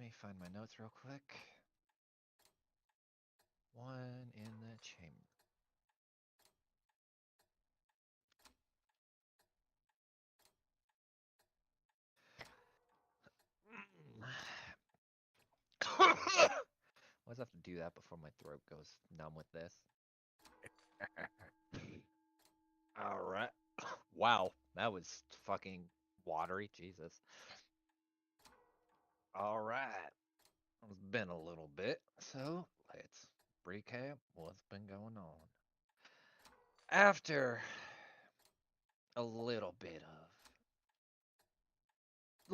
me find my notes real quick. One in the chamber. Always have to do that before my throat goes numb with this. All right. Wow, that was fucking watery. Jesus. All right. It's been a little bit, so let's recap what's been going on. After a little bit of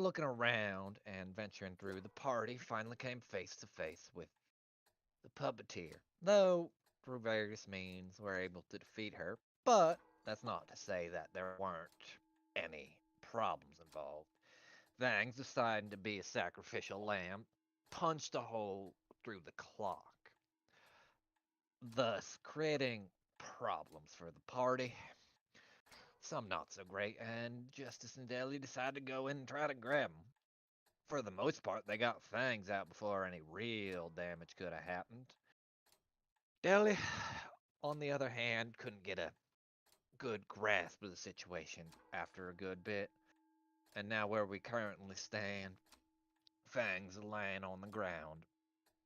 looking around and venturing through, the party finally came face to face with the puppeteer. Though, through various means, we're able to defeat her, but that's not to say that there weren't any problems involved. Fangs, deciding to be a sacrificial lamb, punched a hole through the clock, thus creating problems for the party. Some not so great, and Justice and Daly decided to go in and try to grab them. For the most part, they got Fangs out before any real damage could have happened. Daly, on the other hand, couldn't get a good grasp of the situation after a good bit. And now where we currently stand, Fangs are lying on the ground,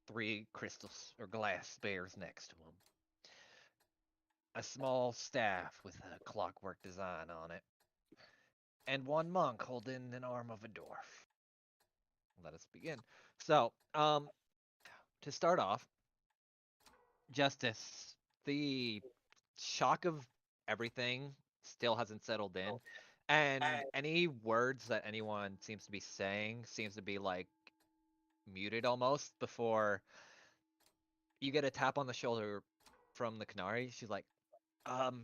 three crystal or glass spears next to him, a small staff with a clockwork design on it, and one monk holding an arm of a dwarf. Let us begin. So, to start off, Justice, the shock of everything still hasn't settled in, and any words that anyone seems to be saying seems to be like muted almost before you get a tap on the shoulder from the Canary. She's like, um,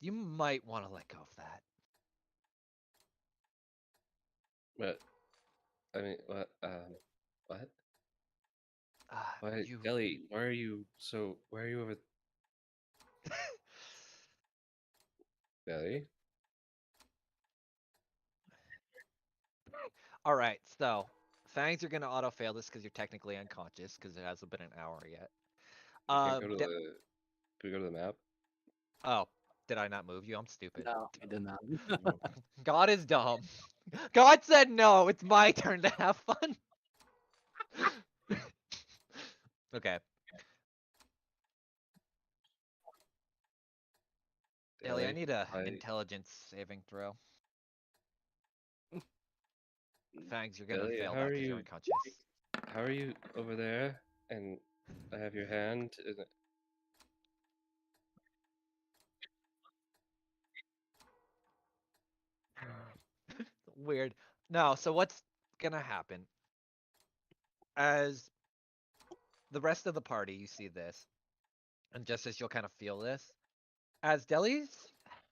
you might want to let go of that. But I mean, what? What? Why, You. Ellie? Why are you so? Why are you over? Ellie? All right, so Fangs, you're gonna auto fail this because you're technically unconscious because it hasn't been an hour yet. We can't go to De- the. Can we go to the map? oh, did I not move you? I'm stupid. No, I did not. God is dumb. God said no. It's my turn to have fun. Okay, Ellie, I Ellie, need a I. intelligence saving throw. Fangs, you're gonna Ellie, fail how that are because you're you? unconscious. How are you over there? And I have your hand. Weird. No, so what's gonna happen? As the rest of the party, you see this, and just as you'll kind of feel this, as Deli's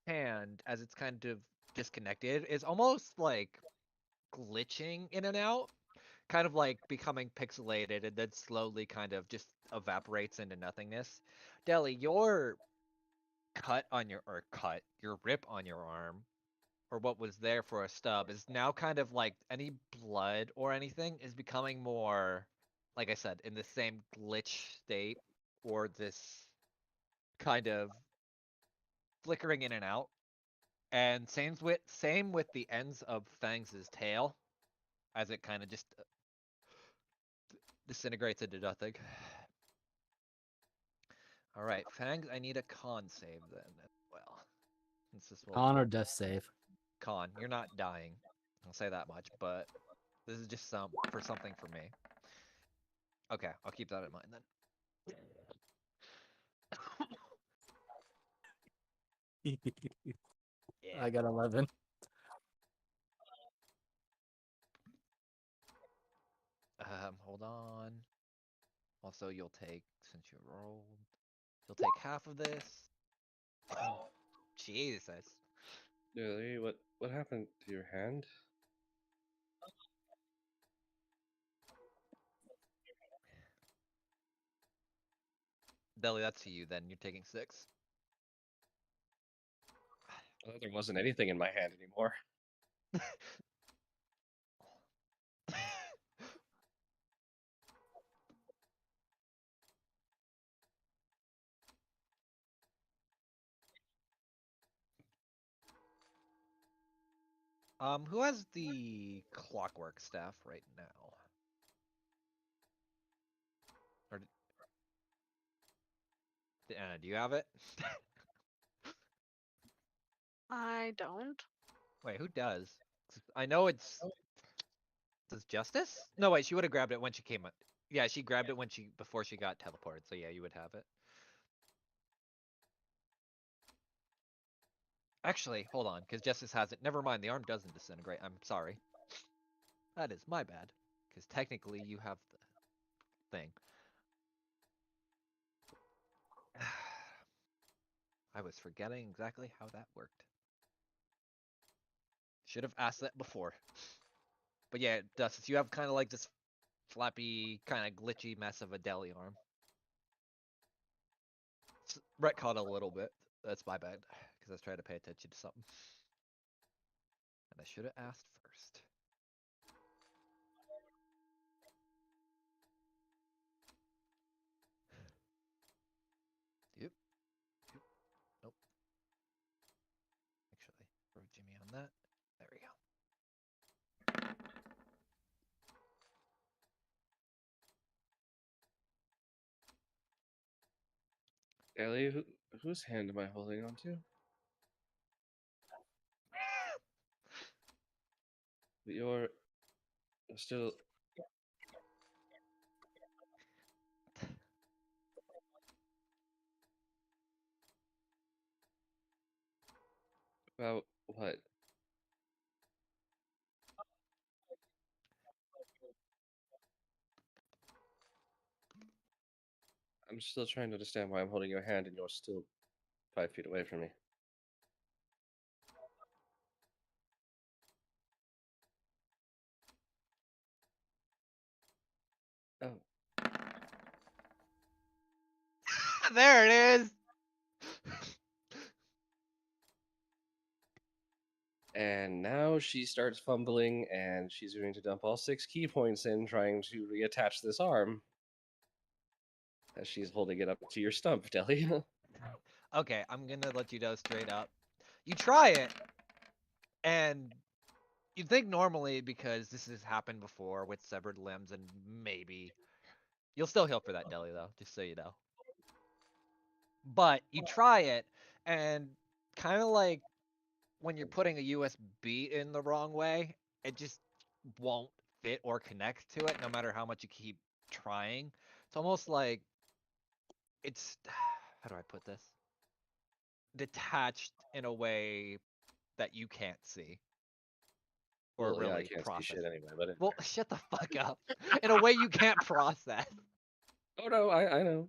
hand, as it's kind of disconnected, is almost like glitching in and out, kind of like becoming pixelated, and then slowly kind of just evaporates into nothingness. Deli, your your rip on your arm, or what was there for a stub, is now kind of like any blood or anything is becoming more, like I said, in the same glitch state, or this kind of flickering in and out. And same with the ends of Fangs's tail, as it kind of just disintegrates into nothing. All right, Fangs, I need a con save then as well. Since this will Con or death save. con, you're not dying. I'll say that much, but this is just something for me. Okay, I'll keep that in mind then. Yeah. I got 11. Hold on. Also, you'll take, since you rolled, you'll take half of this. Jesus. Ellie, what happened to your hand? Deli, that's to you then. You're taking 6. I thought there wasn't anything in my hand anymore. Who has the clockwork staff right now? Or do you have it? I don't. Wait, who does? I know it's. Does Justice? No, wait, she would have grabbed it when she came up. Yeah, she grabbed it before she got teleported. So yeah, you would have it. Actually, hold on, because Justice has it. Never mind, the arm doesn't disintegrate. I'm sorry. That is my bad. Because technically, you have the thing. I was forgetting exactly how that worked. Should have asked that before. But yeah, Justice, you have kind of like this flappy, kind of glitchy mess of a deli arm. Retcon a little bit. That's my bad, because I was trying to pay attention to something. And I should have asked first. Yep. Nope. Actually, throw Jimmy on that. There we go. Ellie, whose hand am I holding on to? You're still. About what? I'm still trying to understand why I'm holding your hand and you're still 5 feet away from me. Oh. There it is! And now she starts fumbling and she's going to dump all 6 key points in trying to reattach this arm. As she's holding it up to your stump, Deli. Okay, I'm gonna let you know straight up. You try it, and you'd think normally, because this has happened before with severed limbs, and maybe you'll still heal for that, Deli, though, just so you know. But you try it, and kind of like when you're putting a USB in the wrong way, it just won't fit or connect to it, no matter how much you keep trying. It's almost like it's how do I put this? Detached in a way that you can't see or Well, yeah, I really can't see process. shit anyway, but anyway. Well, shut the fuck up. In a way you can't process. Oh no, I know.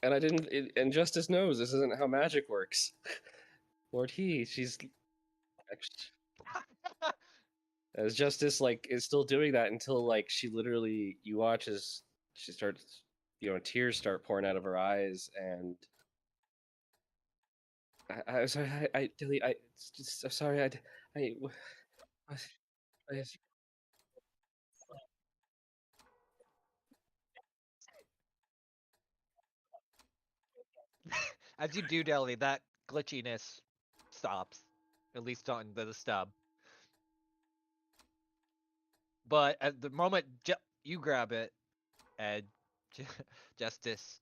And I didn't. And Justice knows this isn't how magic works. Lord she's as Justice like is still doing that until like she literally you watch as she starts, tears start pouring out of her eyes, and I'm sorry, I delete, I'm sorry, I As you do, Deli, that glitchiness stops. At least on the stub. But at the moment you grab it, and Justice,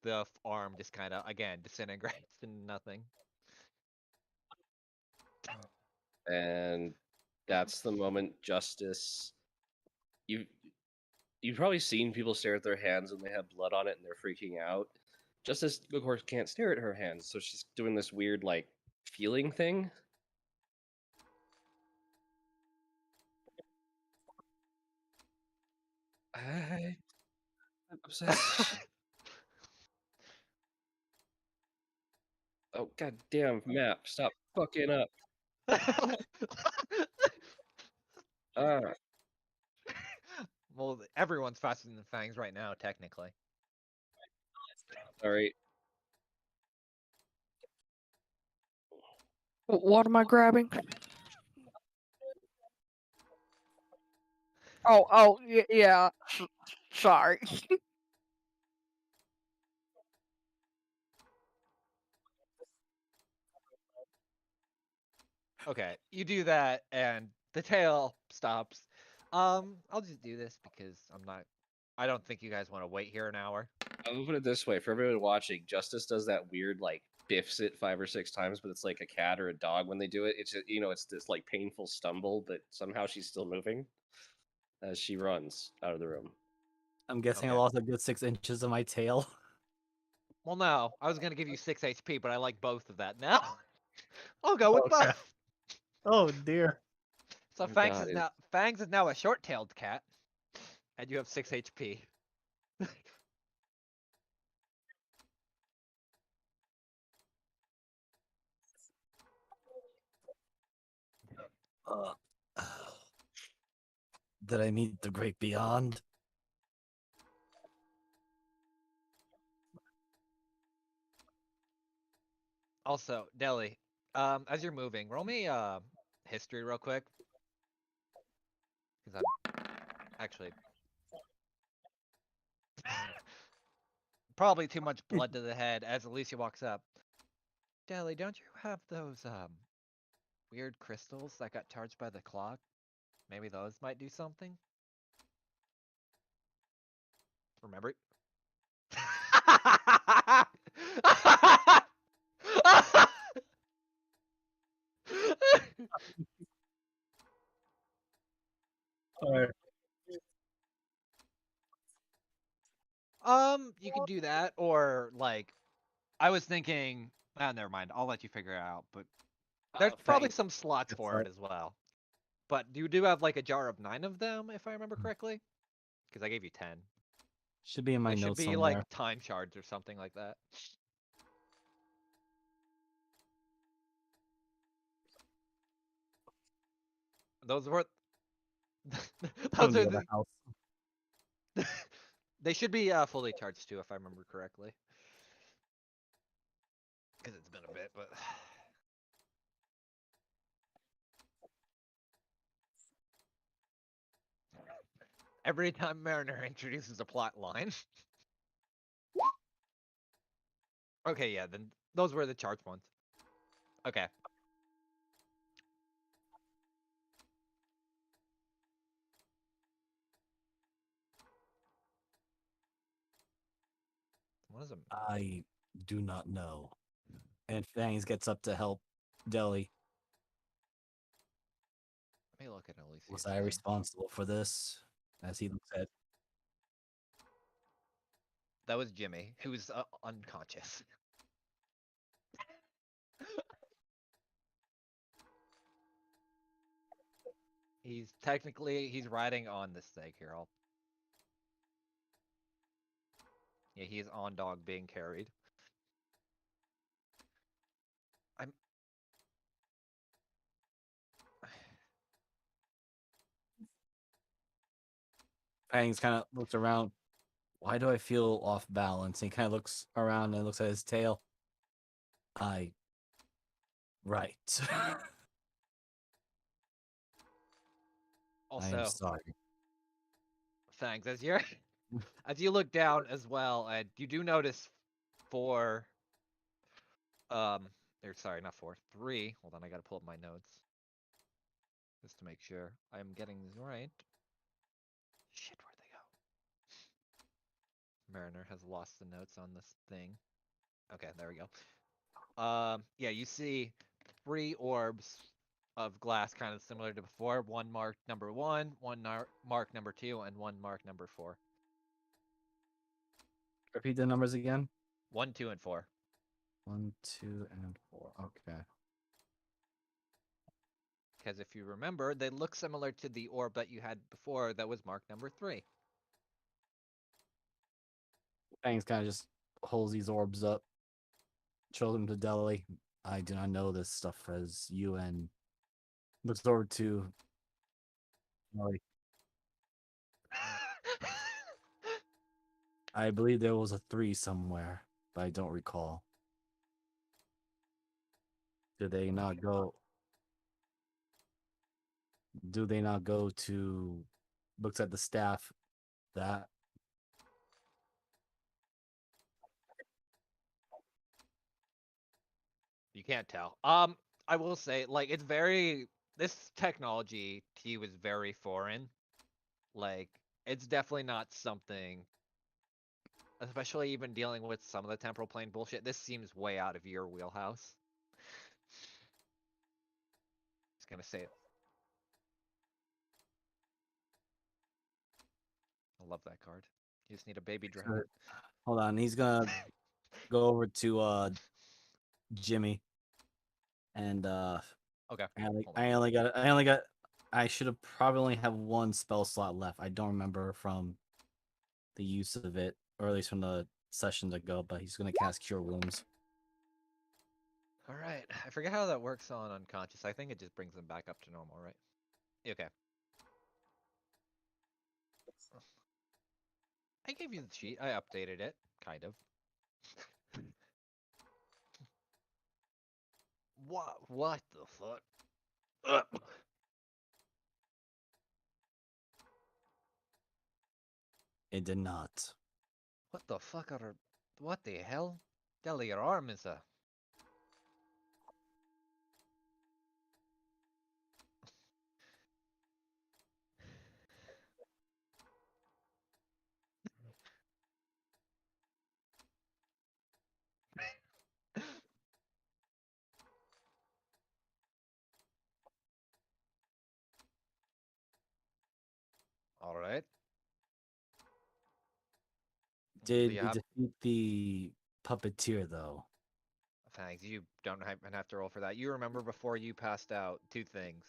the arm just kind of, again, disintegrates into nothing. and that's the moment Justice. You you've probably seen people stare at their hands when they have blood on it and they're freaking out. Justice, of course, can't stare at her hands, so she's doing this weird like feeling thing. I'm obsessed. Oh goddamn map! Stop fucking up. Ah, Well, everyone's faster than Fangs right now, technically. sorry. What am I grabbing? Oh, yeah. Sorry. Okay, you do that, and the tail stops. I'll just do this because I don't think you guys want to wait here an hour. I'm gonna put it this way for everyone watching. Justice does that weird like biffs it 5 or 6 times, but it's like a cat or a dog when they do it. It's it's this like painful stumble, but somehow she's still moving as she runs out of the room. I'm guessing I Okay. lost a good 6 inches of my tail. Well, no, I was gonna give you 6 HP, but I like both of that now. I'll go with Okay. both. Oh dear. So Oh, Fangs God, is now a short-tailed cat, and you have 6 HP. Uh, did I meet the great beyond? Also, Deli, as you're moving, roll me history real quick, because I'm actually probably too much blood to the head as Alicia walks up. Deli, don't you have those weird crystals that got charged by the clock? Maybe those might do something. Remember? Alright. You could do that, or like, I was thinking. Ah, never mind. I'll let you figure it out. But there's probably Fangs. some slots That's for it right. as well. But you do have like a jar of 9 of them, if I remember correctly, because I gave you 10. Should be in my They should notes be somewhere. like time shards or something like that. Those were. From Those the are other house. They should be fully charged too, if I remember correctly. Because it's been a bit, but. Every time Mariner introduces a plot line. Okay, yeah, then those were the charged ones. Okay. What is it? I do not know. And Fangs gets up to help Deli. Let me look at Alicia's Was I thing. responsible for this? As he looks at That was Jimmy, who's unconscious. He's riding on this thing here. Yeah, he's on dog being carried. I'm. Fangs kind of looks around. Why do I feel off balance? And he kind of looks around and looks at his tail. Right. I am Also, sorry. thanks. As you look down as well, and you do notice 4. Or sorry, not 4, 3. Hold on, I gotta pull up my notes just to make sure I'm getting these right. Shit, where'd they go? Mariner has lost the notes on this thing. Okay, there we go. Yeah, you see 3 orbs of glass, kind of similar to before. One marked number 1, one marked number 2, and one marked number 4. Repeat the numbers again. 1, 2, and 4. 1, 2, and 4. Okay. Because if you remember, they look similar to the orb that you had before that was marked number 3. Fangs kind of just holds these orbs up, shows them to Deli. I do not know this stuff as you, and looks over to Deli. I believe there was a 3 somewhere, but I don't recall. Do they not go? Do they not go to? Looks at the staff. That You can't tell. I will say, like, it's very this technology to you is very foreign. Like, it's definitely not something, especially even dealing with some of the temporal plane bullshit. This seems way out of your wheelhouse. Just gonna say it. I love that card. You just need a baby dragon. Hold on, he's gonna go over to Jimmy, and Okay. I only, hold on. I only got, I should have probably only have one spell slot left. I don't remember from the use of it, or at least from the sessions ago. But he's gonna cast Cure Wounds. All right. I forget how that works on unconscious. I think it just brings them back up to normal, right? Okay. I gave you the cheat. I updated it, kind of. What? What the fuck? Ugh. It did not. What the fuck are? What the hell? Deli, your arm is a. All right. Do Did you we have? defeat the puppeteer though? Thanks. You don't even have to roll for that. You remember before you passed out two things.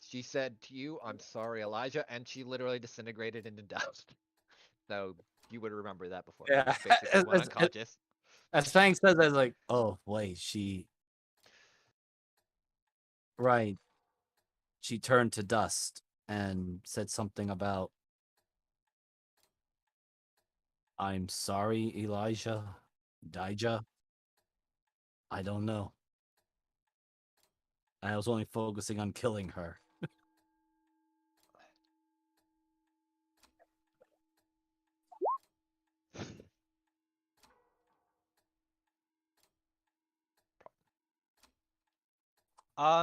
She said to you, "I'm sorry, Elijah," and she literally disintegrated into dust. So you would remember that before you Yeah, basically went unconscious. as Fang says, I was like, oh wait, right. She turned to dust and said something about, "I'm sorry, Elijah, Dijah." I don't know. I was only focusing on killing her.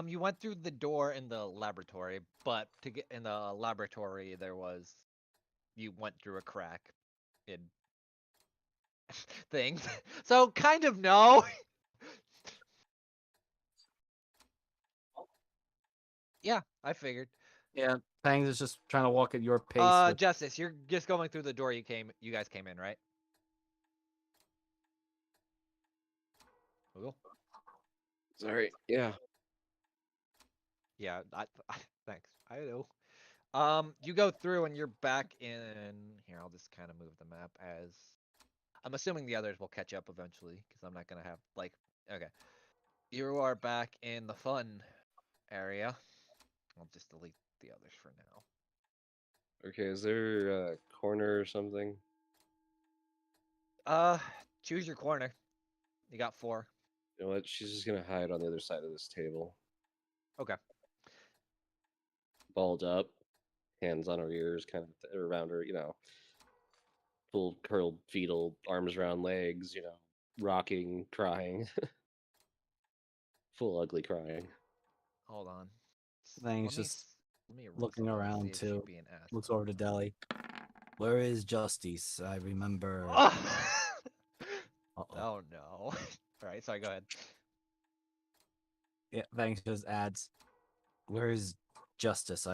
You went through the door in the laboratory, but to get in the laboratory, you went through a crack in things. So kind of no. Yeah, I figured. Yeah, Fangs is just trying to walk at your pace with. Justice, you're just going through the door you guys came in, right? Ooh. Sorry. Yeah. Yeah, thanks. I know. You go through and you're back in here. I'll just kind of move the map as I'm assuming the others will catch up eventually because I'm not gonna have like okay. You are back in the fun area. I'll just delete the others for now. Okay, is there a corner or something? Uh, choose your corner. You got 4. You know what? She's just gonna hide on the other side of this table, Okay. balled up, hands on her ears, kind of around her, you know, full curled fetal, arms around legs, you know, rocking, crying, full ugly crying. Hold on. Fangs Let me just let me roll looking something to see around if she'd too. be an ass. Looks over to Deli. Where is Justice? I remember. Uh-oh. Oh no. All right, sorry. Go ahead. Yeah, Fangs just adds, "Where is Justice?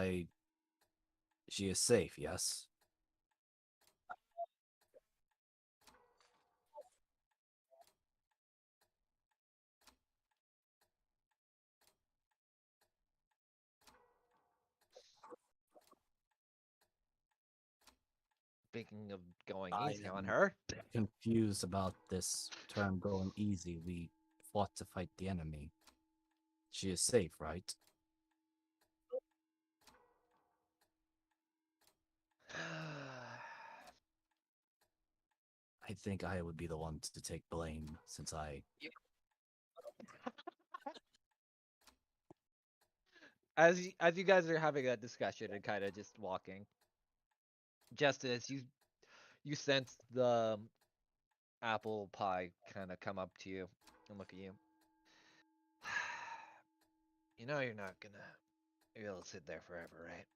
She is safe, yes." Speaking of going I easy on am her, confused about this term going easy. We fought to fight the enemy. She is safe, right? I think I would be the one to take blame since I. as you guys are having that discussion and kind of just walking, Justice, you sense the apple pie kind of come up to you and look at you. You know you're not gonna be able to sit there forever, right?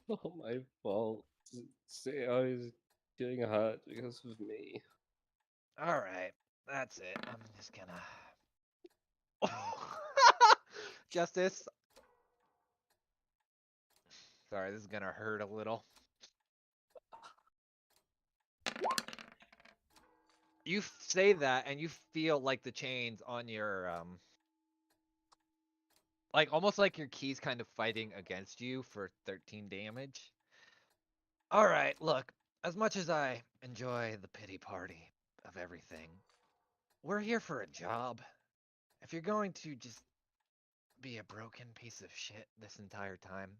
Oh, my fault. Say I was getting hot because of me. All right, that's it. I'm just gonna. Justice. Sorry, this is gonna hurt a little. You say that, and you feel like the chains on your like almost like your key's kind of fighting against you for 13 damage. All right, look. As much as I enjoy the pity party of everything, we're here for a job. If you're going to just be a broken piece of shit this entire time,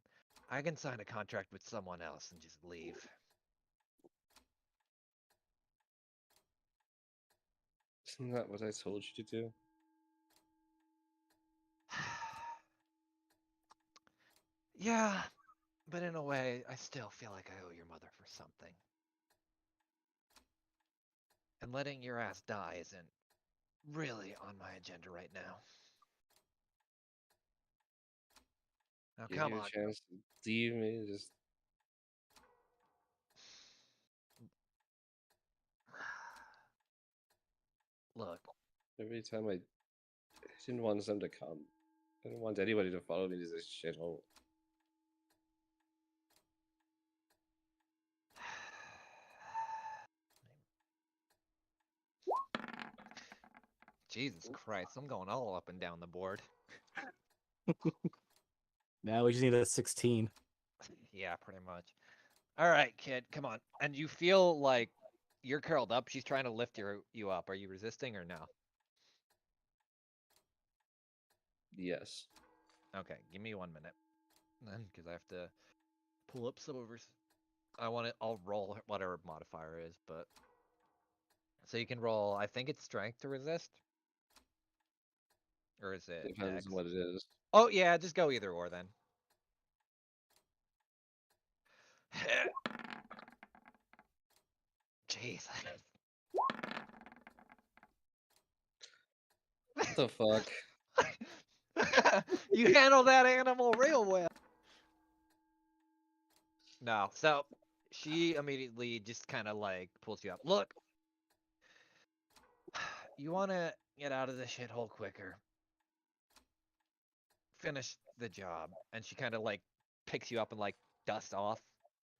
I can sign a contract with someone else and just leave. Isn't that what I told you to do? Yeah, but in a way, I still feel like I owe your mother for something. And letting your ass die isn't really on my agenda right now. Now Give come you a on. chance to leave me. Just Look, every time I didn't want them to come. I didn't want anybody to follow me to this shithole. Jesus Christ, I'm going all up and down the board. Now we just need a 16. Yeah, pretty much. All right, kid, come on. And you feel like you're curled up. She's trying to lift you up. Are you resisting or no? Yes. Okay, give me 1 minute. Then, because I have to pull up some of her. I want it. I'll roll whatever modifier is, but so you can roll. I think it's strength to resist, or is it Depends dex? on what it is. Oh yeah, just go either or then. Jeez. What the fuck? You handle that animal real well. No, so she immediately just kind of like pulls you up. Look, you want to get out of this shithole quicker. Finish the job. And she kind of like picks you up and like dusts off,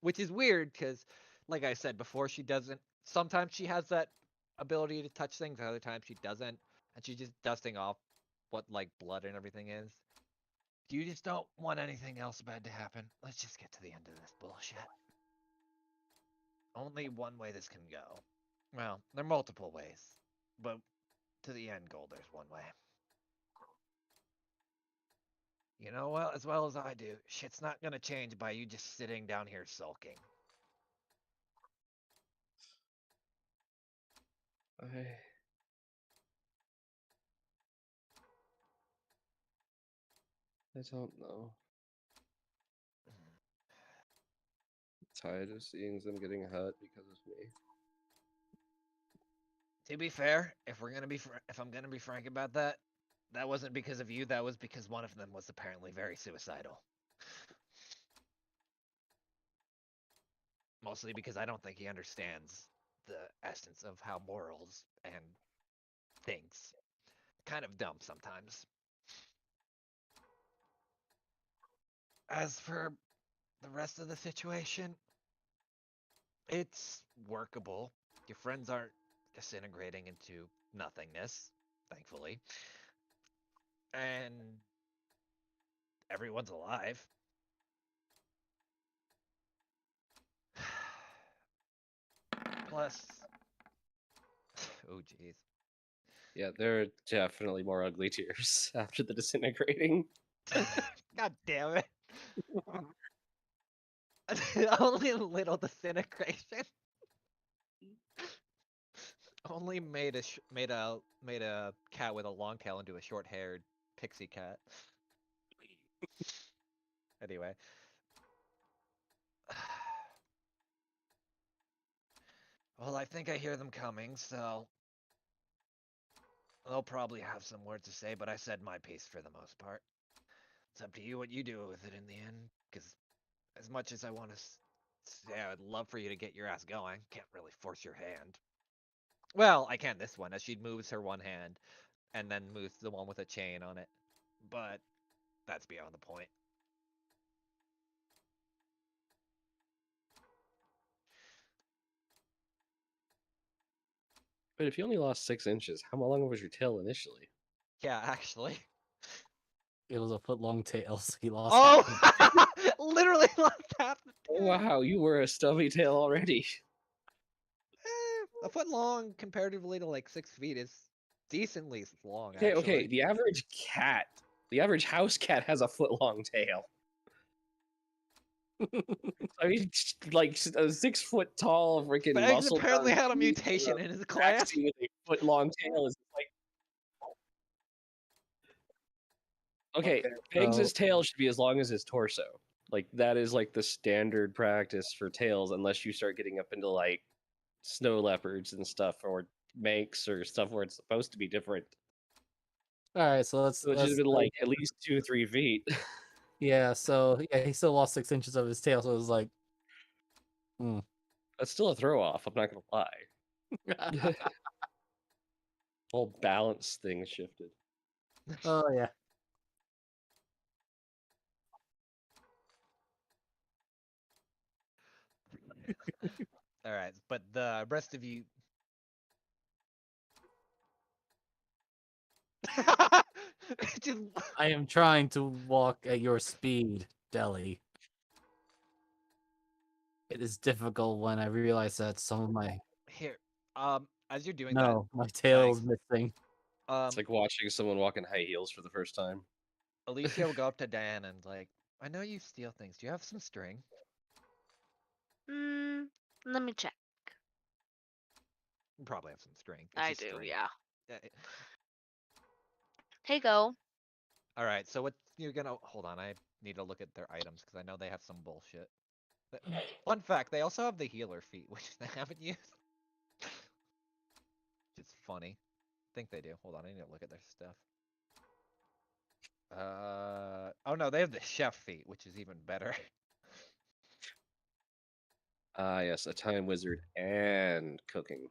which is weird because, like I said before, she doesn't. Sometimes she has that ability to touch things, other times she doesn't. And she's just dusting off what like blood and everything is. You just don't want anything else bad to happen. Let's just get to the end of this bullshit. Only one way this can go. Well, there are multiple ways, but to the end goal, there's one way. You know, well, as well as I do, shit's not gonna change by you just sitting down here sulking. I don't know. Tired of seeing them getting hurt because of me. To be fair, if I'm gonna be frank about that, that wasn't because of you. That was because one of them was apparently very suicidal. Mostly because I don't think he understands the essence of how morals and things. Kind of dumb sometimes. As for the rest of the situation, it's workable. Your friends aren't disintegrating into nothingness, thankfully. And everyone's alive. Plus, oh jeez. Yeah, there are definitely more ugly tears after the disintegrating. God damn it. Only a little disintegration. Only made a cat with a long tail into a short-haired pixie cat. Anyway. Well, I think I hear them coming, so They'll probably have some words to say, but I said my piece for the most part. It's up to you what you do with it in the end, because as much as I want to say I'd love for you to get your ass going, can't really force your hand. Well, I can this one, as she moves her one hand, and then moves the one with a chain on it. But that's beyond the point. But if you only lost 6 inches, how long was your tail initially? Yeah, actually. It was a foot long tail, so he lost Oh! half. Literally lost half the Oh, tail. wow, you were a stubby tail already. A foot long comparatively to like 6 feet is decently long, Okay, actually. okay. The average house cat has a foot long tail. I mean, like a 6 foot tall freaking Bags muscle. apparently had a mutation in his clan. Maxie with a foot long tail is like. Okay, Bangs' so- tail should be as long as his torso. Like that is like the standard practice for tails, unless you start getting up into like snow leopards and stuff, or Manx or stuff where it's supposed to be different. All right, so let's. Which has been like at least 2-3 feet. Yeah, so yeah, he still lost 6 inches of his tail, so it was like. That's still a throw off. I'm not gonna lie. Whole balance thing shifted. Oh yeah. All right, but the rest of you. Just I am trying to walk at your speed, Deli. It is difficult when I realize that some of my here. As you're doing that, my tail is thanks. missing. It's like watching someone walk in high heels for the first time. Alicia will go up to Dan and like, I know you steal things. Do you have some string? Let me check. You probably have some string. It's I just do, string. yeah. Uh, Hey, go. All right, so what you're gonna hold on? I need to look at their items because I know they have some bullshit. Fun fact: they also have the healer feat, which they haven't used. It's funny. I think they do. Hold on, I need to look at their stuff. Oh no, they have the chef feat, which is even better. Ah, yes, a time wizard and cooking.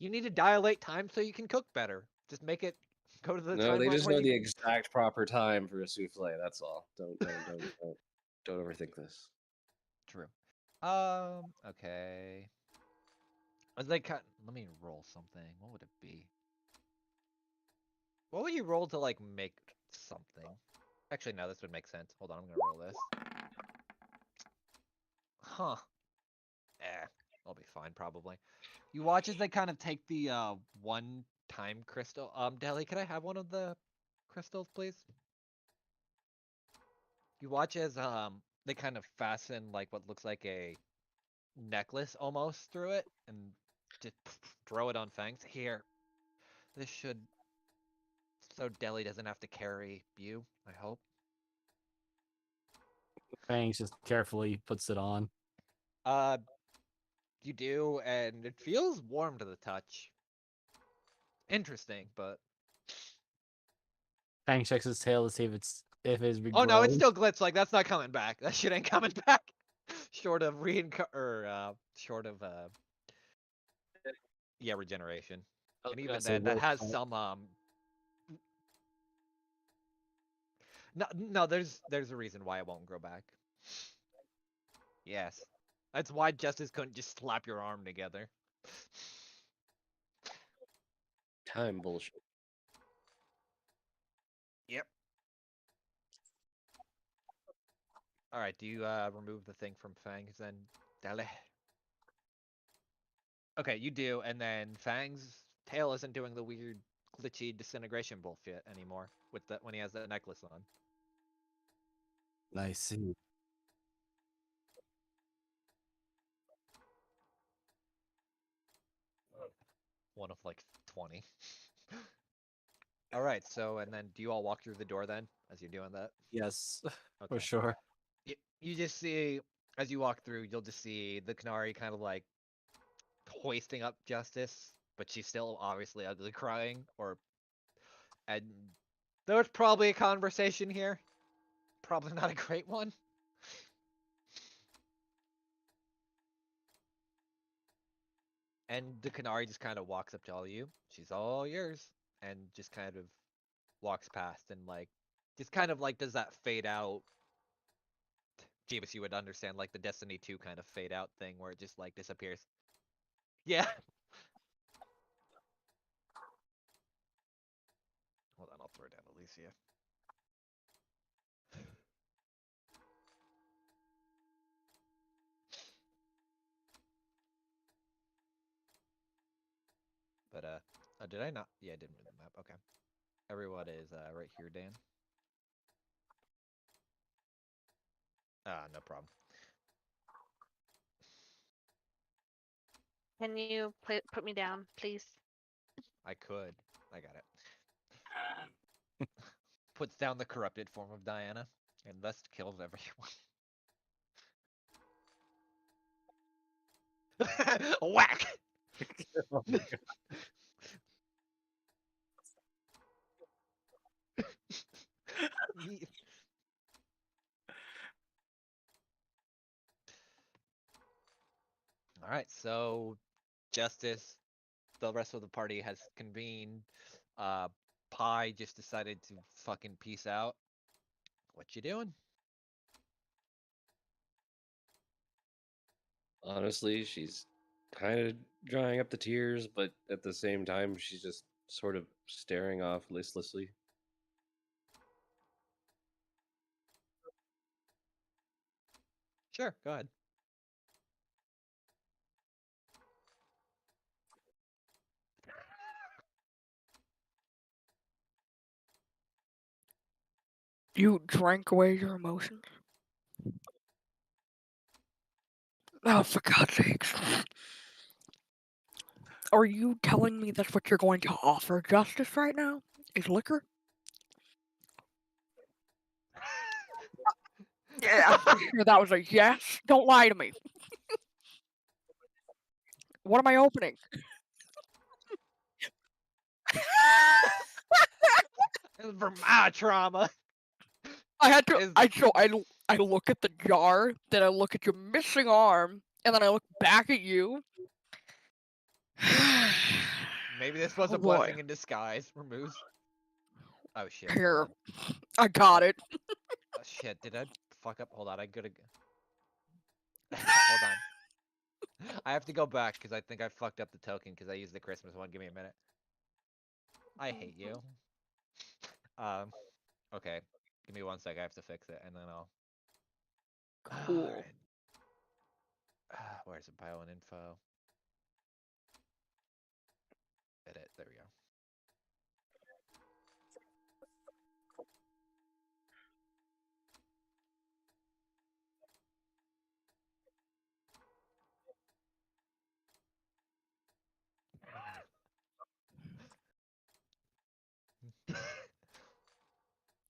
You need to dilate time so you can cook better. Just make it go to the No, they timeline just where know you the can... exact proper time for a souffle. That's all. Don't overthink this. True. Okay. As they cut, let me roll something. What would it be? What would you roll to like make something? Actually, no, this would make sense. Hold on, I'm gonna roll this. Huh. I'll be fine probably. You watch as they kind of take the one time crystal. Deli, could I have one of the crystals, please? You watch as they kind of fasten like what looks like a necklace almost through it and just throw it on Fangs. Here. This should so Deli doesn't have to carry you, I hope. Fangs just carefully puts it on. You do, and it feels warm to the touch. Interesting, but Fangs checks his tail to see if it's regrown. oh no, it's still glitched. Like that's not coming back. That shit ain't coming back. Short of yeah, regeneration. I was And gonna even say then, that work has on it. some no, there's a reason why it won't grow back. Yes. That's why Justice couldn't just slap your arm together. Time bullshit. Yep. Alright, do you remove the thing from Fangs then, Dele? Okay, you do, and then Fang's tail isn't doing the weird glitchy disintegration bullshit anymore with the when he has that necklace on. I see. One of like 20. Alright, so and then do you all walk through the door then as you're doing that? Yes, Okay. for sure. You just see as you walk through, you'll just see the Canary kind of like hoisting up Justice but she's still obviously ugly crying. And there's probably a conversation here. Probably not a great one. And the Canary just kind of walks up to all you. She's all yours, and just kind of walks past and like, just kind of like does that fade out. Jeebus, you would understand like the Destiny 2 kind of fade out thing where it just like disappears. Yeah. Hold on, I'll throw down Alicia. But did I not? Yeah, I didn't move the map. Okay. Everyone is right here, Dan. No problem. Can you put me down, please? I could. I got it. Puts down the corrupted form of Diana, and thus kills everyone. Whack! Oh my God. All right, so Justice, the rest of the party has convened. Pi just decided to fucking peace out. What you doing? Honestly, she's kind of drying up the tears, but at the same time, she's just sort of staring off listlessly. Sure, go ahead. You drank away your emotions? Oh, for God's sakes. Are you telling me that's what you're going to offer Justice right now? Is liquor? Yeah, I'm sure that was a yes. Don't lie to me. What am I opening? For my trauma. I had to. Is- I look at the jar, then I look at your missing arm, and then I look back at you. Maybe this was Oh, a boy. blessing in disguise. Removes. Oh shit. Here, Hold on. I got it. Oh, shit, did I fuck up? Hold on, I gotta. Hold on. I have to go back because I think I fucked up the token because I used the Christmas one. Give me a minute. I hate you. Okay. Give me 1 sec. I have to fix it, and then I'll. Cool. Alright. Where's it? Bio and info. Edit. There we go.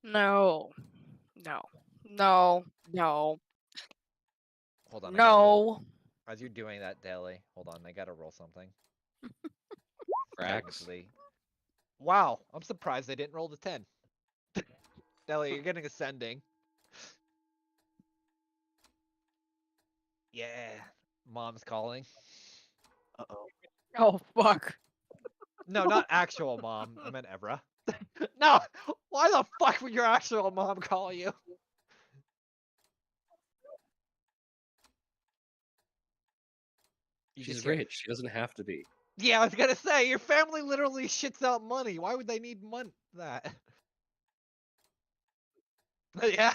No. No. No. No. Hold on. I gotta roll. No. As you're doing that, Daily. Hold on. I gotta roll something. Frax. Technically. Wow. I'm surprised they didn't roll the 10. Daily, you're getting ascending. Yeah. Mom's calling. Uh-oh. Oh, fuck. No, not actual mom. I meant Evra. No! Why the fuck would your actual mom call you? You She's just hear- rich. She doesn't have to be. Yeah, I was gonna say, your family literally shits out money. Why would they need that? Yeah.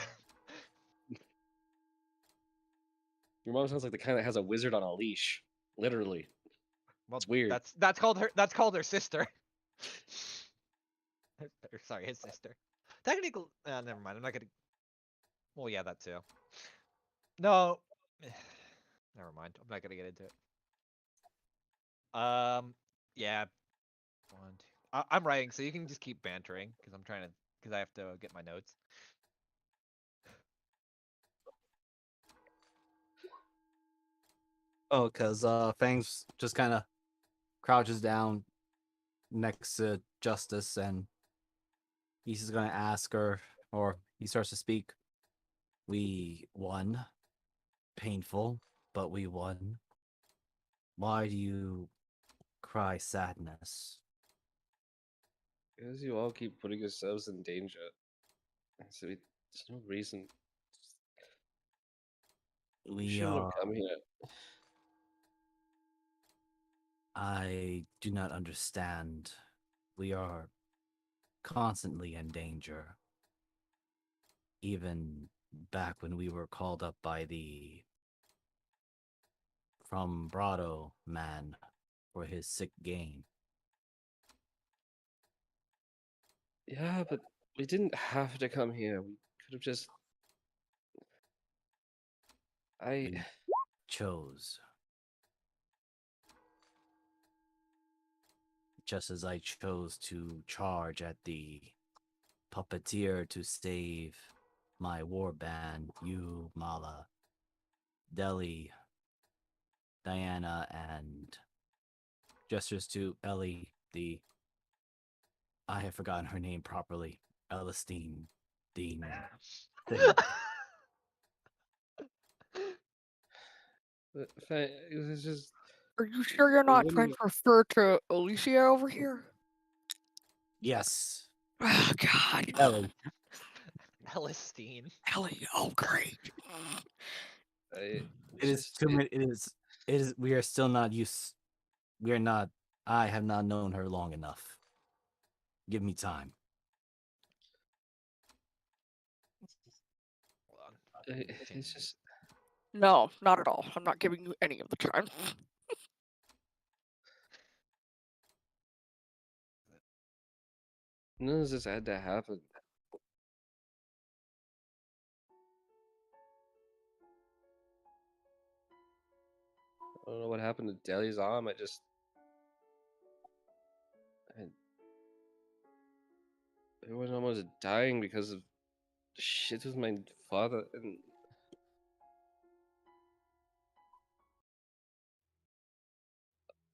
Your mom sounds like the kind that has a wizard on a leash. Literally. Well, It's weird. That's called her sister. Or, sorry, his sister. Technically, never mind. I'm not gonna. Well, yeah, that too. No. Never mind. I'm not gonna get into it. Yeah. One, two. I'm writing, so you can just keep bantering because I'm trying to. Because I have to get my notes. Oh, because Fangs just kind of crouches down, next to Justice, and he's just gonna ask her, or he starts to speak. We won. Painful, but we won. Why do you cry sadness? Because you all keep putting yourselves in danger. So there's no reason. You We shouldn't have are. come here. I do not understand. We are constantly in danger. Even back when we were called up by the from Brado man for his sick gain. Yeah, but we didn't have to come here. We could have just. I. We chose. Just as I chose to charge at the puppeteer to save my warband, you, Mala, Deli, Diana, and gestures to Ellie, the I have forgotten her name properly. Elistine Dean thing. It's just. Are you sure you're We not trying wouldn't. to refer to Alicia over here? Yes, Oh, God. Ellie. Elistine. Ellie, oh, great. It It's is just. too many. It is. It is. We are still not used. We are not. I have not known her long enough. Give me time. Hold on. It's just. No, not at all. I'm not giving you any of the time. None of this had to happen. I don't know what happened to Deli's arm. Everyone almost dying because of shit with my father, and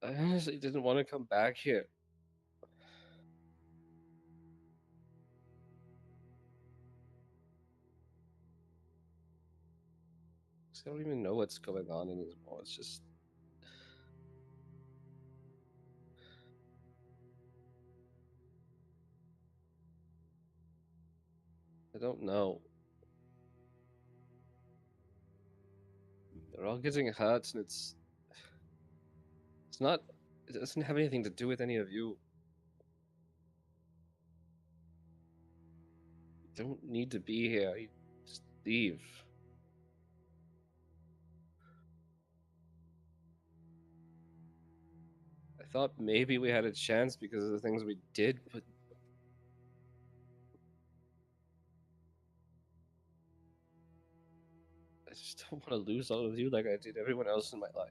I honestly didn't want to come back here. 'Cause I don't even know what's going on anymore. It's just. I don't know. They're all getting hurt, and it's not. It doesn't have anything to do with any of you. You don't need to be here. You just leave. I thought maybe we had a chance because of the things we did, but I just don't want to lose all of you like I did everyone else in my life.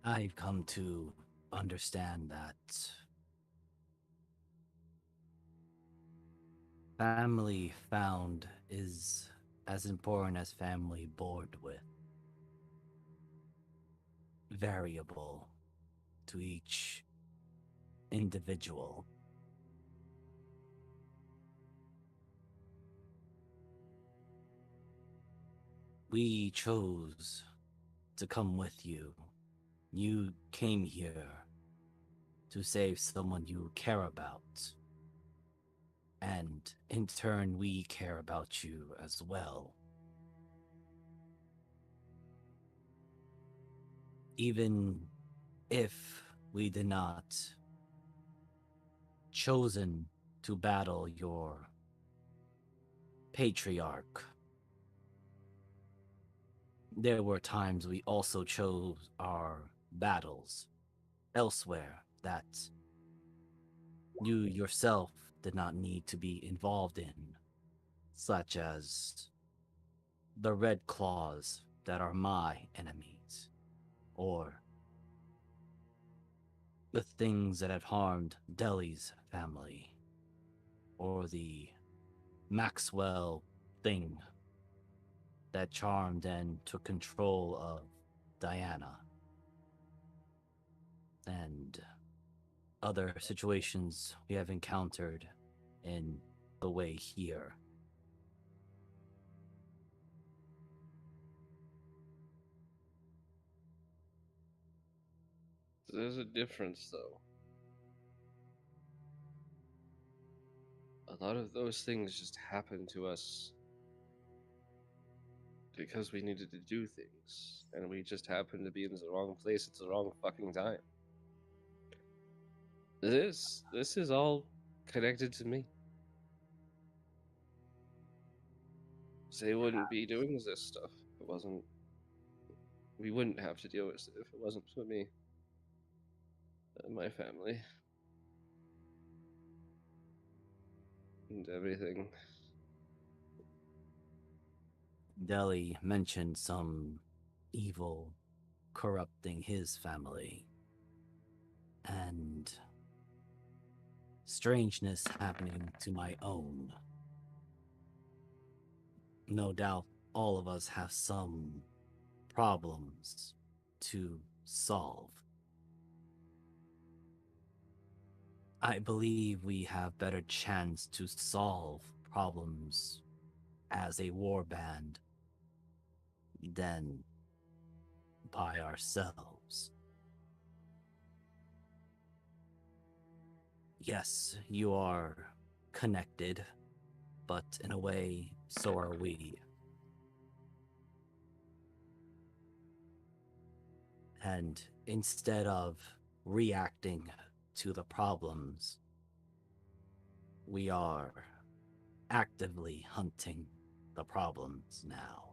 I've come to understand that family found is as important as family bored with. Variable to each individual. We chose to come with you. You came here to save someone you care about. And in turn, we care about you as well. Even if we did not chosen to battle your patriarch, there were times we also chose our battles elsewhere that you yourself did not need to be involved in, such as the Red Claws that are my enemies, or the things that have harmed Deli's family. or the Maxwell thing that charmed and took control of Diana, and other situations we have encountered in the way here. There's a difference, though. A lot of those things just happen to us because we needed to do things, and we just happened to be in the wrong place at the wrong fucking time. This is all connected to me. They wouldn't be doing this stuff if it wasn't. We wouldn't have to deal with it if it wasn't for me and my family and everything. Deli mentioned some evil corrupting his family, and strangeness happening to my own. No doubt all of us have some problems to solve. I believe we have better chance to solve problems as a war band than by ourselves. Yes, you are connected, but in a way, so are we. And instead of reacting to the problems, we are actively hunting the problems now.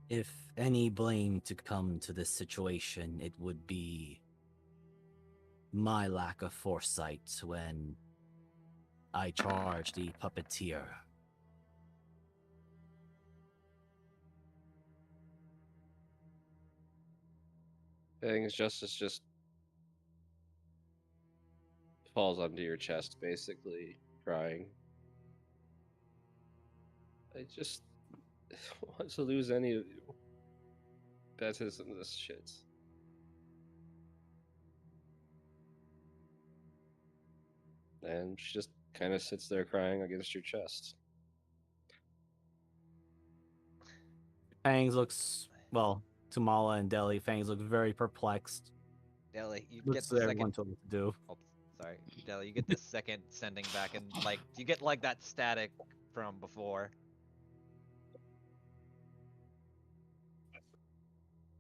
If any blame to come to this situation, it would be my lack of foresight when I charged the puppeteer. Fang's justice just falls onto your chest, basically, crying. I just want to lose any of you. That isn't this shit. And she just kind of sits there crying against your chest. Fangs looks, well, to Mala and Deli, Fangs looks very perplexed. Deli, you Looks get the at everyone second. to what to do. Oh, sorry, Deli, you get the second sending back, and like you get like that static from before.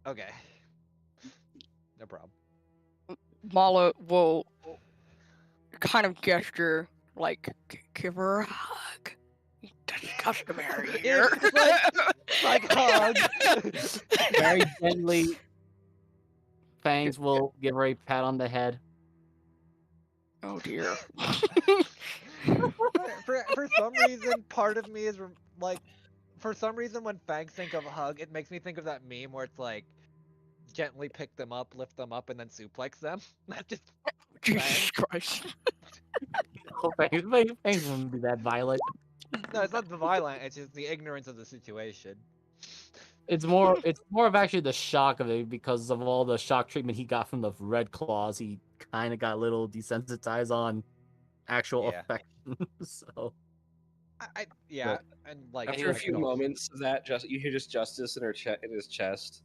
Okay. No problem. Mala will kind of gesture, like, give her a hug. That's customary here. Like hug. Very gently, Fangs will give her a pat on the head. Oh dear. For some reason, part of me is like, for some reason, when Fangs think of a hug, it makes me think of that meme where it's like, gently pick them up, lift them up, and then suplex them. That just Jesus Christ. Oh, Fangs wouldn't be that violent. no, it's not the violent. It's just the ignorance of the situation. It's more of actually the shock of it because of all the shock treatment he got from the red claws. He kind of got a little desensitized on actual Yeah. affection. So Yeah, and like After a like, few no. moments of that, you hear just justice in in his chest.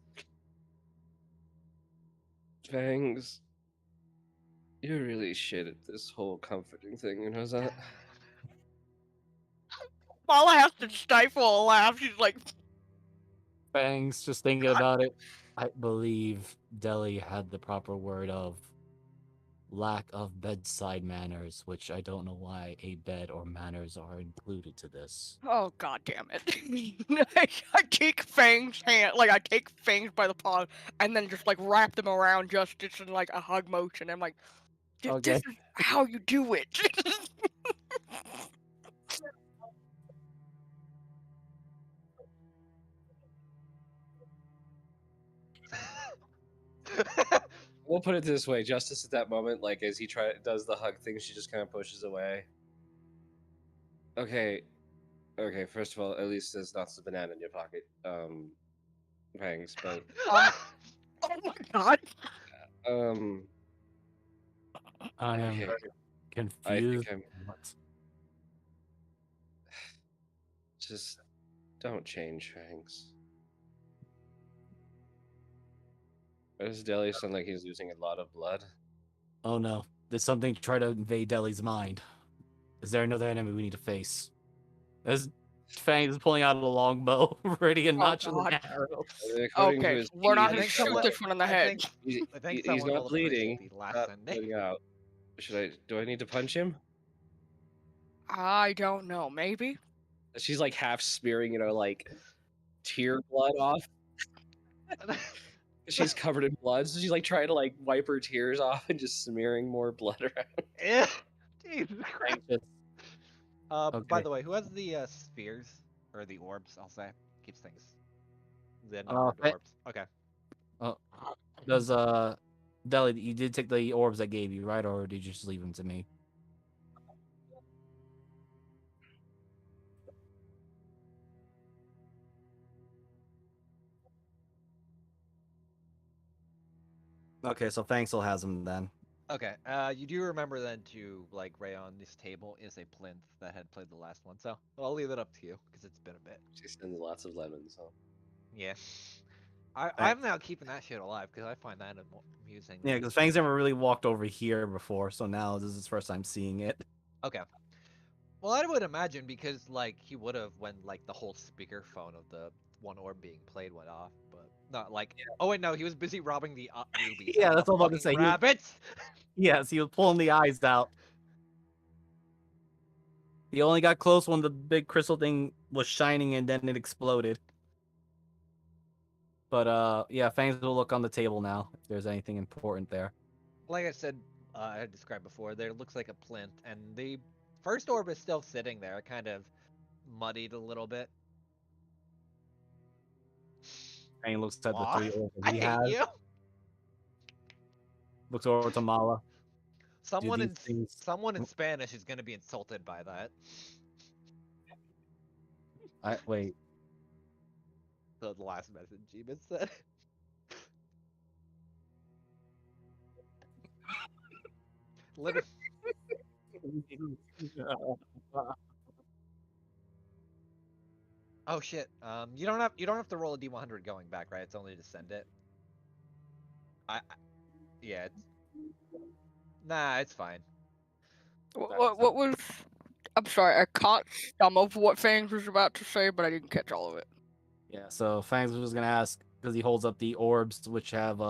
Fangs, you're really shit at this whole comforting thing, you know that? Mala has to stifle a laugh. She's like, Fangs just thinking about it. I believe Deli had the proper word of lack of bedside manners, which I don't know why a bed or manners are included to this. oh god damn it. I take Fang's hand, like I take Fangs by the paw and then just like wrap them around Justice in like a hug motion. I'm like, this Okay. is how you do it. we'll put it this way: Justice at that moment, like as he does the hug thing, she just kind of pushes away. Okay, okay. First of all, at least there's not the banana in your pocket, Fangs. But Oh my god. um, I am okay, I confused. think I'm What? just don't change, Fangs. Why does Deli sound like he's losing a lot of blood? Oh no. Did something try to invade Deli's mind? Is there another enemy we need to face? As Fangs is pulling out a longbow, ready and Oh notching an god. arrow. According to Okay, his we're not I teeth, gonna think shoot someone. this one in the I head. think. I think he's someone not will bleeding. appreciate the last Not ending. bleeding out. Do I need to punch him? I don't know. Maybe. She's like half smearing, like tear blood off. She's covered in blood, so she's like trying to like wipe her tears off and just smearing more blood around. Yeah. Jesus Christ. Anxious. By Okay. the way, who has the spheres or the orbs? I'll say keeps things. The numbered Fa- orbs. Okay. Oh, does Deli, you did take the orbs I gave you, right? Or did you just leave them to me? Okay, so Fang still has them then. Okay. You do remember then to like right on this table is a plinth that had played the last one, so I'll leave it up to you because it's been a bit. She sends lots of lemons. So. Yeah. I'm now keeping that shit alive because I find that amusing. Yeah, because Fang's never really walked over here before, so now this is his first time seeing it. Okay. Well, I would imagine because like he would have when like the whole speakerphone of the one orb being played went off, but not like. Oh wait, no, he was busy robbing the rubies. Yeah, out of that's the all I'm about to fucking say. Rabbits. Yes, he was pulling the eyes out. He only got close when the big crystal thing was shining and then it exploded. But yeah, Fangs will look on the table now if there's anything important there. Like I said, I had described before, there looks like a plinth, and the first orb is still sitting there, kind of muddied a little bit. Fang looks at the Aw, three orbs I he hate has. you. Looks over to Mala. Someone these in things- someone in Spanish is gonna be insulted by that. Wait. The last message Jeebus said. Literally. Oh shit. You don't have to roll a D100 going back, right? It's only to send it. Yeah. Nah, it's fine. What was? I'm sorry. I caught some of what Fangs was about to say, but I didn't catch all of it. Yeah, so Fangs was gonna ask because he holds up the orbs which have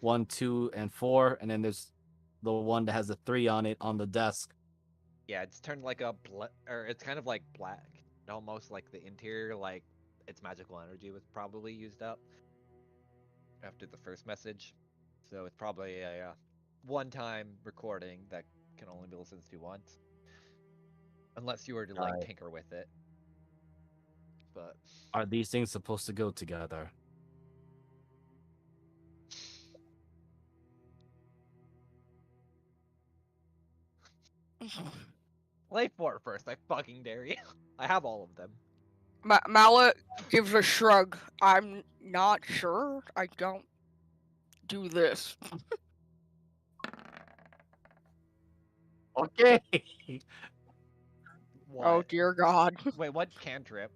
1, 2, and 4, and then there's the one that has a 3 on it on the desk. Yeah, it's turned like a or it's kind of like black, almost like the interior, like its magical energy was probably used up after the first message. So it's probably a one-time recording that can only be listened to once, unless you were to like Right. tinker with it. But Are these things supposed to go together? lay for it first. I fucking dare you. I have all of them. Mala gives a shrug. I'm not sure. I don't do this. Okay. What? Oh dear God. Wait, what cantrip?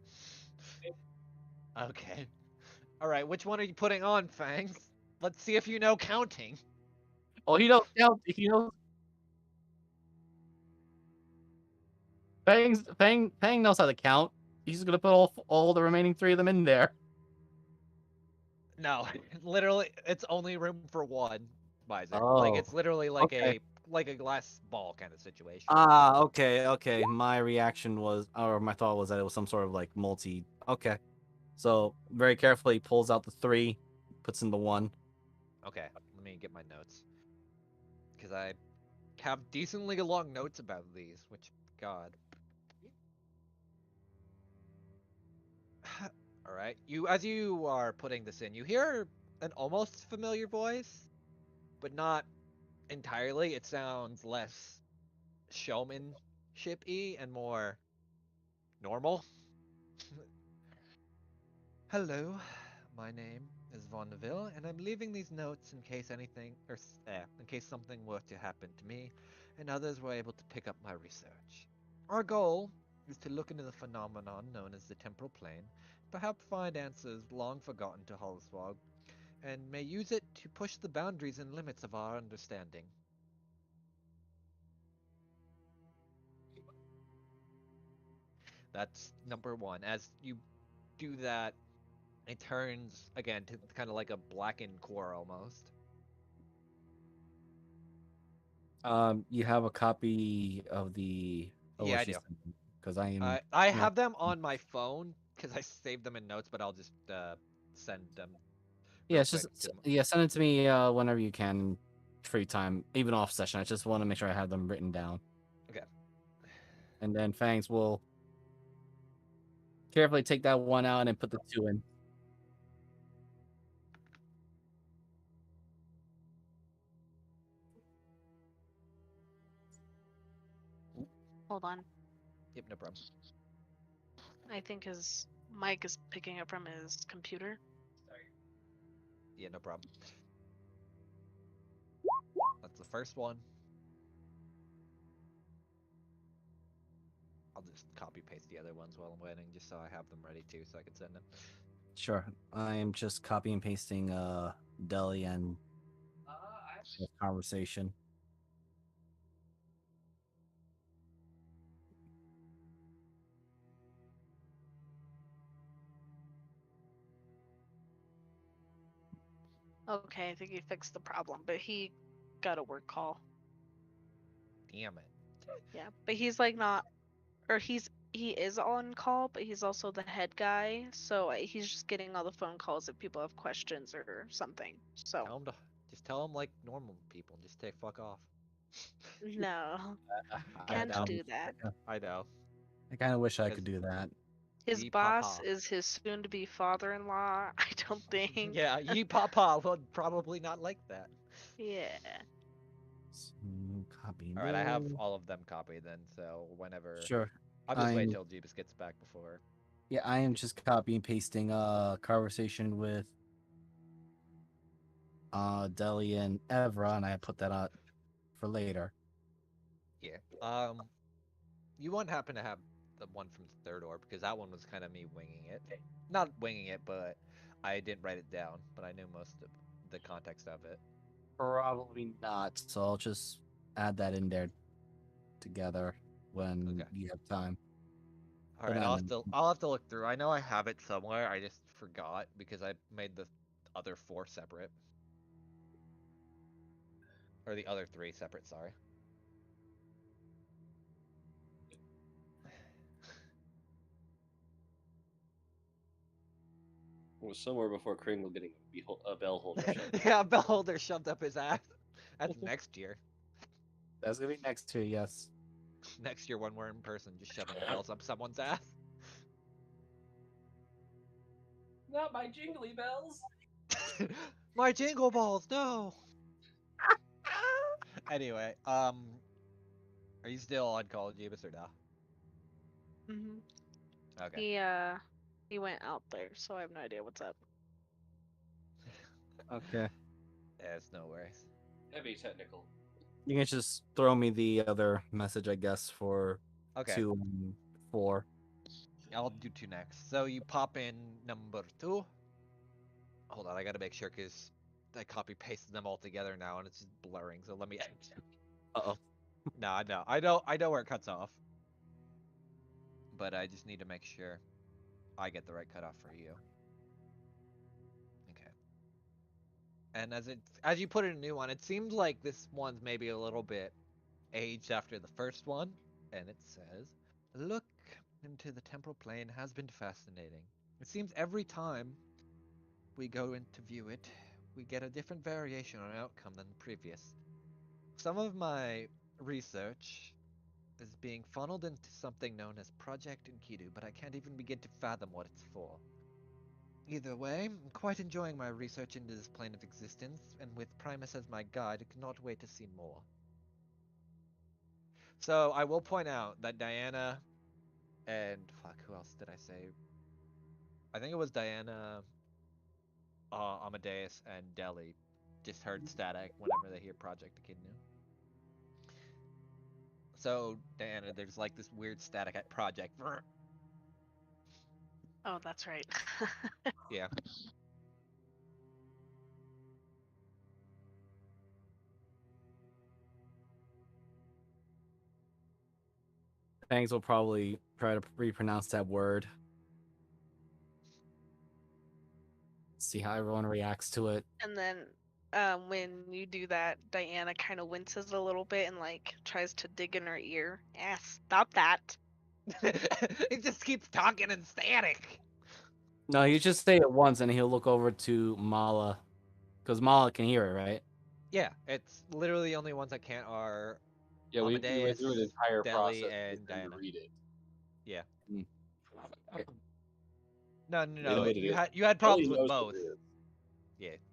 Okay. All right, which one are you putting on, Fangs? Let's see if you know counting. Oh, he knows. He knows. Fang knows how to count. He's just gonna put all the remaining 3 of them in there. No, literally, it's only room for one, Bison. Oh, Like it's literally like okay. a glass ball kind of situation. Ah, okay. My reaction was, or my thought was that it was some sort of like multi. Okay, so very carefully pulls out the 3, puts in the 1. Okay, let me get my notes because I have decently long notes about these. Which, God. All right, as you are putting this in, you hear an almost familiar voice, but not entirely. It sounds less showmanship-y and more normal. Hello, my name is Vonneville, and I'm leaving these notes in case anything, in case something were to happen to me, and others were able to pick up my research. Our goal is to look into the phenomenon known as the temporal plane, perhaps find answers long forgotten to Holliswog, and may use it to push the boundaries and limits of our understanding. That's number one. As you do that, it turns again to kind of like a blackened core almost. You have a copy of the Yeah, what I she do. sent me because I am. I Yeah, have them on my phone because I saved them in notes, but I'll just send them yeah. real It's quick just to. yeah. Send it to me whenever you can, free time, even off session. I just want to make sure I have them written down, Okay. and then Fangs will carefully take that one out and put the two in. Hold on. Yep, no problem. I think his mic is picking up from his computer. Yeah, no problem. That's the first one. I'll just copy paste the other ones while I'm waiting, just so I have them ready too, so I can send them. Sure. I am just copy and pasting Deli and this conversation. Okay, I think he fixed the problem, but he got a work call. Damn it. Yeah, but he's like not, or he is on call, but he's also the head guy, so he's just getting all the phone calls if people have questions or something. So Just tell them like normal people. Just take fuck off. no, I can't know. do that. I know. I kind of wish I 'Cause could do that. His Yee boss papa. is his soon-to-be father-in-law. I don't think. Yeah, Yee Papa would probably not like that. Yeah. Copy Alright, I have Deli. all of them copied then, so whenever. Sure. I'll just wait I'm till Jeebus gets back before. yeah. I am just copy and pasting conversation with Deli and Evra, and I put that out for later. Yeah. You won't happen to have the one from the third orb, because that one was kind of me winging it. Not winging it, but I didn't write it down, but I knew most of the context of it. Probably not. So I'll just add that in there together when Okay. you have time. All right, But I'll have to look through. I know I have it somewhere. I just forgot because I made the other four separate, or the other three separate. Sorry. It was somewhere before Kringle getting a bell holder shoved. Yeah, a bell holder shoved up his ass. That's next year. that's gonna be next to yes. Next year when we're in person, just shoving bells up someone's ass. Not my jingly bells. My jingle balls, no. Anyway, are you still on Call of Jeebus or no? hmm Okay. He went out there, so I have no idea what's up. Okay. Yeah, it's no worries. Heavy technical. You can just throw me the other message, I guess, for Okay, 2 and 4. I'll do two next. So you pop in number 2. Hold on, I gotta make sure because I copy pasted them all together now and it's just blurring. So let me. Uh-oh. No, I know where it cuts off, but I just need to make sure I get the right cutoff for you. Okay. And as you put in a new one, it seems like this one's maybe a little bit aged after the first one, and it says, "Look into the temporal plane has been fascinating. It seems every time we go in to view it, we get a different variation on outcome than the previous. Some of my research is being funneled into something known as Project Enkidu, but I can't even begin to fathom what it's for. Either way, I'm quite enjoying my research into this plane of existence, and with Primus as my guide, I cannot wait to see more. So I will point out that Diana and fuck, who else did I say? I think it was Diana, Amadeus, and Deli just heard static whenever they hear Project Echidna. So Diana, there's like this weird static at Project. Oh, that's right. Yeah. Fangs will probably try to repronounce that word. See how everyone reacts to it. And then when you do that, Diana kind of winces a little bit and like tries to dig in her ear. Yeah, stop that. It just keeps talking in static. No, you just say it once and he'll look over to Mala. Because Mala can hear it, right? Yeah, it's literally the only ones that can't are Yeah, we went Amadeus, through an entire Deli, process to and get them to Diana. read it. Yeah. Mm. No, They no, know no. what it You is. had Ellie problems with knows what both. it is.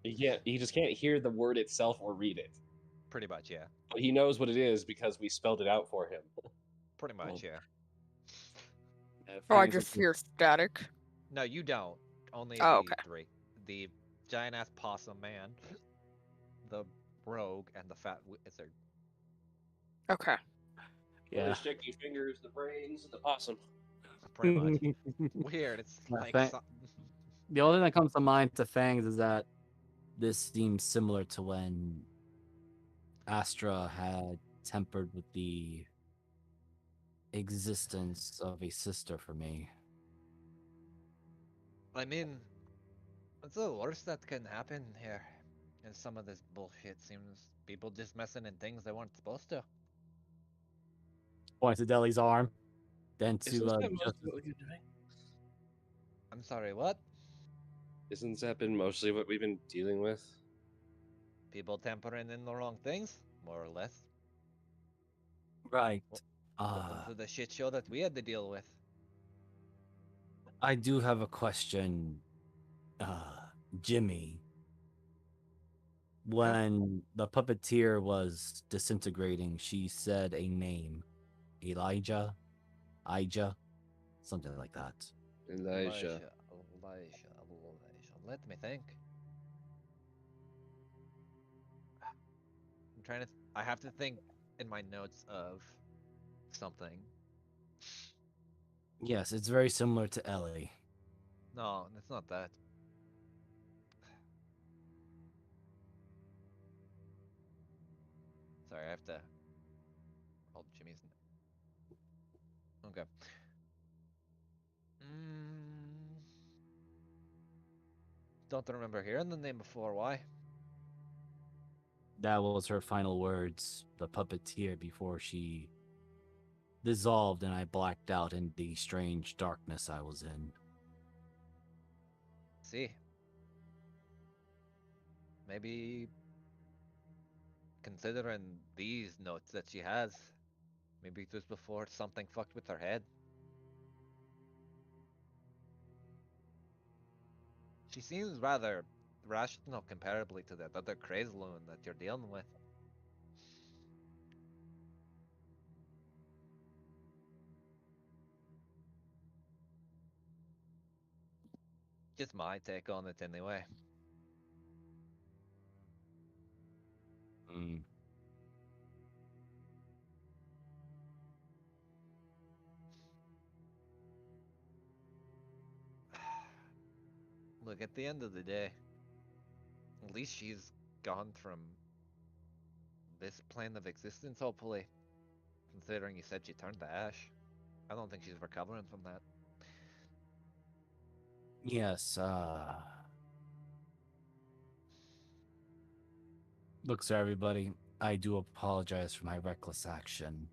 Yeah, He just can't hear the word itself or read it. pretty much. Yeah, But he knows what it is because we spelled it out for him. pretty much. Yeah. Or I Fangs just will- hear static. No, you don't. Only Oh, the okay. three: the giant ass possum man, the rogue, and the fat wizard. Okay. Yeah. The sticky fingers, the brains, and the possum. Pretty much. Weird. It's Yeah, like The only thing that comes to mind to Fangs is that this seems similar to when Astra had tempered with the existence of a sister for me. I mean, what's the worst that can happen here? And some of this bullshit seems people just messing in things they weren't supposed to. Points to Deli's arm, then Isn't to that most just of what we've been doing? I'm sorry, what? Isn't that been mostly what we've been dealing with? People tampering in the wrong things, more or less. right. Welcome to the shit show that we had to deal with. I do have a question, Jimmy. When the puppeteer was disintegrating, she said a name, Elijah, something like that. Elijah. Elijah. Let me think. I'm trying to. I have to think in my notes of something. Yes, it's very similar to Ellie. No, it's not that. Sorry, I have to hold Jimmy's. Okay. Mm, don't remember hearing the name before. Why? That was her final words, the puppeteer, before she dissolved and I blacked out in the strange darkness I was in. See, maybe considering these notes that she has, maybe it was before something fucked with her head. She seems rather rational comparably to that other crazy loon that you're dealing with. Just my take on it anyway. Mm. Look, at the end of the day, at least she's gone from this plane of existence, hopefully. Considering you said she turned to ash. I don't think she's recovering from that. Yes, look, sir, everybody, I do apologize for my reckless action.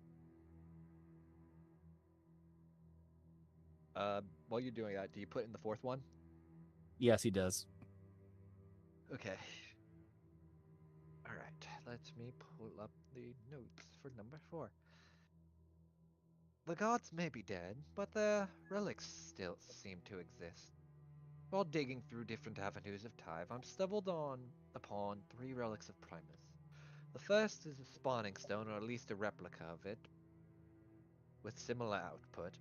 While you're doing that, do you put in the fourth one? Yes, he does. Okay. Alright, let me pull up the notes for number 4. The gods may be dead, but their relics still seem to exist. While digging through different avenues of time, I'm stumbled upon 3 relics of Primus. The first is a spawning stone, or at least a replica of it, with similar output,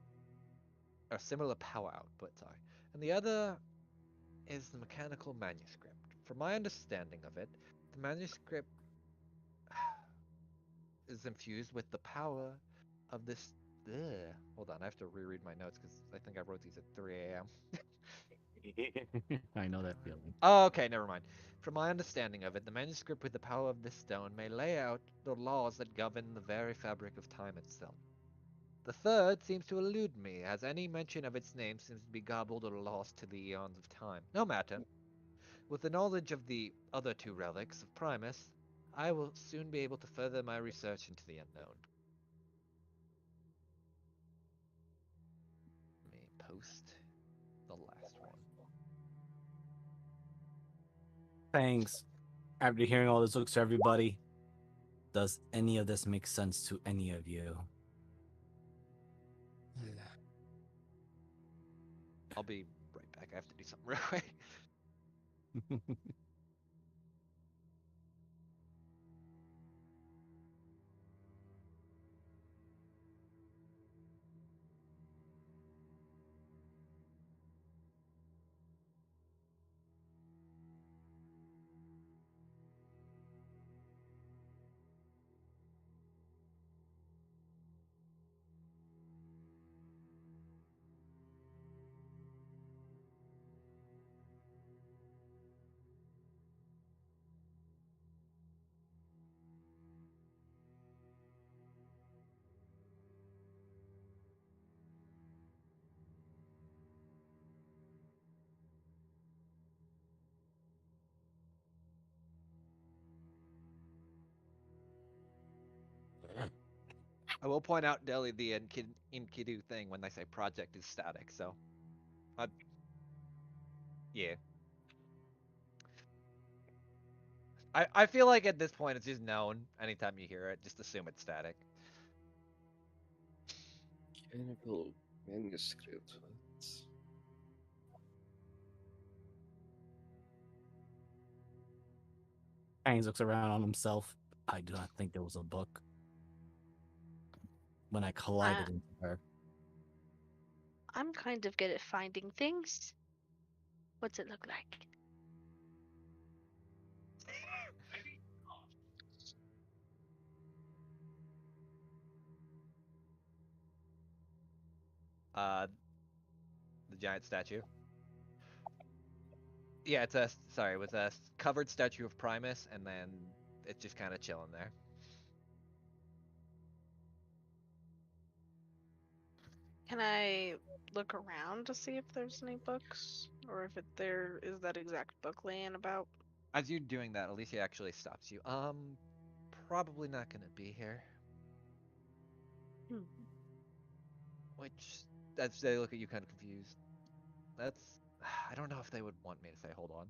or similar power output, sorry. And the other is the mechanical manuscript. From my understanding of it, the manuscript is infused with the power of this. Ugh. Hold on, I have to reread my notes because I think I wrote these at 3 a.m. I know that feeling. Oh, okay, never mind. From my understanding of it, the manuscript with the power of this stone may lay out the laws that govern the very fabric of time itself. The third seems to elude me, as any mention of its name seems to be gobbled or lost to the eons of time. No matter. With the knowledge of the other 2 relics of Primus, I will soon be able to further my research into the unknown. Let me post the last one. Thanks. After hearing all this, looks to everybody. Does any of this make sense to any of you? I'll be right back. I have to do something real quick. I will point out, Deli, the Enkidu thing when they say project is static, so. Yeah. I feel like at this point it's just known. Anytime you hear it, just assume it's static. Mechanical manuscript. Fangs looks around on himself. I do not think there was a book. When I collided into her. I'm kind of good at finding things. What's it look like? The giant statue. Yeah, it's a sorry, it was a covered statue of Primus, and then it's just kind of chilling there. Can I look around to see if there's any books, or if there is that exact book laying about? As you're doing that, Alicia actually stops you. Probably not gonna be here. Hmm. Which, as they look at you kind of confused. That's, I don't know if they would want me to say, hold on.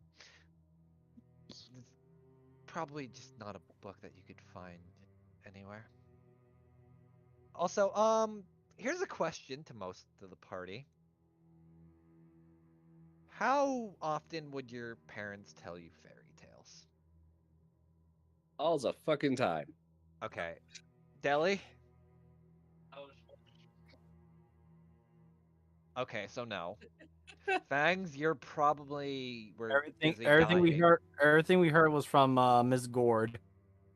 It's probably just not a book that you could find anywhere. Also, here's a question to most of the party. How often would your parents tell you fairy tales? All's a fucking time. Okay. Deli? Okay, so no. Fangs, you're probably were busy dying. Everything we heard was from Miss Gord.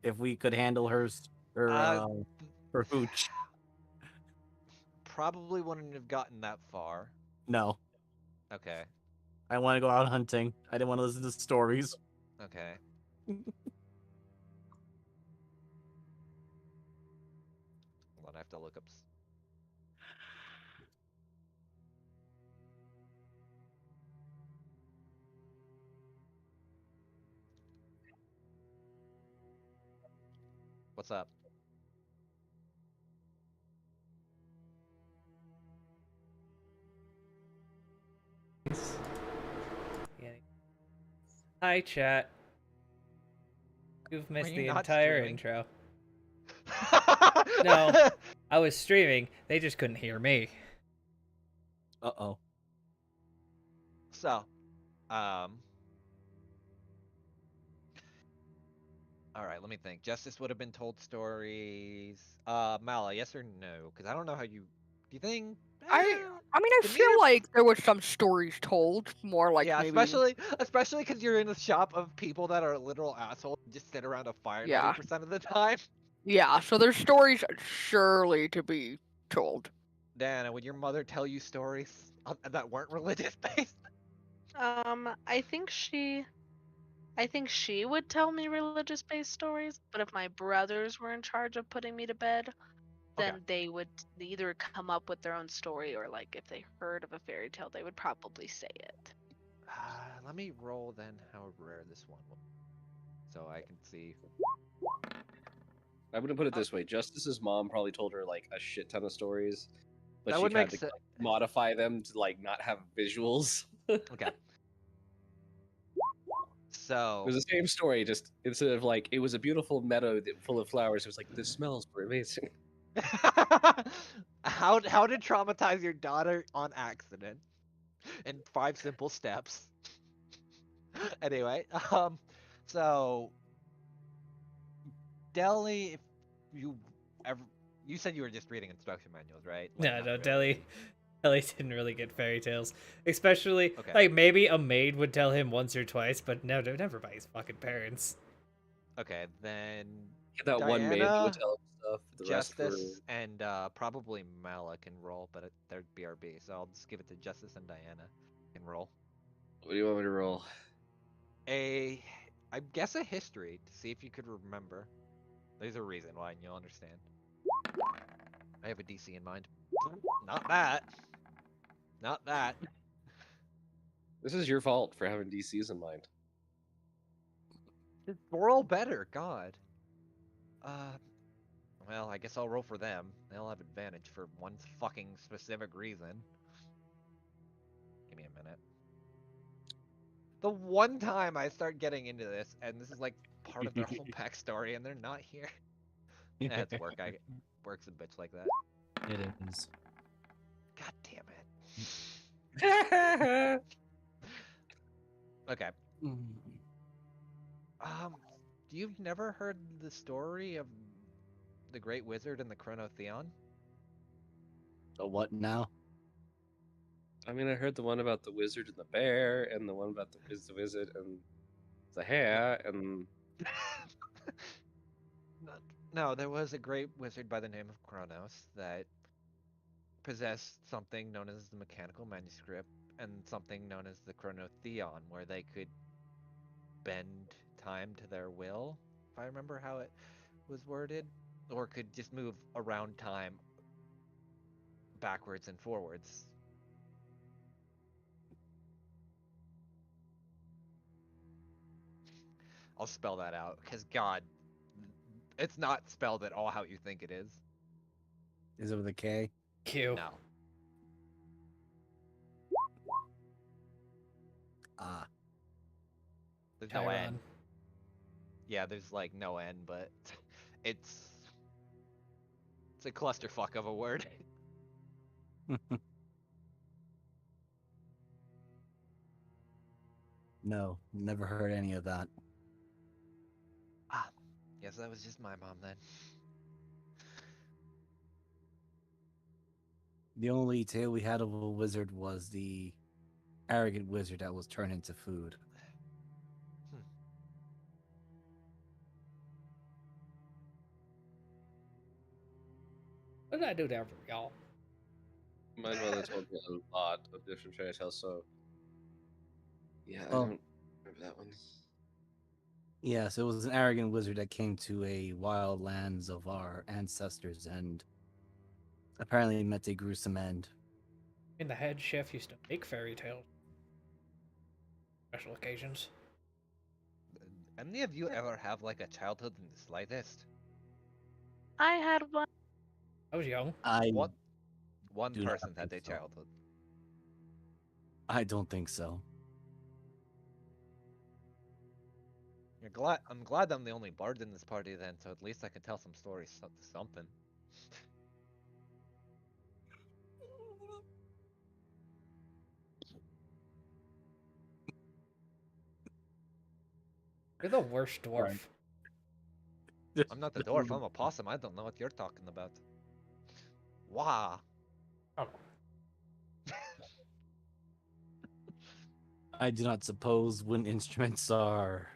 If we could handle her hooch. Probably wouldn't have gotten that far. No. Okay. I want to go out hunting. I didn't want to listen to stories. Okay. Hold on, I have to look up. What's up? Hi, chat. You've Were missed you the not entire streaming? intro. No, I was streaming. They just couldn't hear me. Uh-oh. So, Um. All right, let me think. Justice would have been told stories. Mala, yes or no? Because I don't know how you. Do you think? I mean, I to me, feel that's- like there was some stories told, more like yeah, maybe. especially because you're in a shop of people that are literal assholes and just sit around a fire Yeah. 90% of the time. Yeah, so there's stories surely to be told. Dan, would your mother tell you stories that weren't religious based? I think she would tell me religious based stories, but if my brothers were in charge of putting me to bed, Okay. then they would either come up with their own story or like if they heard of a fairy tale, they would probably say it. Let me roll then how rare this one was, so I can see. I'm gonna put it this way: Justice's mom probably told her like a shit ton of stories, but That she would had make to sense. like, modify them to like not have visuals. It Okay. So was the same story, just instead of like it was a beautiful meadow full of flowers, it was like the smells were amazing. how to traumatize your daughter on accident in 5 simple steps. Anyway, so Delhi, if you ever, you said you were just reading instruction manuals, right? Like, No, not no, really. Deli didn't really get fairy tales. Especially, Okay. like, maybe a maid would tell him once or twice, but no, never by his fucking parents. Okay, then That one maid that would Diana, tell him stuff. The rest were Justice, and probably Mala can roll, but they're BRB, so I'll just give it to Justice and Diana can roll. what do you want me to roll? I guess a history to see if you could remember. There's a reason why, and you'll understand. I have a DC in mind. Not that. Not that. This is your fault for having DCs in mind. We're all better, God. Uh, well, I guess I'll roll for them. They'll have advantage for one fucking specific reason. Give me a minute. The one time I start getting into this, and this is like part of their whole backstory, and they're not here. That's work. Work's a bitch like that. It is. God damn it. Okay. You've never heard the story of the Great Wizard and the Chronotheon? So what now? I mean, I heard the one about the wizard and the bear, and the one about the wizard and the hare, and No, there was a great wizard by the name of Kronos that possessed something known as the mechanical manuscript and something known as the Chronotheon, where they could bend time to their will, if I remember how it was worded, or could just move around time backwards and forwards. I'll spell that out, because God, it's not spelled at all how you think it is. Is it with a K? Q. No. Ah. There's no N. Chiron. Yeah, there's like no N, but it's a clusterfuck of a word. No, never heard any of that. Guess that was just my mom then. The only tale we had of a wizard was the arrogant wizard that was turned into food. What did I do there for y'all? my mother told me a lot of different fairy tales. So yeah, I Oh. don't remember that one. Yes, it was an arrogant wizard that came to a wild lands of our ancestors and apparently met a gruesome end. And the head chef used to make fairy tales. Special occasions. Any of you ever have like a childhood in the slightest? I had one. I was young. I One do not person had a think so. childhood. I don't think so. I'm glad I'm the only bard in this party then, so at least I can tell some stories, something. You're the worst dwarf. Right. I'm not the dwarf. I'm a possum. I don't know what you're talking about. Wow. Oh. I do not suppose wind instruments are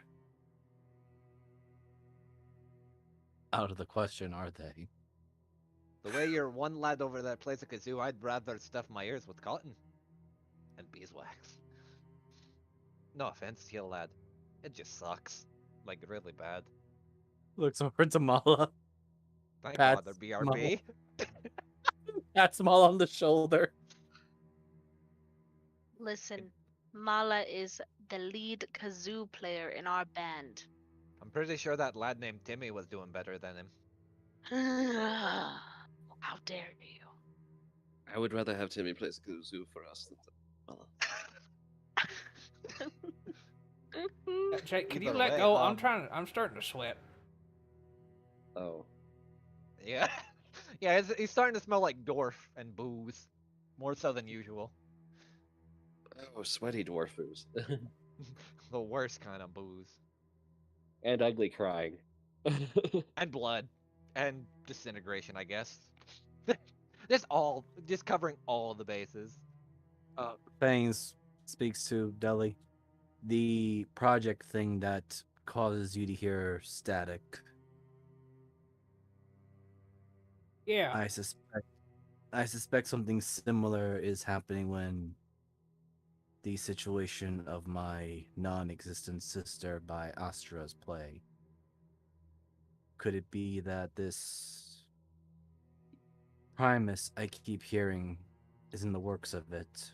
out of the question, are they? The way you're one lad over there plays a kazoo, I'd rather stuff my ears with cotton and beeswax. No offense to you, lad. It just sucks. Like, really bad. Looks over to Mala, Thank Pats God they're BRB. pats Mala on the shoulder. Listen, Mala is the lead kazoo player in our band. I'm pretty sure that lad named Timmy was doing better than him. How dare you? I would rather have Timmy play kazoo for us than Mala. Jake, can you Either let way, go? I'm starting to sweat. Oh. Yeah. Yeah, he's starting to smell like dwarf and booze. More so than usual. Oh, sweaty dwarf booze. The worst kind of booze. And ugly crying. And blood. And disintegration, I guess. Just covering all the bases. Fangs speaks to Deli. The project thing that causes you to hear static. Yeah. I suspect something similar is happening when the situation of my non-existent sister by Astra's play. Could it be that this Primus I keep hearing is in the works of it?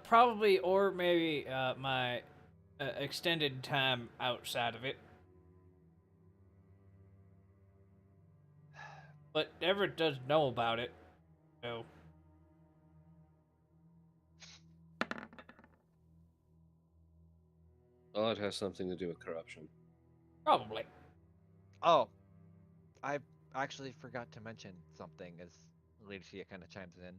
Probably, or maybe my extended time outside of it. But Everett does know about it, so Oh, it has something to do with corruption. probably. Oh, I actually forgot to mention something as Leadership kind of chimes in.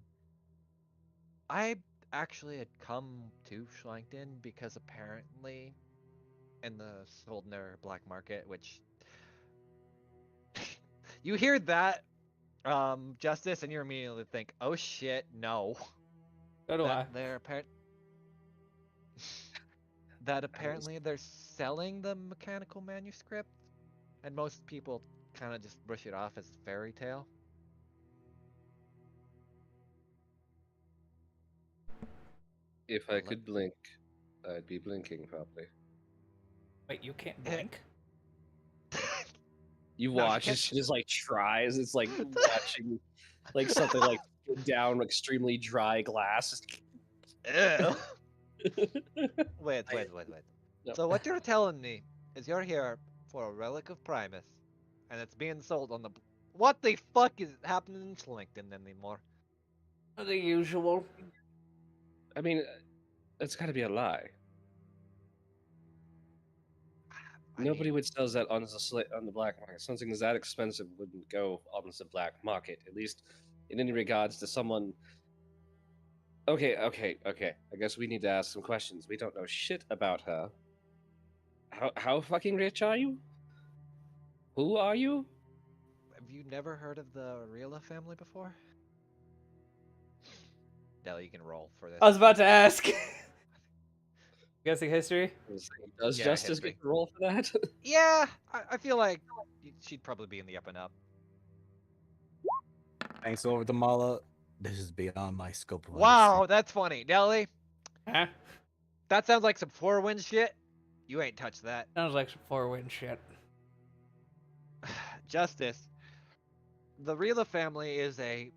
I actually had come to Schlenkton because apparently in the Soldner black market, which you hear that Justice and you immediately think, oh shit, no. So do I. That they're that apparently they're selling the mechanical manuscript, and most people kind of just brush it off as fairy tale. If I Well, could blink, I'd be blinking probably. Wait, you can't Eh. blink? You No, she watch can't- as she just like tries. It's like watching like something like down extremely dry glass. Ew. Wait. No. So what you're telling me is you're here for a relic of Primus, and it's being sold on the. What the fuck is happening in Schlinkton anymore? The usual. I mean, it's got to be a lie. I Nobody mean, would sell that on on the black market. Something that's that expensive wouldn't go on the black market. At least in any regards to someone. Okay. I guess we need to ask some questions. We don't know shit about her. How fucking rich are you? Who are you? have you never heard of the Rila family before? Deli, you can roll for this. I was about to ask. Guessing history? Does Yeah, Justice history. get the roll for that? Yeah, I feel like she'd probably be in the up and up. Thanks over to Mala. This is beyond my scope of Wow, that's funny. Deli, Huh? that sounds like some four win shit. You ain't touched that. Sounds like some 4-win shit. Justice. The Rila family is a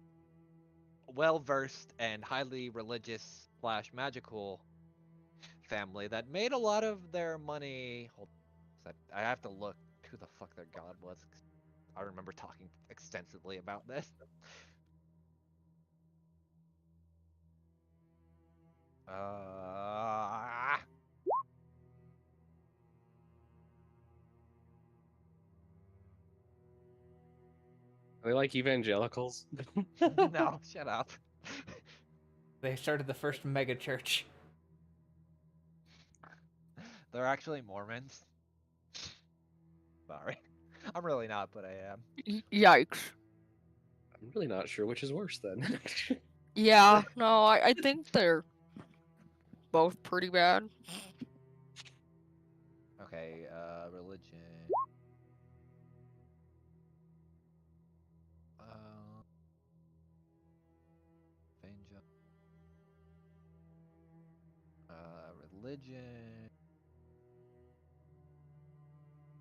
well-versed and highly religious slash magical family that made a lot of their money. Hold, I have to look who the fuck their god was. I remember talking extensively about this. Uh, Are they like evangelicals? no, shut up. They started the first mega church. They're actually Mormons. Sorry. I'm really not, but I am. Yikes. I'm really not sure which is worse then. Yeah, no, I think they're both pretty bad. Okay, religion. Uh, Vanja. Religion.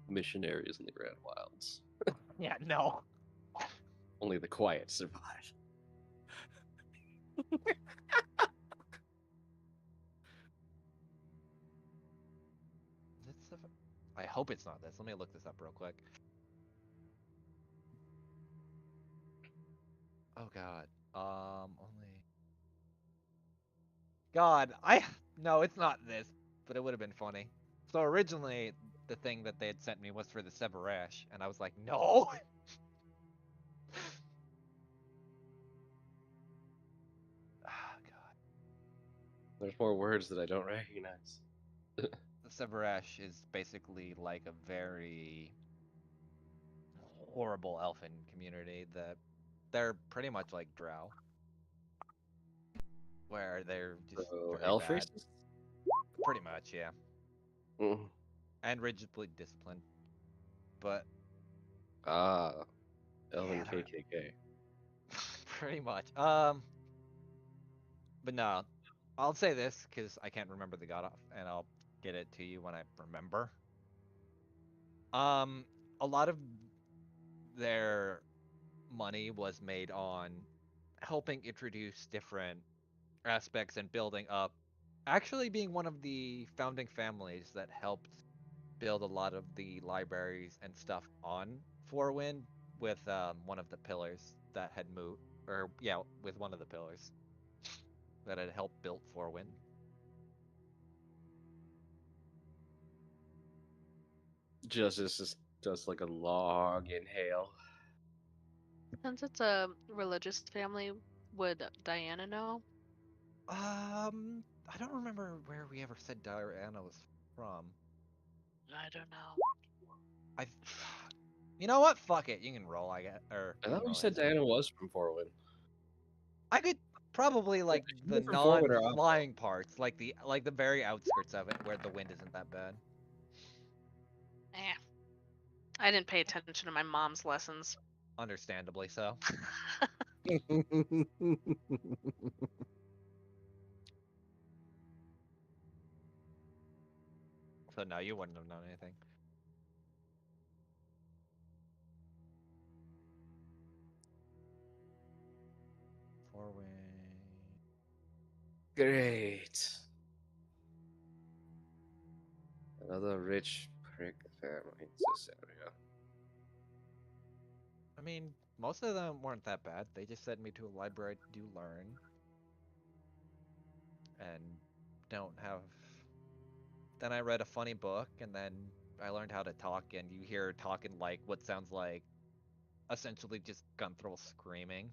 Missionaries in the Grand Wilds. Yeah, no. Only the quiet survive. Is it stuff? I hope it's not this. Let me look this up real quick. Oh God. Only. God, no, it's not this, but it would have been funny. So originally, the thing that they had sent me was for the Severash, and I was like, no. Ah, God. There's more words that I don't recognize. The Severash is basically like a very horrible elfin community that they're pretty much like Drow, where they're just So, very elf bad. races? Pretty much, yeah. Mm. And rigidly disciplined. But Ah, Elven yeah, they're KKK. pretty much. But no, I'll say this because I can't remember the god off, and I'll get it to you when I remember. Um, a lot of their money was made on helping introduce different aspects and building up. Actually, being one of the founding families that helped build a lot of the libraries and stuff on Fourwind with one of the pillars that had moved, or yeah, with one of the pillars that had helped build Fourwind. Justice just does like a long inhale. Since it's a religious family, would Diana know? I don't remember where we ever said Diana was from. I don't know. I, you know what? Fuck it. You can roll. I get, or I you can thought we roll said history. Diana was from Forwin. I could probably like if the you're from Forwin or up- non-flying parts, like the very outskirts of it, where the wind isn't that bad. Eh. I didn't pay attention to my mom's lessons. Understandably so. So no, you wouldn't have known anything. Fourwind. Great. Another rich prick family in this area. I mean, most of them weren't that bad. They just sent me to a library to learn, and don't have. Then I read a funny book, and then I learned how to talk. And you hear talking like what sounds like essentially just Gunthral screaming.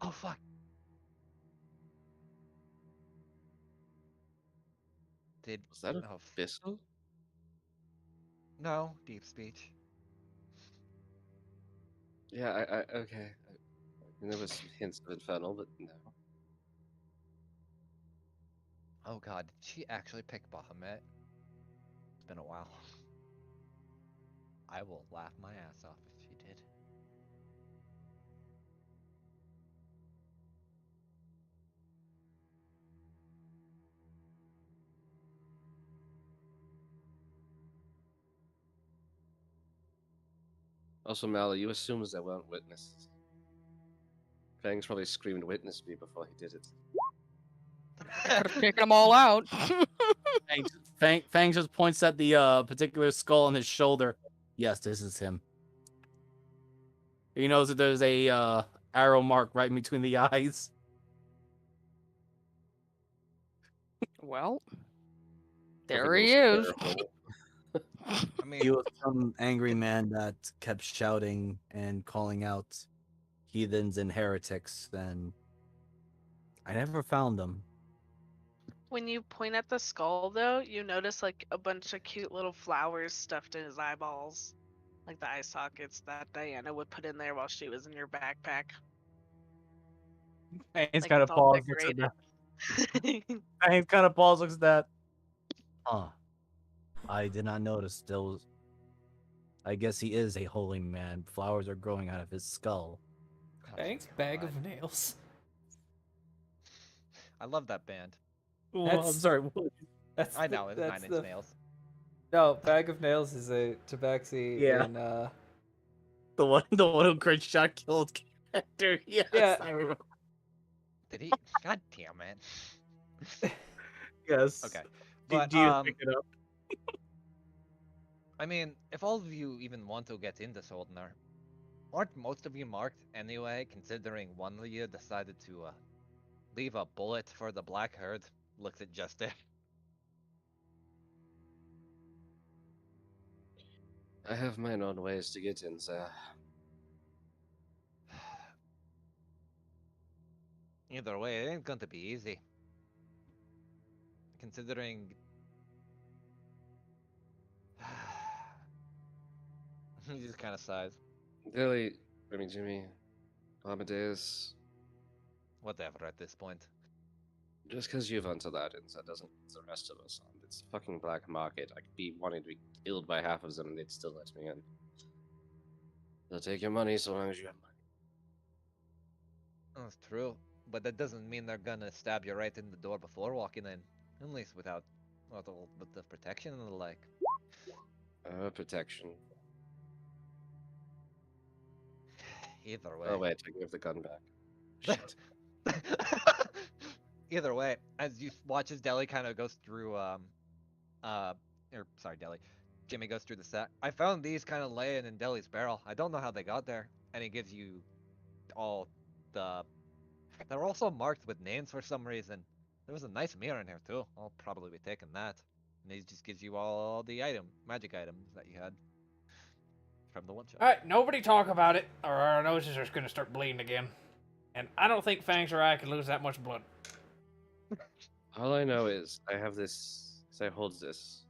Oh fuck! Did Was that a oh Fiscal? no deep speech? Yeah, okay. And there was hints of Infernal, but no. Oh god, did she actually pick Bahamut? It's been a while. I will laugh my ass off if she did. Also, Mally, you assume they weren't witnesses. Fangs probably screamed "witness me" before he did it. Could have taken them all out. Fang just points at the particular skull on his shoulder. Yes, this is him. He knows that there's a arrow mark right in between the eyes. Well, Perfect there he little is. square hole. I He mean, was some angry man that kept shouting and calling out heathens and heretics, and I never found them. When you point at the skull, though, you notice like a bunch of cute little flowers stuffed in his eyeballs, like the eye sockets that Diana would put in there while she was in your backpack. Fangs Like kind it's of all pause, looks at decorated. that. Fangs kind of pause, looks at that. Huh. I did not notice those. I guess he is a holy man. Flowers are growing out of his skull. Oh, Thanks, dear bag God. of nails. I love that band. Well, I'm That's- sorry. What? That's I know, it's that's 9 Inch Nails. No, bag of nails is a tabaxi Yeah. in The one who Great Shot killed character. Yes, Yeah. I remember. Did he? God damn it. Yes. Okay. Do, But, do you pick it up? I mean, if all of you even want to get into Soldner, aren't most of you marked anyway, considering one of you decided to leave a bullet for the Black Herd? Looks at Justice. I have mine own ways to get in there. Either way, it ain't going to be easy. Considering... he just kind of sighs. Dilly, Jimmy, Amadeus, Whatever at this point. just because you've entered that in, that doesn't mean the rest of us aren't. It's fucking black market. I could be wanting to be killed by half of them and they'd still let me in. They'll take your money so long as you have money. That's true. But that doesn't mean they're gonna stab you right in the door before walking in. At least without with the protection and the like. Protection. Either way. Oh wait, I give the gun back. Shit. Either way, as you watch as Deli kind of goes through, sorry, Deli, Jimmy goes through the set. I found these kind of laying in Deli's barrel. I don't know how they got there, and he gives you all the. They're also marked with names for some reason. There was a nice mirror in here too. I'll probably be taking that. And he just gives you all the magic items that you had from the one shot. Alright, nobody talk about it, or our noses are gonna start bleeding again. And I don't think Fangs or I can lose that much blood. All I know is I have this. As I hold this,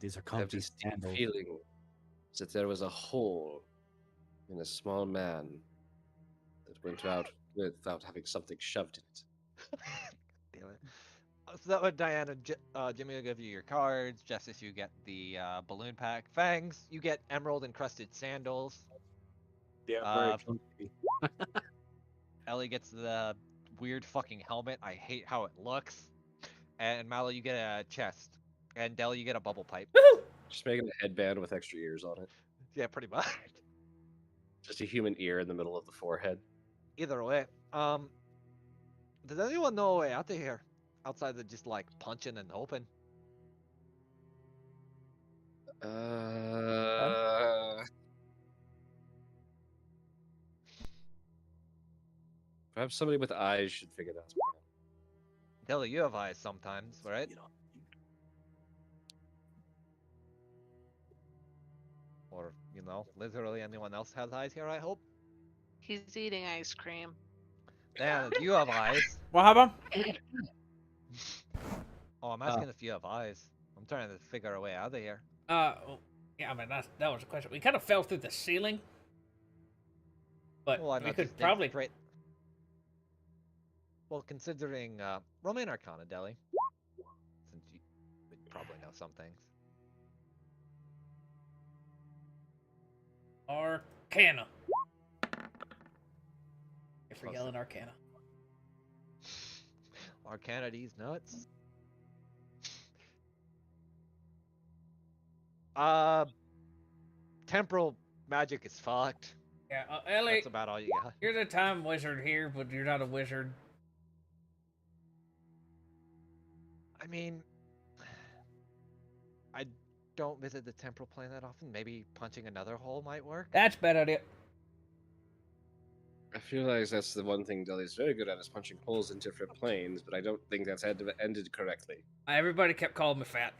These are I have comfy this deep sandals. feeling that there was a hole in a small man that went out without having something shoved in it. Damn it. So that would Diana, Jimmy will give you your cards. Justice, you get the balloon pack. Fangs, you get emerald encrusted sandals. Yeah, Uh, very comfy. Ellie gets the weird fucking helmet. I hate how it looks. And Mallow, you get a chest. And Dell, you get a bubble pipe. Just making a headband with extra ears on it. Yeah, pretty much. Just a human ear in the middle of the forehead. Either way, does anyone know a way out of here? Outside of just like punching and hoping? Perhaps somebody with eyes should figure that out. Della, you have eyes sometimes, right? You know, Or, literally anyone else has eyes here, I hope? He's eating ice cream. Dan, do you have eyes? What happened? Oh, I'm asking if you have eyes. I'm trying to figure a way out of here. Yeah, I mean, that was a question. We kind of fell through the ceiling. But Well, why we not could just dig probably... straight- Well, considering, roll me an Arcana, Deli. Since you would probably know some things. Arcana. If we're Close yelling Arcana. Arcana these nuts. Temporal magic is fucked. Yeah, Ellie, That's about all you got. you're the time wizard here, but you're not a wizard. I mean, I don't visit the temporal plane that often. Maybe punching another hole might work. That's a bad idea. I feel like that's the one thing Deli's very good at is punching holes in different planes, but I don't think that's ended correctly. Everybody kept calling me fat.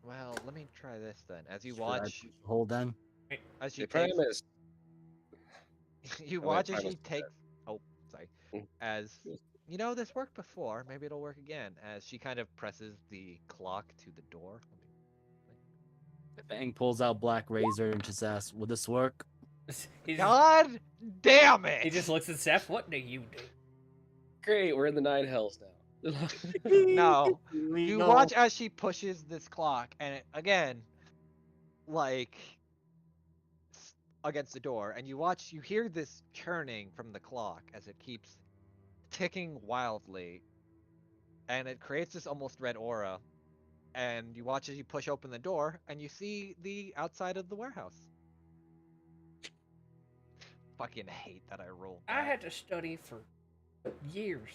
Well, let me try this then. As you should I watch, hold then. as she The takes, premise. you Oh, wait, watch as Primus she is takes. Oh, sorry. Mm. As you know, this worked before. Maybe it'll work again. As she kind of presses the clock to the door. Fang pulls out Black Razor and just asks, "Will this work?" He just, God damn it! he just looks at Seth. What do you do? Great, we're in the nine hells now. No. We You know. watch as she pushes this clock, and it, again, like against the door, and you hear this churning from the clock as it keeps ticking wildly, and it creates this almost red aura. And you watch as you push open the door, and you see the outside of the warehouse. Fucking hate that I rolled that. I had to study for years.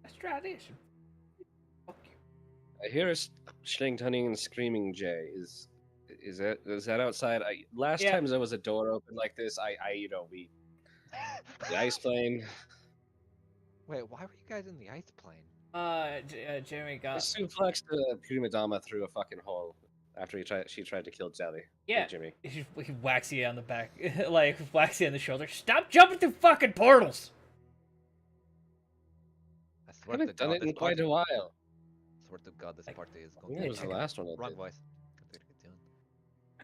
Let's try this. Fuck you. I hear a Schlingtunning and screaming Jay. Is that outside? Last Yeah. times there was a door open like this. We the ice plane. Wait, why were you guys in the ice plane? Jimmy I got. suplexed the prima donna through a fucking hole after she tried to kill Jelly. Yeah. Jimmy. He whacks you on the back, like whacks you on the shoulder. Stop jumping through fucking portals. I I swear to haven't done God, it in this quite party. a while. Swear to God, this Like, party is I going think it was to the last one I Wrong did. voice.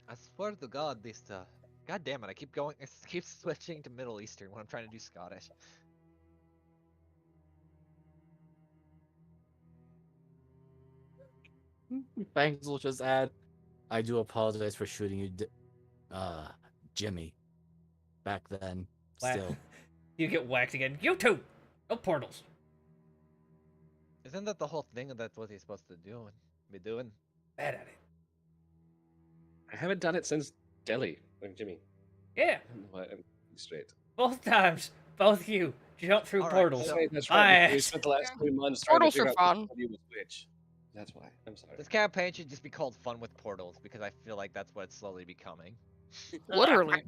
I swear to God, this. God damn it! I keep going. I keep switching to Middle Eastern when I'm trying to do Scottish. Fangs will just add, "I do apologize for shooting you, Jimmy." Back then, still. You get whacked again. You too. No portals. Isn't that the whole thing? That's what he's supposed to do and be doing. Bad at it. I haven't done it since Jelly. Like Jimmy. Yeah. What? I'm straight. Both times. Both you jump through All right, portals. That's so- right. That's My right. We ass. spent the last Yeah. 2 months trying to Portals figure are out fun. which one was which. That's why. I'm sorry. This campaign should just be called Fun with Portals because I feel like that's what it's slowly becoming. Literally.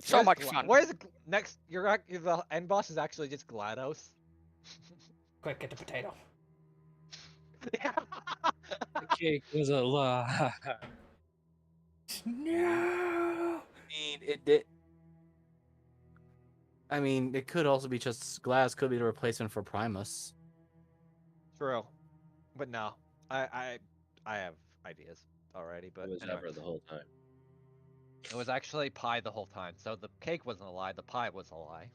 So Where's much Gla- fun. Where's next? The end boss is actually just GLaDOS. Quick, get the potato. The cake was a lie. No. I mean, it could also be just Glass could be the replacement for Primus. True, but no, I have ideas already. But It was anyway. never the whole time. It was actually pie the whole time. So the cake wasn't a lie, the pie was a lie.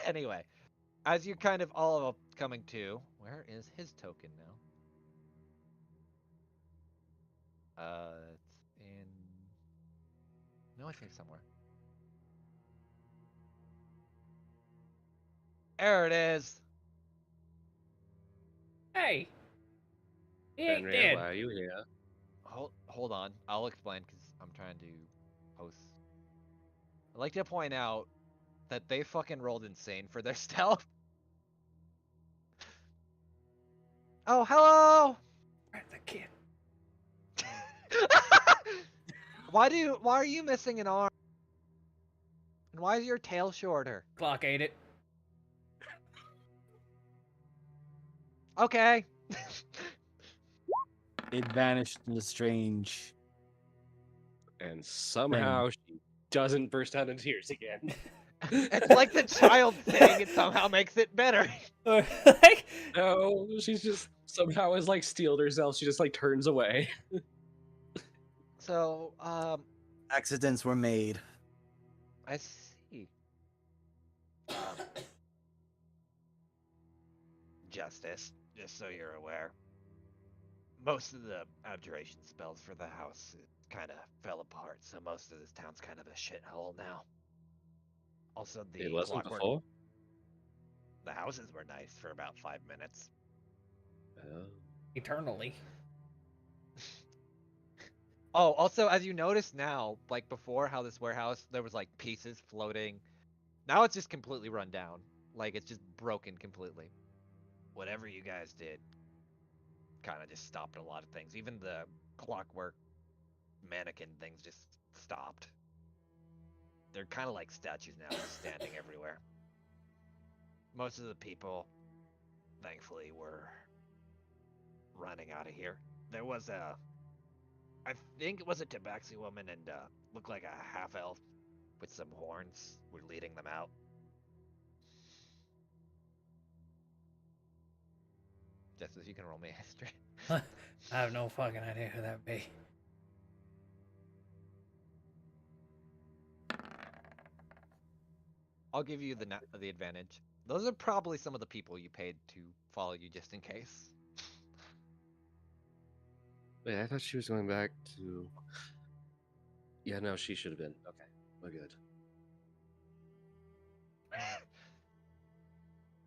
Anyway, as you kind of all are coming to, where is his token now? It's in. No, it's here somewhere. There it is. Hey. He ain't Fenrir, dead. why are you here? Hold on. I'll explain because I'm trying to post. I'd like to point out that they fucking rolled insane for their stealth. Oh, hello. Where's the kid? Why are you missing an arm? And why is your tail shorter? Clock ate it. Okay. It vanished in a strange. And somehow she doesn't burst out in tears again. It's like the child thing, it somehow makes it better. Like, No, she's just somehow has like steeled herself. She just like turns away. So, Accidents were made. I see. Justice, just so you're aware. Most of the abjuration spells for the house kind of fell apart, so most of this town's kind of a shithole now. Also, the It wasn't clockwork. before. The houses were nice for about 5 minutes. Oh. eternally. Oh, also, as you notice now, like before, how this warehouse, there was like pieces floating. Now it's just completely run down. Like, it's just broken completely. Whatever you guys did kind of just stopped a lot of things. Even the clockwork mannequin things just stopped. They're kind of like statues now, just standing everywhere. Most of the people, thankfully, were running out of here. There was I think it was a tabaxi woman and looked like a half elf with some horns. We're leading them out. Just as you can roll me a history. I have no fucking idea who that'd be. I'll give you the advantage. Those are probably some of the people you paid to follow you just in case. Wait, I thought she was going back to. Yeah, no, she should have been. Okay, we're good.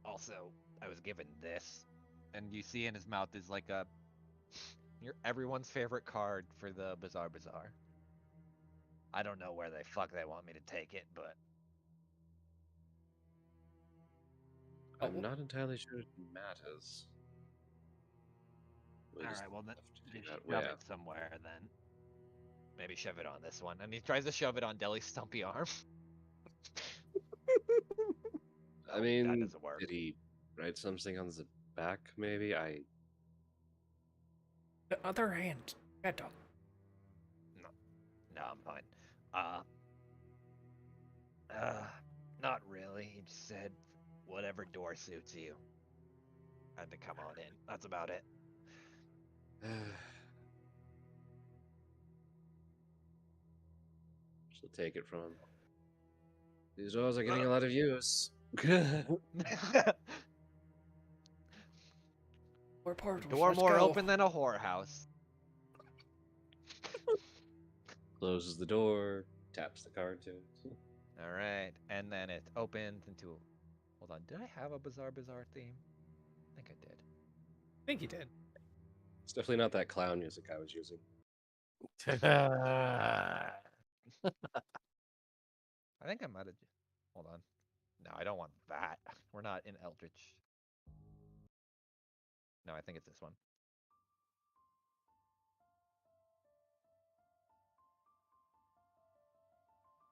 Also, I was given this, and you see in his mouth is like a everyone's favorite card for the Bazaar Bazaar. I don't know where they want me to take it, but I'm not entirely sure it matters. We all just right. Well, then have to you figure should out shove where. it somewhere. Then maybe shove it on this one, and he tries to shove it on Deli's stumpy arm. I That mean, doesn't work. did he write something on the back? Maybe The other hand, better. No, I'm fine. Uh, uh, not really. He just said whatever door suits you. Had to come on in. That's about it. She'll take it from him. These doors are getting a lot of use. We're portals. Door Let's more go. open than a whorehouse. Closes the door, taps the card to it. All right, and then it opens into. Hold on, did I have a Bazaar theme? I think I did. I think you did. It's definitely not that clown music I was using. I think I might have. Hold on. No, I don't want that. We're not in Eldritch. No, I think it's this one.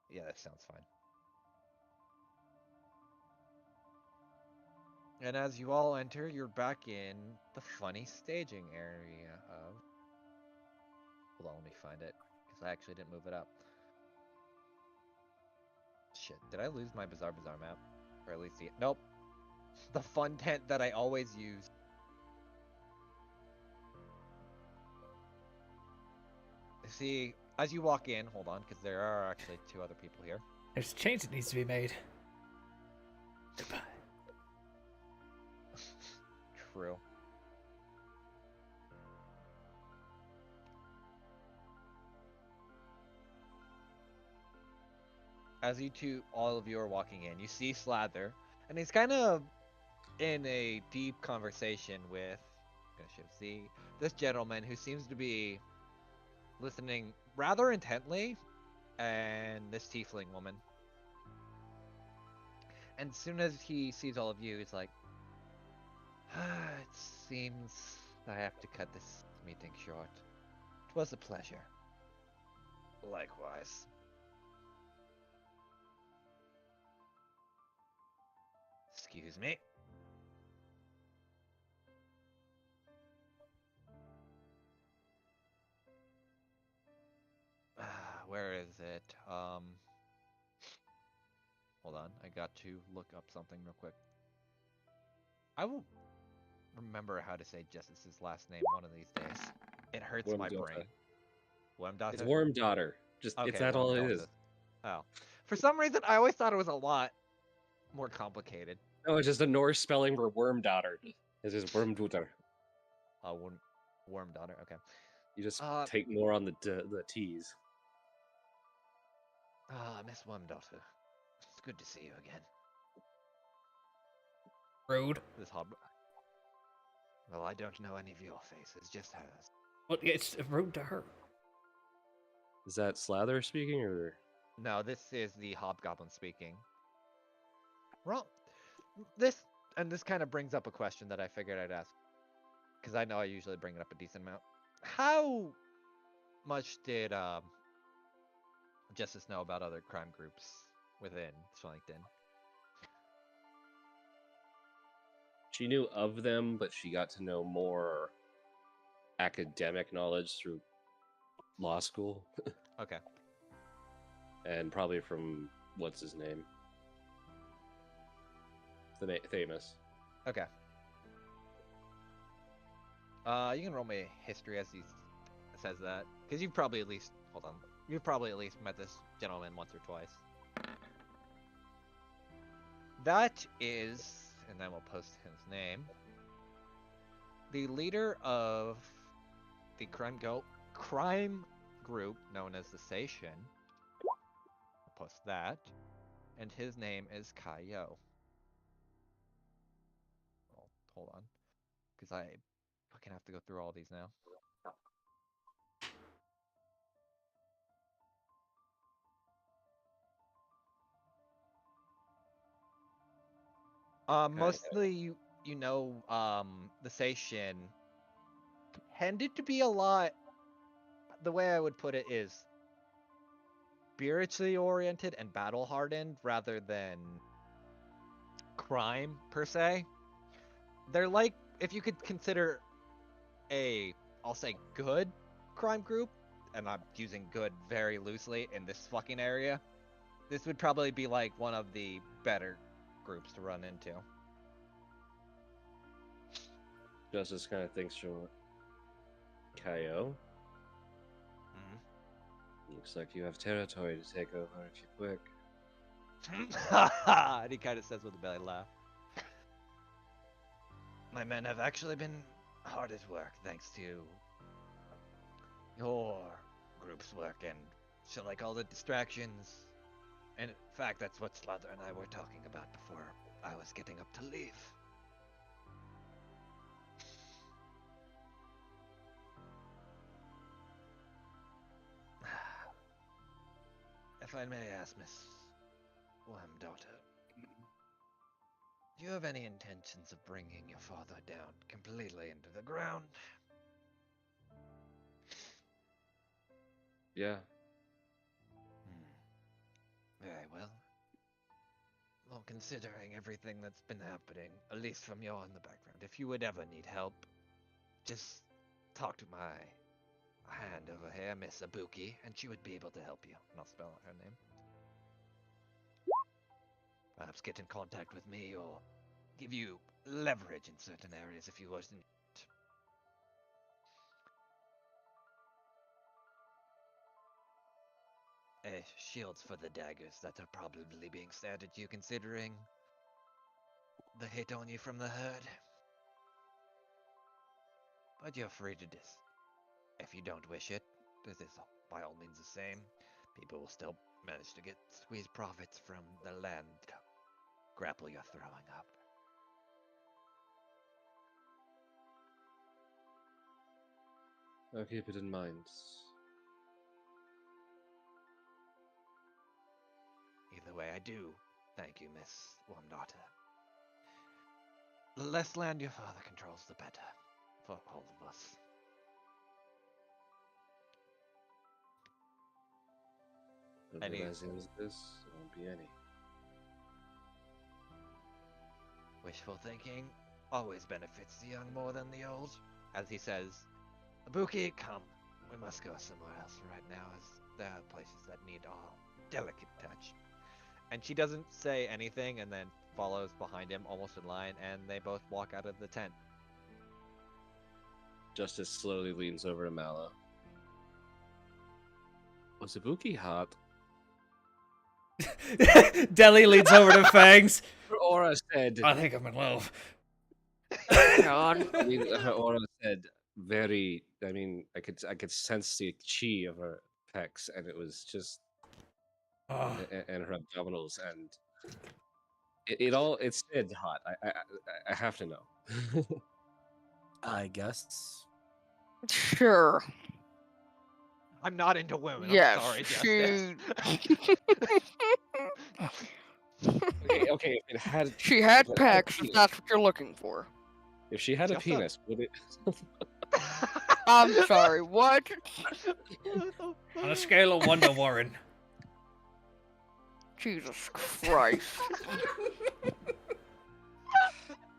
Yeah, that sounds fine. And as you all enter, you're back in the funny staging area of. Hold on, let me find it, because I actually didn't move it up. Shit, did I lose my Bazaar map? Or at least the. Nope. The fun tent that I always use. See, as you walk in, hold on, because there are actually two other people here. There's a change that needs to be made. Goodbye. True. As you two, all of you are walking in, you see Slather, and he's kind of in a deep conversation with, this gentleman who seems to be listening rather intently, and this tiefling woman. And as soon as he sees all of you, he's like, it seems I have to cut this meeting short. It was a pleasure. Likewise. Excuse me. Where is it? Hold on. I got to look up something real quick. I will remember how to say Justice's last name one of these days. It hurts my Wormdota. brain. Wormdota? It's Worm Daughter. Just Okay, it's that all it Wormdota. is. Oh. For some reason, I always thought it was a lot more complicated. No, it's just a Norse spelling for Worm Daughter. It's just Wormdaughter. Wormdaughter. Okay. You just take more on the T's. Miss Wormdaughter. It's good to see you again. Rude. This hob. Well, I don't know any of your faces, just hers. Well, it's rude to her. Is that Slather speaking or? No, this is the hobgoblin speaking. Well, this kind of brings up a question that I figured I'd ask, because I know I usually bring it up a decent amount. How much did Justice know about other crime groups within Swellington? She knew of them, but she got to know more academic knowledge through law school. Okay. and probably from what's his name, Thamus. Okay. You can roll me history as he says that, because you've probably at least you've probably at least met this gentleman once or twice. That is, and then we'll post his name. The leader of the crime group known as the Station. I'll post that, and his name is Kaio. Oh, hold on, because I fucking have to go through all these now. Mostly you know, the Station tended to be a lot. The way I would put it is spiritually oriented and battle hardened rather than crime per se. They're like, if you could consider I'll say good crime group, and I'm using good very loosely in this fucking area, this would probably be like one of the better groups to run into. Justice kind of thinks from Kaio. Looks like you have territory to take over if you're quick. And he kind of says with a belly laugh. My men have actually been hard at work thanks to your group's work and shall I call it distractions. And in fact, that's what Slaughter and I were talking about before I was getting up to leave. If I may ask, Miss daughter, do you have any intentions of bringing your father down completely into the ground? Yeah. Very well. Well, considering everything that's been happening, at least from your in the background, if you would ever need help, just talk to my hand over here, Miss Ibuki, and she would be able to help you. And I'll spell out her name. Perhaps get in contact with me or give you leverage in certain areas if you wasn't. Shields for the daggers that are probably being stared at you, considering the hit on you from the herd. But you're free to if you don't wish it, this is by all means the same. People will still manage to squeeze profits from the land grapple you're throwing up. I'll keep it in mind. Either way, I do thank you, Miss Wandata. The less land your father controls, the better for all of us. But Any- as it is this, there won't be any. Wishful thinking always benefits the young more than the old. As he says, Ibuki, come. We must go somewhere else right now, as there are places that need our delicate touch. And she doesn't say anything and then follows behind him almost in line, and they both walk out of the tent. Justice slowly leans over to Mallow. Was Ibuki hot? Deli leans over to Fangs. Her aura said. I think I'm in love. God. I mean, her aura said very. I mean, I could sense the chi of her pecs, and it was just, Oh. and her abdominals, and it said hot. I have to know. I guess. Sure. I'm not into women. Yes. I'm sorry, She. Okay. If it had, She had if it had a pecs. If penis- that's what you're looking for. If she had a Just a- penis, would it? I'm sorry. What? On a scale of 1 to Warren. Jesus Christ.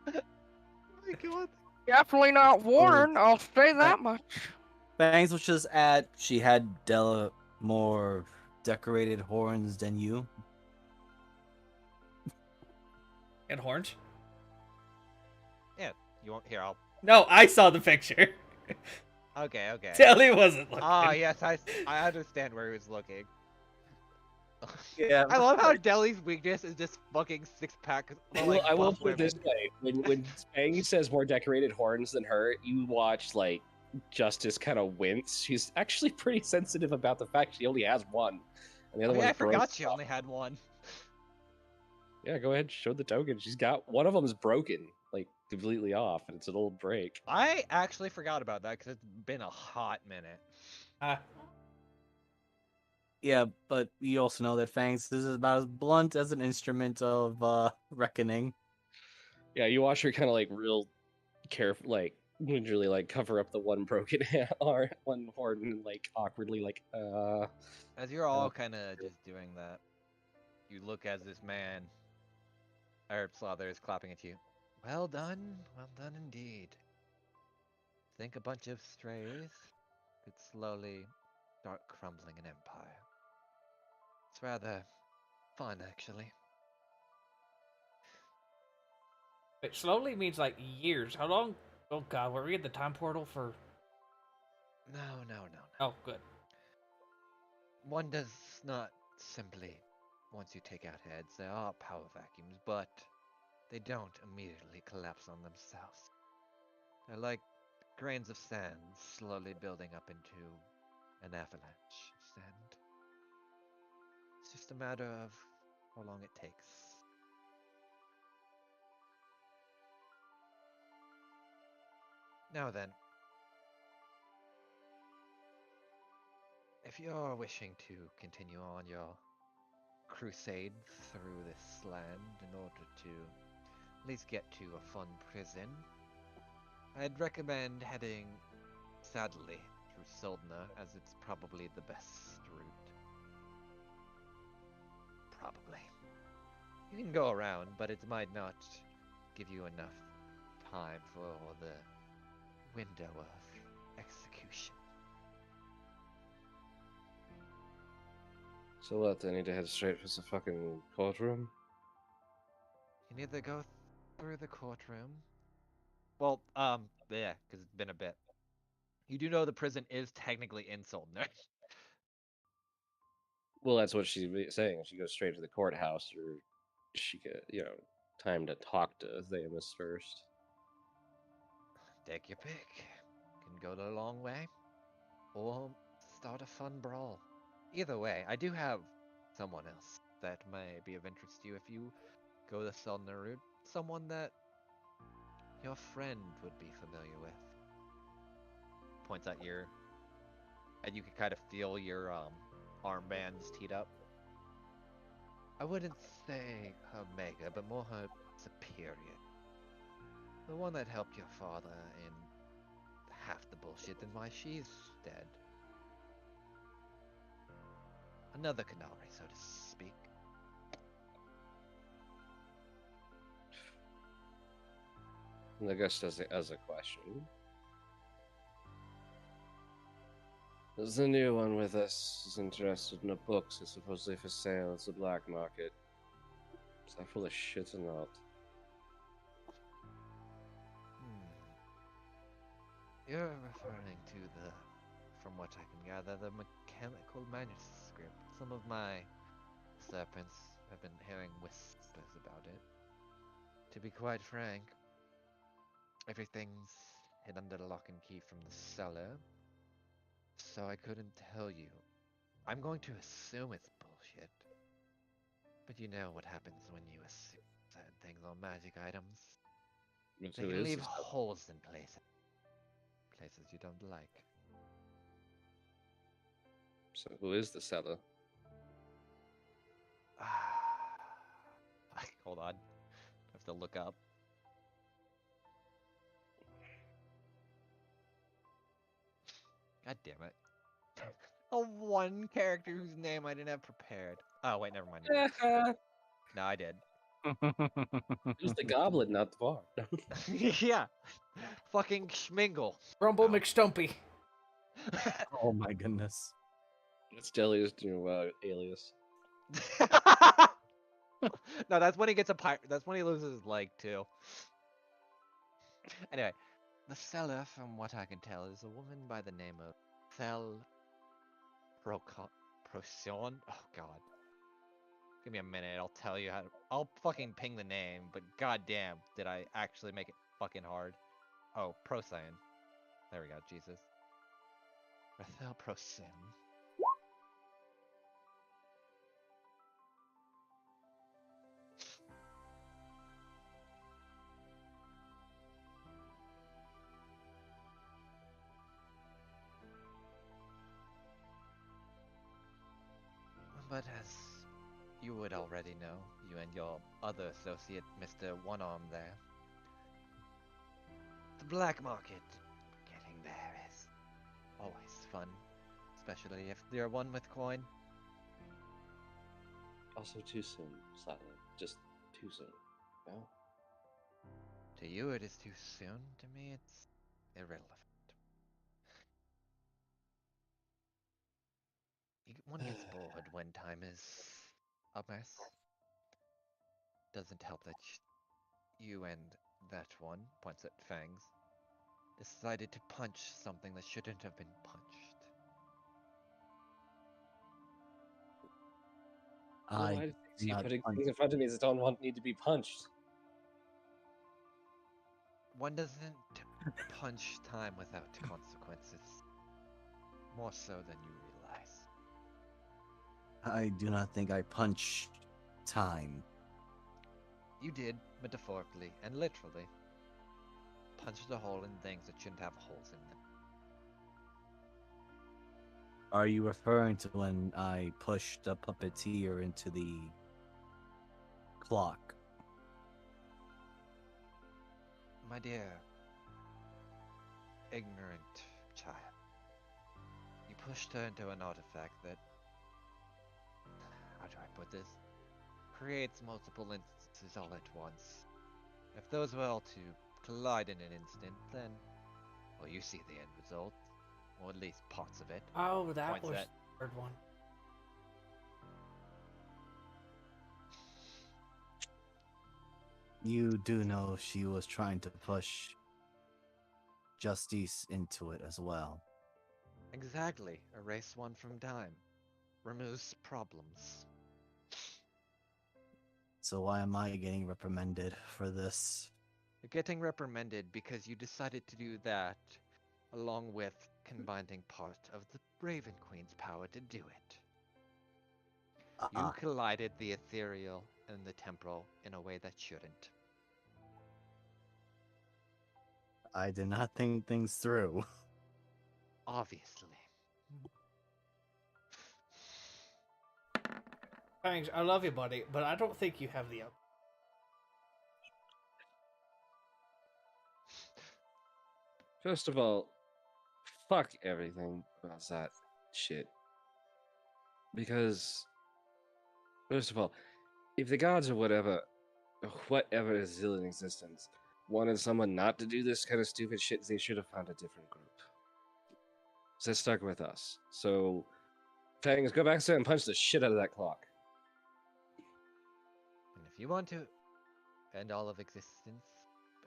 Oh my god. Definitely not Warren. I'll say that much. Bangs was just at she had Delamore decorated horns than you? And horns? Yeah, you won't hear. I'll. No, I saw the picture. Okay, okay. Telly wasn't looking. Ah, yes, I understand where he was looking. Yeah. I love how Deli's weakness is just fucking six-pack. I will put it this way: when Fang says more decorated horns than her, you watch like Justice kind of wince. She's actually pretty sensitive about the fact she only has one, and the other Oh, yeah, one. I forgot she only had one. Yeah, go ahead, show the token. She's got one of them is broken, like completely off, and it's an old break. I actually forgot about that because it's been a hot minute. Yeah, but you also know that Fangs is about as blunt as an instrument of reckoning. Yeah, you watch her kind of like real careful, like gingerly, like cover up the one broken or one horn, and like awkwardly, like As you're all kind of just doing that, you look as this man, or Slaughter, is clapping at you. Well done indeed. Think a bunch of strays could slowly start crumbling an empire. It's rather fun, actually. It slowly means like years. How long? Oh god, were we at the time portal for? No. Oh, good. One does not simply, once you take out heads, there are power vacuums, but they don't immediately collapse on themselves. They're like grains of sand slowly building up into an avalanche of sand. It's just a matter of how long it takes. Now then, if you're wishing to continue on your crusade through this land in order to at least get to a fun prison, I'd recommend heading, sadly, through Sildna, as it's probably the best route. Probably. You can go around, but it might not give you enough time for the window of execution. So what? I need to head straight for the fucking courtroom. You can either go through the courtroom. Well, yeah, because it's been a bit. You do know the prison is technically in Sildna. Well, that's what she's saying. She goes straight to the courthouse, or she get time to talk to Thamus first. Take your pick. Can go the long way, or start a fun brawl. Either way, I do have someone else that may be of interest to you if you go the Sildna route. Someone that your friend would be familiar with. Points at your, and you can kind of feel your armbands teed up. I wouldn't say her mega, but more her superior. The one that helped your father in half the bullshit and why she's dead. Another Canary, so to speak. And I guess as a question, the new one with us is interested in a book that's supposedly for sale. It's a black market. Is that full of shit or not? You're referring to the, from what I can gather, the mechanical manuscript. Some of my serpents have been hearing whispers about it. To be quite frank, everything's hid under lock and key from the cellar, so I couldn't tell you. I'm going to assume it's bullshit. But you know what happens when you assume certain things on magic items. But They who can is leave this? holes in places you don't like. So who is the seller? Hold on. I have to look up. God damn it. A one character whose name I didn't have prepared. Oh, wait, never mind. No, I did. Who's the goblin, not the bar? Yeah. Fucking Schmingle. Rumble Ow. McStumpy. Oh my goodness. It's Delia's new alias. No, that's when he gets a pirate. That's when he loses his leg too. Anyway, the seller, from what I can tell, is a woman by the name of Thel Procyon. Oh God, give me a minute. I'll tell you how. I'll fucking ping the name. But goddamn, did I actually make it fucking hard? Oh, Procyon. There we go. Jesus. Rathel Procyon. But as you would already know, you and your other associate, Mr. One Arm there, the black market getting there is always fun, especially if you're one with coin. Also, too soon, slightly. Just too soon. No? To you it is too soon, to me it's irrelevant. One gets bored when time is a mess. Doesn't help that you and that one, points at Fangs, decided to punch something that shouldn't have been punched. I Why do you keep not putting punch. things in front of me that don't need to be punched? One doesn't punch time without consequences. More so than you realize. I do not think I punched time. You did, metaphorically and literally. Punched a hole in things that shouldn't have holes in them. Are you referring to when I pushed the puppeteer into the clock? My dear, ignorant child, you pushed her into an artifact that, how do I put this, creates multiple instances all at once. If those were all to collide in an instant, then, well, you see the end result, or at least parts of it. Oh, that Points was at- the third one. You do know she was trying to push justice into it as well. Exactly, erase one from time. Removes problems. So why am I getting reprimanded for this? You're getting reprimanded because you decided to do that, along with combining part of the Raven Queen's power to do it. You collided the ethereal and the temporal in a way that shouldn't. I did not think things through. Obviously. Thanks, I love you, buddy, but I don't think you have the up. First of all, fuck everything about that shit. Because, first of all, if the gods or whatever is still in existence, wanted someone not to do this kind of stupid shit, they should have found a different group. So they're stuck with us. So, Fangs, go back there and punch the shit out of that clock. And if you want to end all of existence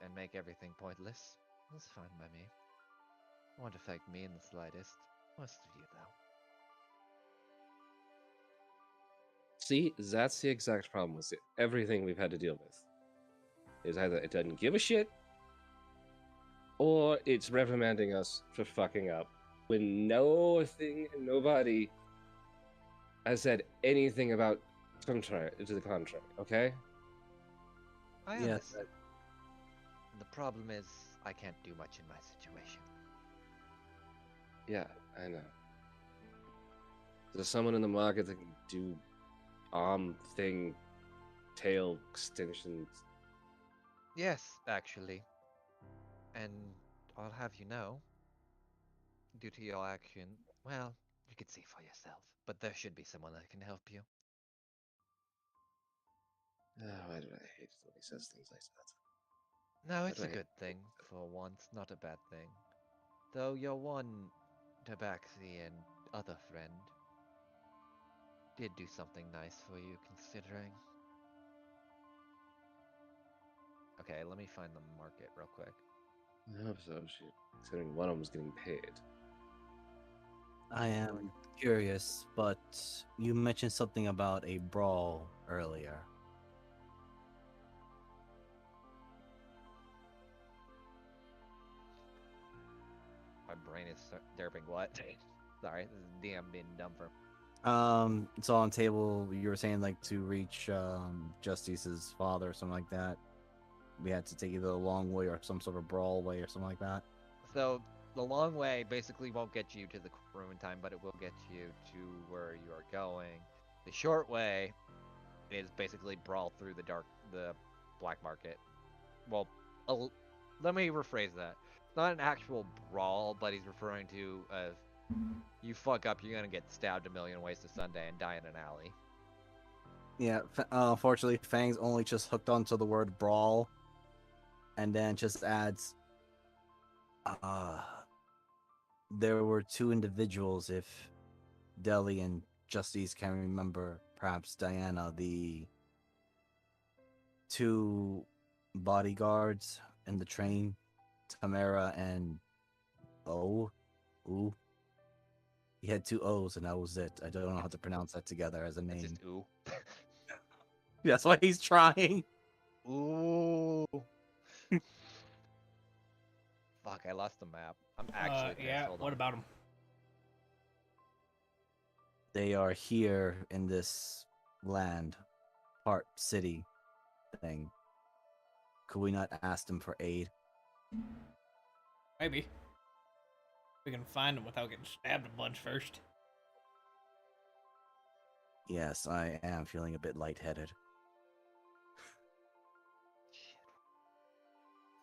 and make everything pointless, that's fine by me. It won't affect me in the slightest. Most of you, though. See, that's the exact problem with everything we've had to deal with. Is either it doesn't give a shit, or it's reprimanding us for fucking up when nobody has said anything about to the contrary. Okay? I Yes. understand. The problem is, I can't do much in my situation. Yeah, I know. There's someone in the market that can do arm thing, tail extensions. Yes, actually. And I'll have you know, due to your action, well, you can see for yourself, but there should be someone that can help you. Why do I hate it when he says things like that? No, it's a Right. good thing, for once, not a bad thing. Though your one Tabaxi and other friend, did do something nice for you, considering. Okay, let me find the market real quick. I hope so, considering one of them's getting paid. I am curious, but you mentioned something about a brawl earlier. My brain is derping what? Sorry, this is DM being dumb for. It's on table. You were saying like to reach Justice's father or something like that. We had to take either a long way or some sort of brawl way or something like that. So the long way basically won't get you to the room in time, but it will get you to where you are going. The short way is basically brawl through the black market. Well, let me rephrase that. It's not an actual brawl, but he's referring to as you fuck up, you're gonna get stabbed a million ways to Sunday and die in an alley. Yeah, unfortunately, Fang's only just hooked onto the word brawl, and then just adds, there were two individuals, if Deli and Justice can remember, perhaps Diana, the two bodyguards in the train, Tamara and O. Ooh. He had two O's, and that was it. I don't know how to pronounce that together as a It's name. just ooh. That's why he's trying. Ooh. Fuck, I lost the map. I'm actually pissed. Yeah. Hold What on. about him? They are here in this land, part city thing. Could we not ask them for aid? Maybe. We can find him without getting stabbed a bunch first. Yes, I am feeling a bit lightheaded. Shit.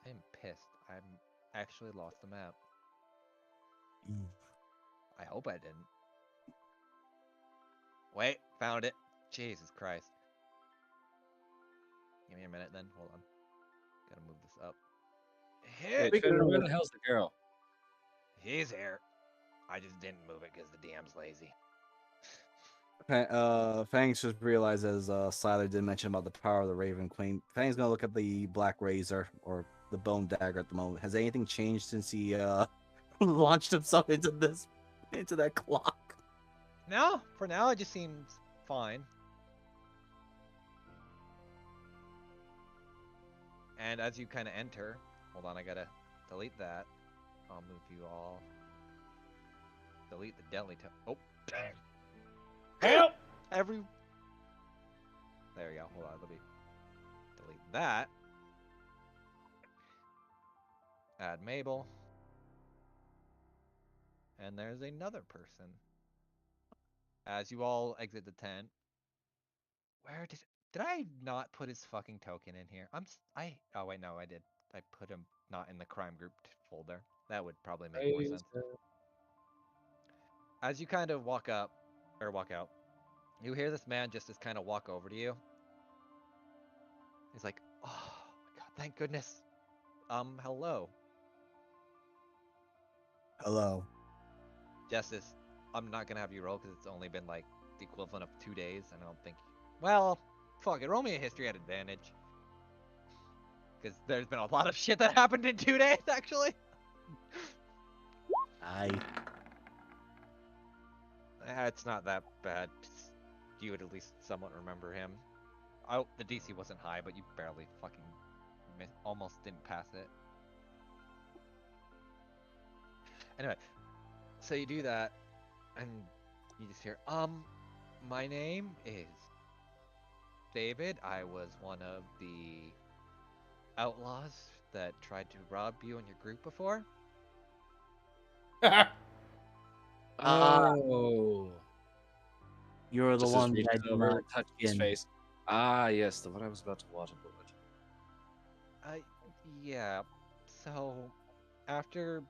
I'm pissed. I'm actually lost the map. I hope I didn't. Wait, found it. Jesus Christ. Give me a minute then. Hold on. Gotta move this up. Hey, Hit! Trader, where the hell's the girl? He's here. I just didn't move it because the DM's lazy. Fangs just realized, as Slider did mention about the power of the Raven Queen, Fang's gonna look at the Black Razor, or the Bone Dagger at the moment. Has anything changed since he launched himself into that clock? No, for now it just seems fine. And as you kind of enter, hold on, I gotta delete that. I'll move you all. Delete the deli. Oh, Help! every. There we go. Hold on, let me delete that. Add Mabel. And there's another person. As you all exit the tent, where did I not put his fucking token in here? Oh wait, no, I did. I put him not in the crime group folder. That would probably make more sense. As you kind of walk up or walk out, you hear this man just as kind of walk over to you. He's like, "Oh my god, thank goodness." Hello. Hello. Justice, I'm not gonna have you roll because it's only been like the equivalent of 2 days, and I don't think. Well, fuck it. Roll me a history at advantage. Because there's been a lot of shit that happened in 2 days, actually. It's not that bad. You would at least somewhat remember him. Oh, the DC wasn't high, but you barely fucking almost didn't pass it. Anyway, so you do that, and you just hear, my name is David. I was one of the outlaws that tried to rob you and your group before. Oh. You're the Just one reaches that did over, not touches his in. face. Ah, yes, the one I was about to waterboard. Yeah. So, after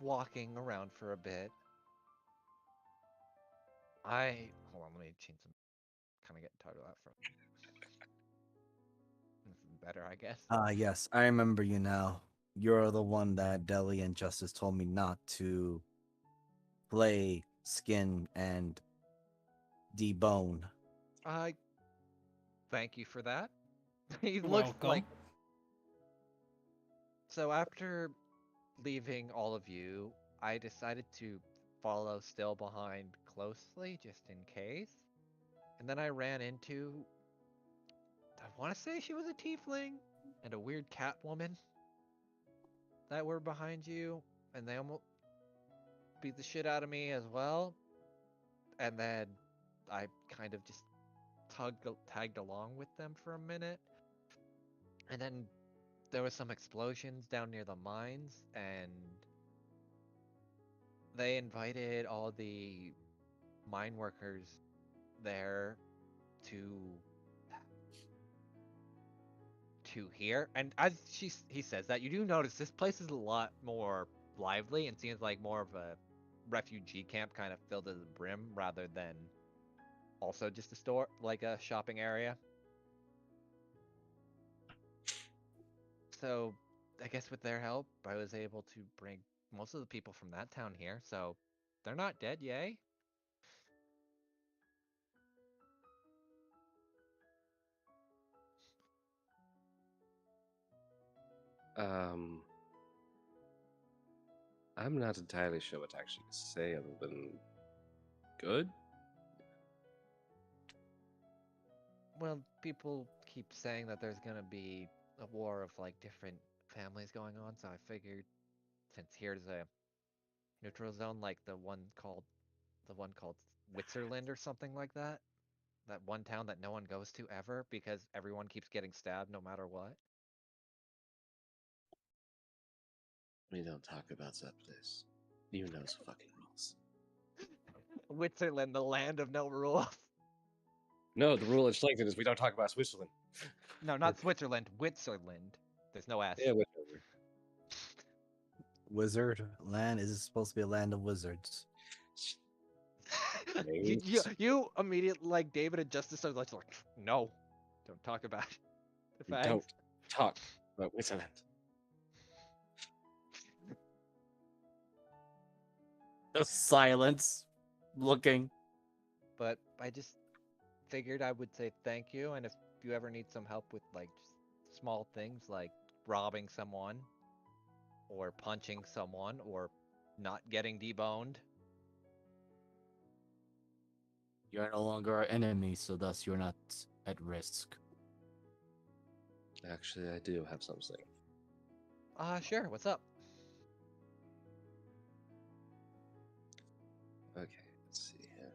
walking around for a bit, hold on, let me change some. Kind of get tired of that from. This is better, I guess. Yes, I remember you now. You're the one that Deli and Justice told me not to play skin and debone. I thank you for that. He You're looks welcome. like. So after leaving all of you, I decided to follow still behind closely, just in case. And then I ran into, I want to say she was a tiefling and a weird cat woman that were behind you, and they almost beat the shit out of me as well. And then I kind of just tagged along with them for a minute. And then there was some explosions down near the mines, and they invited all the mine workers there to here. And as he says that, you do notice this place is a lot more lively and seems like more of a refugee camp, kind of filled to the brim, rather than also just a store, like a shopping area. So I guess with their help, I was able to bring most of the people from that town here. So they're not dead, yay. I'm not entirely sure what to actually say other than good. Well, people keep saying that there's gonna be a war of like different families going on, so I figured since here's a neutral zone, like the one called Witzerland or something like that, that one town that no one goes to ever because everyone keeps getting stabbed no matter what. We don't talk about that place. You know the fucking rules. Witzerland, the land of no rules. No, the rule in Schlangen is we don't talk about Switzerland. No, not Switzerland, Witzerland. There's no S. Yeah, whatever. Wizard land is supposed to be a land of wizards. you immediately, like David and Justice are like, no, don't talk about it. The We fags. don't talk about Switzerland. Silence. Looking. But I just figured I would say thank you, and if you ever need some help with like just small things like robbing someone or punching someone or not getting deboned. You are no longer our enemy, so thus you're not at risk. Actually, I do have something. Sure, what's up? Okay, let's see here.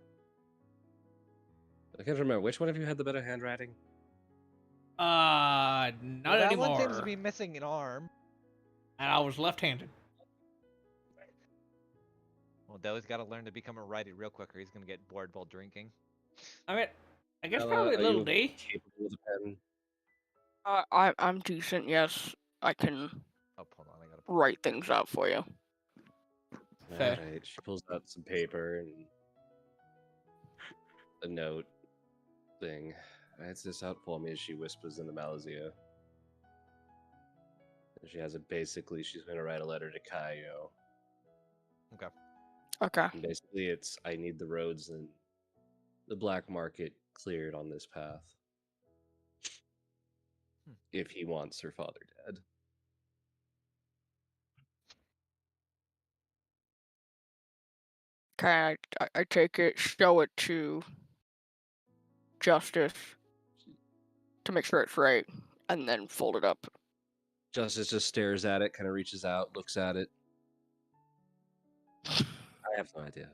I can't remember which one of you had the better handwriting. Not Well, that anymore. one seems to be missing an arm. And I was left-handed. Well, Doe's got to learn to become a righty real quick, or he's gonna get bored while drinking. I mean, I guess Ella, probably a are little you D. capable with a pen? I'm decent. Yes, I can Oh, hold on, I gotta. write things out for you. Fair. Alright, she pulls out some paper and a note thing. Writes this out for me as she whispers into Malazia. And she has it basically, she's going to write a letter to Kaio. Okay. Okay. And basically, it's I need the roads and the black market cleared on this path. If he wants her father dead. Okay, I take it, show it to Justice to make sure it's right, and then fold it up. Justice just stares at it, kind of reaches out, looks at it. I have no idea.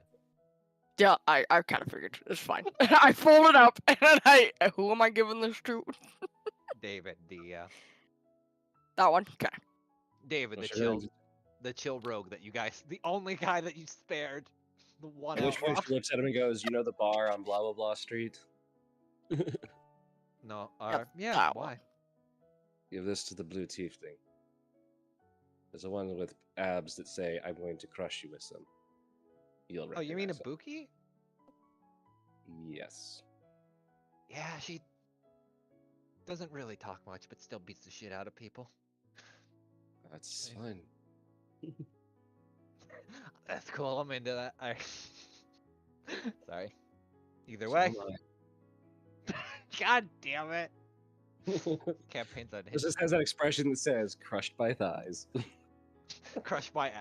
Yeah, I kind of figured. It's fine. I fold it up, and then who am I giving this to? David, That one? Okay. David, Well, the she chill, really- the chill rogue that you guys, the only guy that you spared, the one At which point outlaw. she looks at him and goes, "You know the bar on blah blah blah street? No, Yeah, yeah, that why? one. Give this to the blue teeth thing. There's a one with abs that say, I'm going to crush you with them. You'll Oh, you mean recognize them." Ibuki? Yes. Yeah, she doesn't really talk much, but still beats the shit out of people. That's Nice. fine. That's cool. I'm into that. Sorry. Either So way. am God damn it. I. Campaigns on It just has that expression that says "crushed by thighs." crushed by.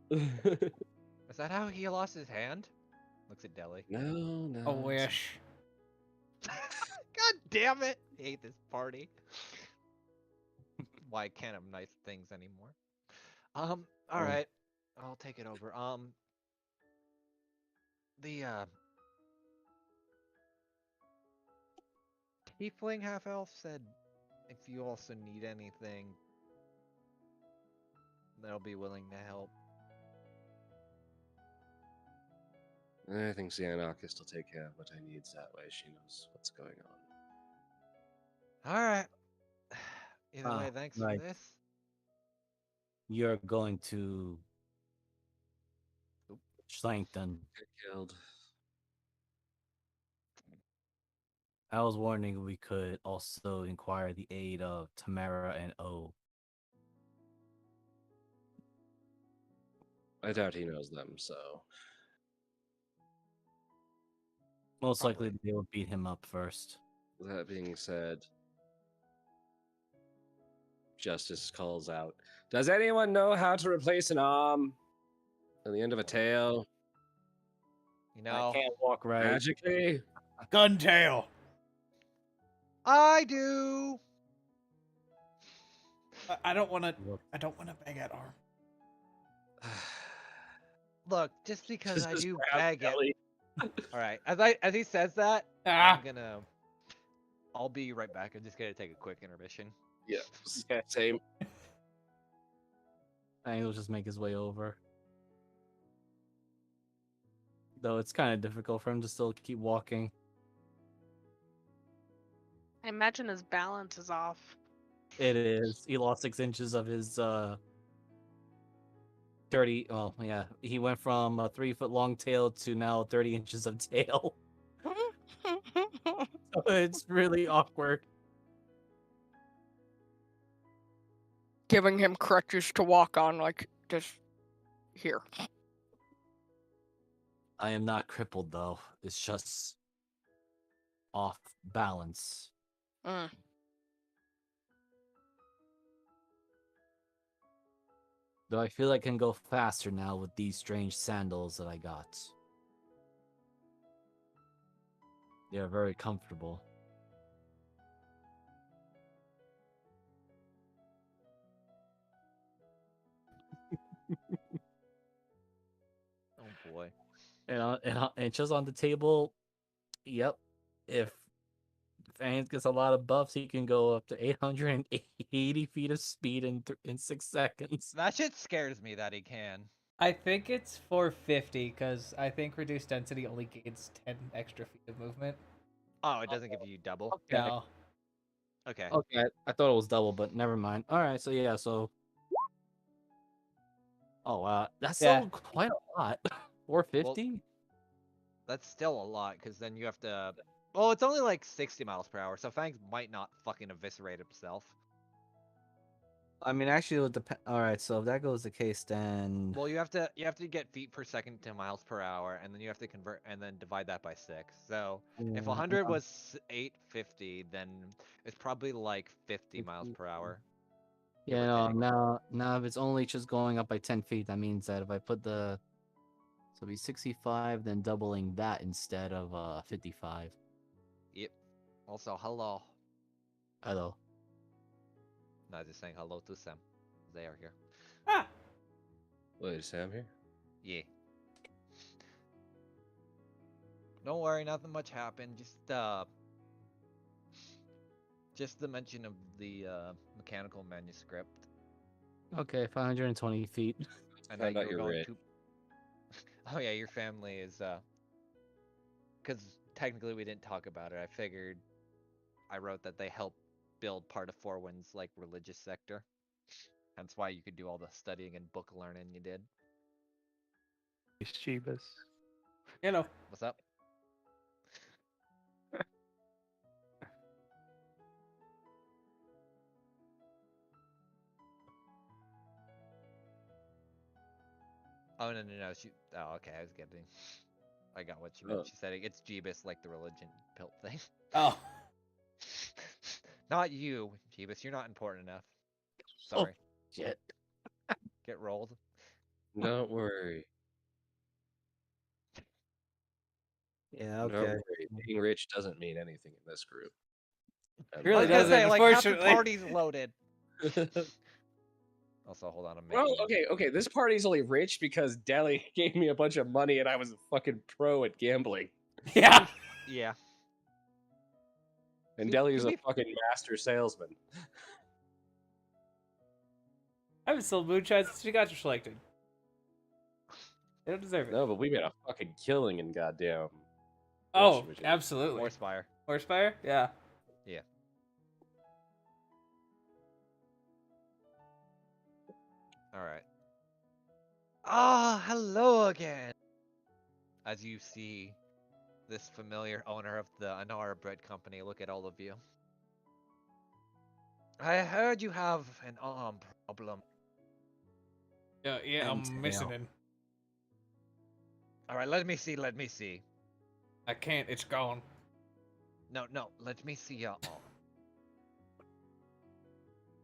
Is that how he lost his hand? Looks at Deli. No, no. A wish. God damn it! I hate this party. Why can't have nice things anymore? Alright. I'll take it over. The Tiefling half elf said if you also need anything, they'll be willing to help. I think Xanarchist will take care of what I need. That way, she knows what's going on. Alright. Either way, Ah, thanks right. for this. You're going to Oop. Slankton. Get killed. I was wondering we could also inquire the aid of Tamara and O. I doubt he knows them, so Most likely Probably. they will beat him up first. that being said, Justice calls out, "Does anyone know how to replace an arm on the end of a tail You I know, can't walk right. magically?" Guntail. I do. I don't want to. Look, I don't want to beg at arm. Look, just because I Just do grab bag it. Ellie. Alright, as he says that, Ah. I'll be right back. I'm just gonna take a quick intermission. Yeah, same. I think he'll just make his way over. Though it's kind of difficult for him to still keep walking. I imagine his balance is off. It is. He lost 6 inches of his 30. Well, yeah. He went from a 3-foot long tail to now 30 inches of tail. So it's really awkward. Giving him crutches to walk on, like just here. I am not crippled though. It's just off balance. Mm. Though I feel I can go faster now with these strange sandals that I got. They are very comfortable. Oh boy. And just on the table, yep. If Fangs gets a lot of buffs, he can go up to 880 feet of speed in 6 seconds. That shit scares me that he can. I think it's 450 because I think reduced density only gains 10 extra feet of movement. Oh, it doesn't give you double. Okay. No. Okay. Okay, I thought it was double, but never mind. All right, so yeah, so. Oh wow, that's Yeah. still quite a lot. 450. That's still a lot, because then you have to. Well, it's only like 60 miles per hour, so Fangs might not fucking eviscerate himself. I mean, actually, it would depend. All right, so if that goes the case, then Well, you have to get feet per second to miles per hour, and then you have to convert and then divide that by 6. So if 100 was 850, then it's probably like 50 miles per hour. give yeah, or no, take. now if it's only just going up by 10 feet, that means that if I put so it'll be 65, then doubling that instead of 55. Yep. Also, hello. Hello. No, just saying hello to Sam. They are here. Ah. Wait, is Sam here? Yeah. Don't worry, nothing much happened. Just the mention of the mechanical manuscript. Okay, 520 feet. I know Found you out were you're going rich. to. Oh yeah, your family is because technically we didn't talk about it. I figured I wrote that they helped build part of Four Winds like religious sector. Hence why you could do all the studying and book learning you did. Mischievous. You know. What's up? Oh no. Oh okay, I was getting. I got what she Oh. meant. She said it's Jeebus, like the religion pilt thing. Oh, Not you, Jeebus. You're not important enough. Oh. Sorry. Shit. Get rolled. Don't worry. Yeah, Don't okay. worry. Being rich doesn't mean anything in this group. And Really I was gonna doesn't, say, like, half the unfortunately. party's loaded. Also, hold on, I'm making. Well, okay. This party's only rich because Deli gave me a bunch of money and I was a fucking pro at gambling. Yeah. Yeah. And Give- Deli's give a me- fucking master salesman. I haven't sold moonshine since we got you selected. They don't deserve it. No, but we made a fucking killing in goddamn. Oh, whatchamajig. absolutely. Horse Horsefire? Yeah. All right. Ah, hello again. As you see this familiar owner of the Anara Bread Company look at all of you. I heard you have an arm problem. Yeah, And I'm missing tail. it. All right, let me see. I can't, it's gone. No, let me see your arm.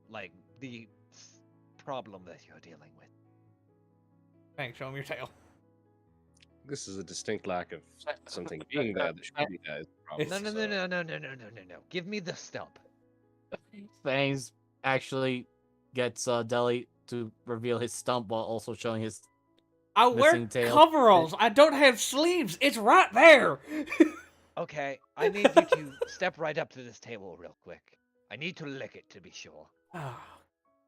Like the problem that you're dealing with. Thanks, show me your tail. This is a distinct lack of something being there that should be there. No. Give me the stub. Fangs actually gets Deli to reveal his stump while also showing his. I wear Missing tail. coveralls. I don't have sleeves. It's right there. Okay, I need you to step right up to this table real quick. I need to lick it to be sure. Oh,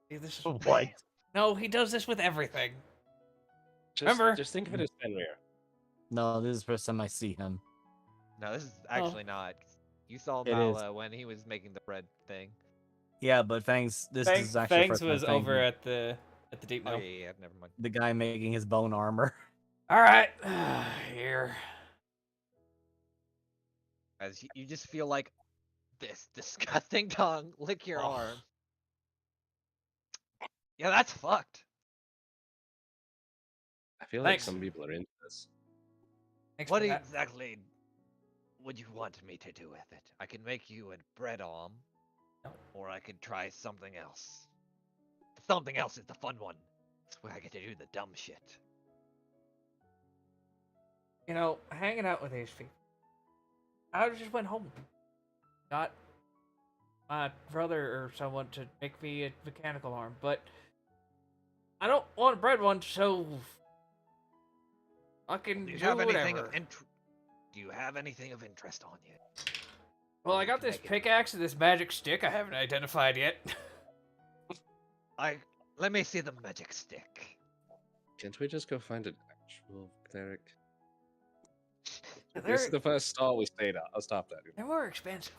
see, this is What? No, he does this with everything. Just, Remember? just think of it as Fenrir. No, this is the first time I see him. No, this is actually not. You saw It is. Mala when he was making the bread thing. Yeah, but Fangs, this is actually the Fangs first time was Fangs over meet at the deep Oh mill. yeah, never mind. the guy making his bone armor. All right, here. As you just feel like this disgusting tongue lick your Oh. arm. Yeah, that's fucked. I feel like Thanks. some people are into this. Thanks What for that. exactly would you want me to do with it? I can make you a bread arm, No. or I could try something else. Something else is the fun one. It's where I get to do the dumb shit. You know, hanging out with these people. I just went home. Got my brother or someone to make me a mechanical arm, but I don't want a bread one, so I can Do do you have whatever. anything of interest? Do you have anything of interest on you? Well, I You got can this make it. pickaxe and this magic stick I haven't identified yet. Let me see the magic stick. Can't we just go find an actual cleric? they're, This is the first stall we stayed at. I'll stop that. they're more expensive.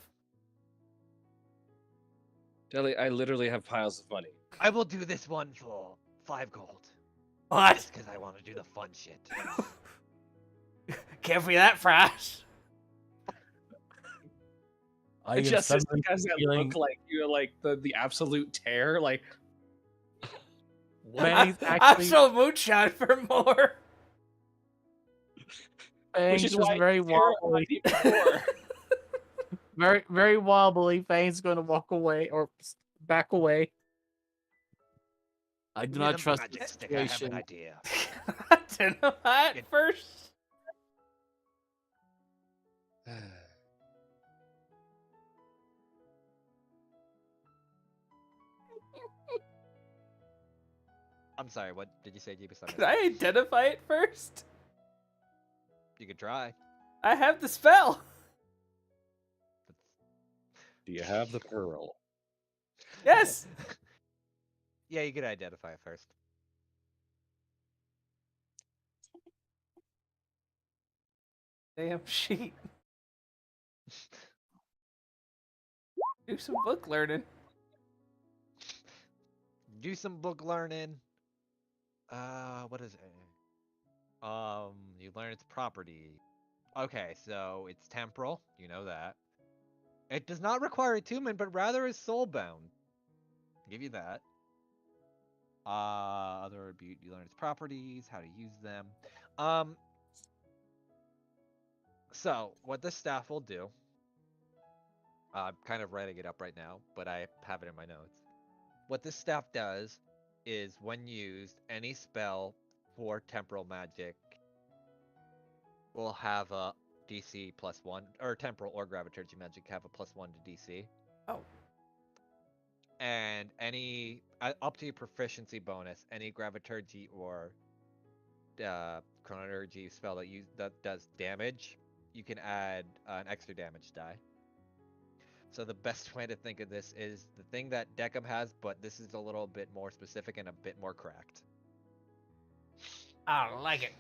Deli, I literally have piles of money. I will do this one for 5 gold. What? Just because I want to do the fun shit. Give me that price. I have Just suddenly because that feeling- look like you're like the absolute tear. Like Fangs I actually, sold moonshine for more. Fangs is was why very you terrified wobbly. me before. Very wobbly. Fangs going to walk away or back away. I do Give me not the trust magic the stick. I have an situation. idea. Identify it first. I'm sorry. What did you say, Jeebus? Can I identify it first? You could try. I have the spell. Do you have the pearl? Yes. Yeah, you could identify it first. Damn sheet. Do some book learning. Do some book learning. What is it? You learn its property. Okay, so it's temporal. You know that. It does not require attunement, but rather is soulbound. Give you that. Other you learn its properties, how to use them. So, what this staff will do, I'm kind of writing it up right now, but I have it in my notes. What this staff does is, when used, any spell for temporal magic will have a DC +1, or temporal or graviturgy magic have a +1 to DC. Oh. And any up to your proficiency bonus, any graviturgy or chronourgy spell that does damage, you can add an extra damage die. So the best way to think of this is the thing that Deckham has, but this is a little bit more specific and a bit more cracked. I like it.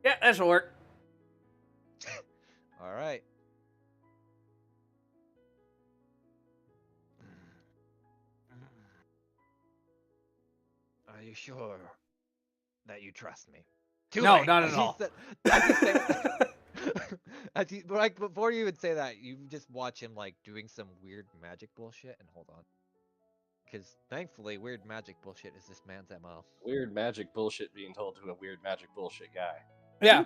Yeah, that'll work. All right. Are you sure that you trust me? No, late. not at all. Like before you even say that, you just watch him like doing some weird magic bullshit. And hold on, because thankfully, weird magic bullshit is this man's MO. Weird magic bullshit being told to a weird magic bullshit guy. Yeah.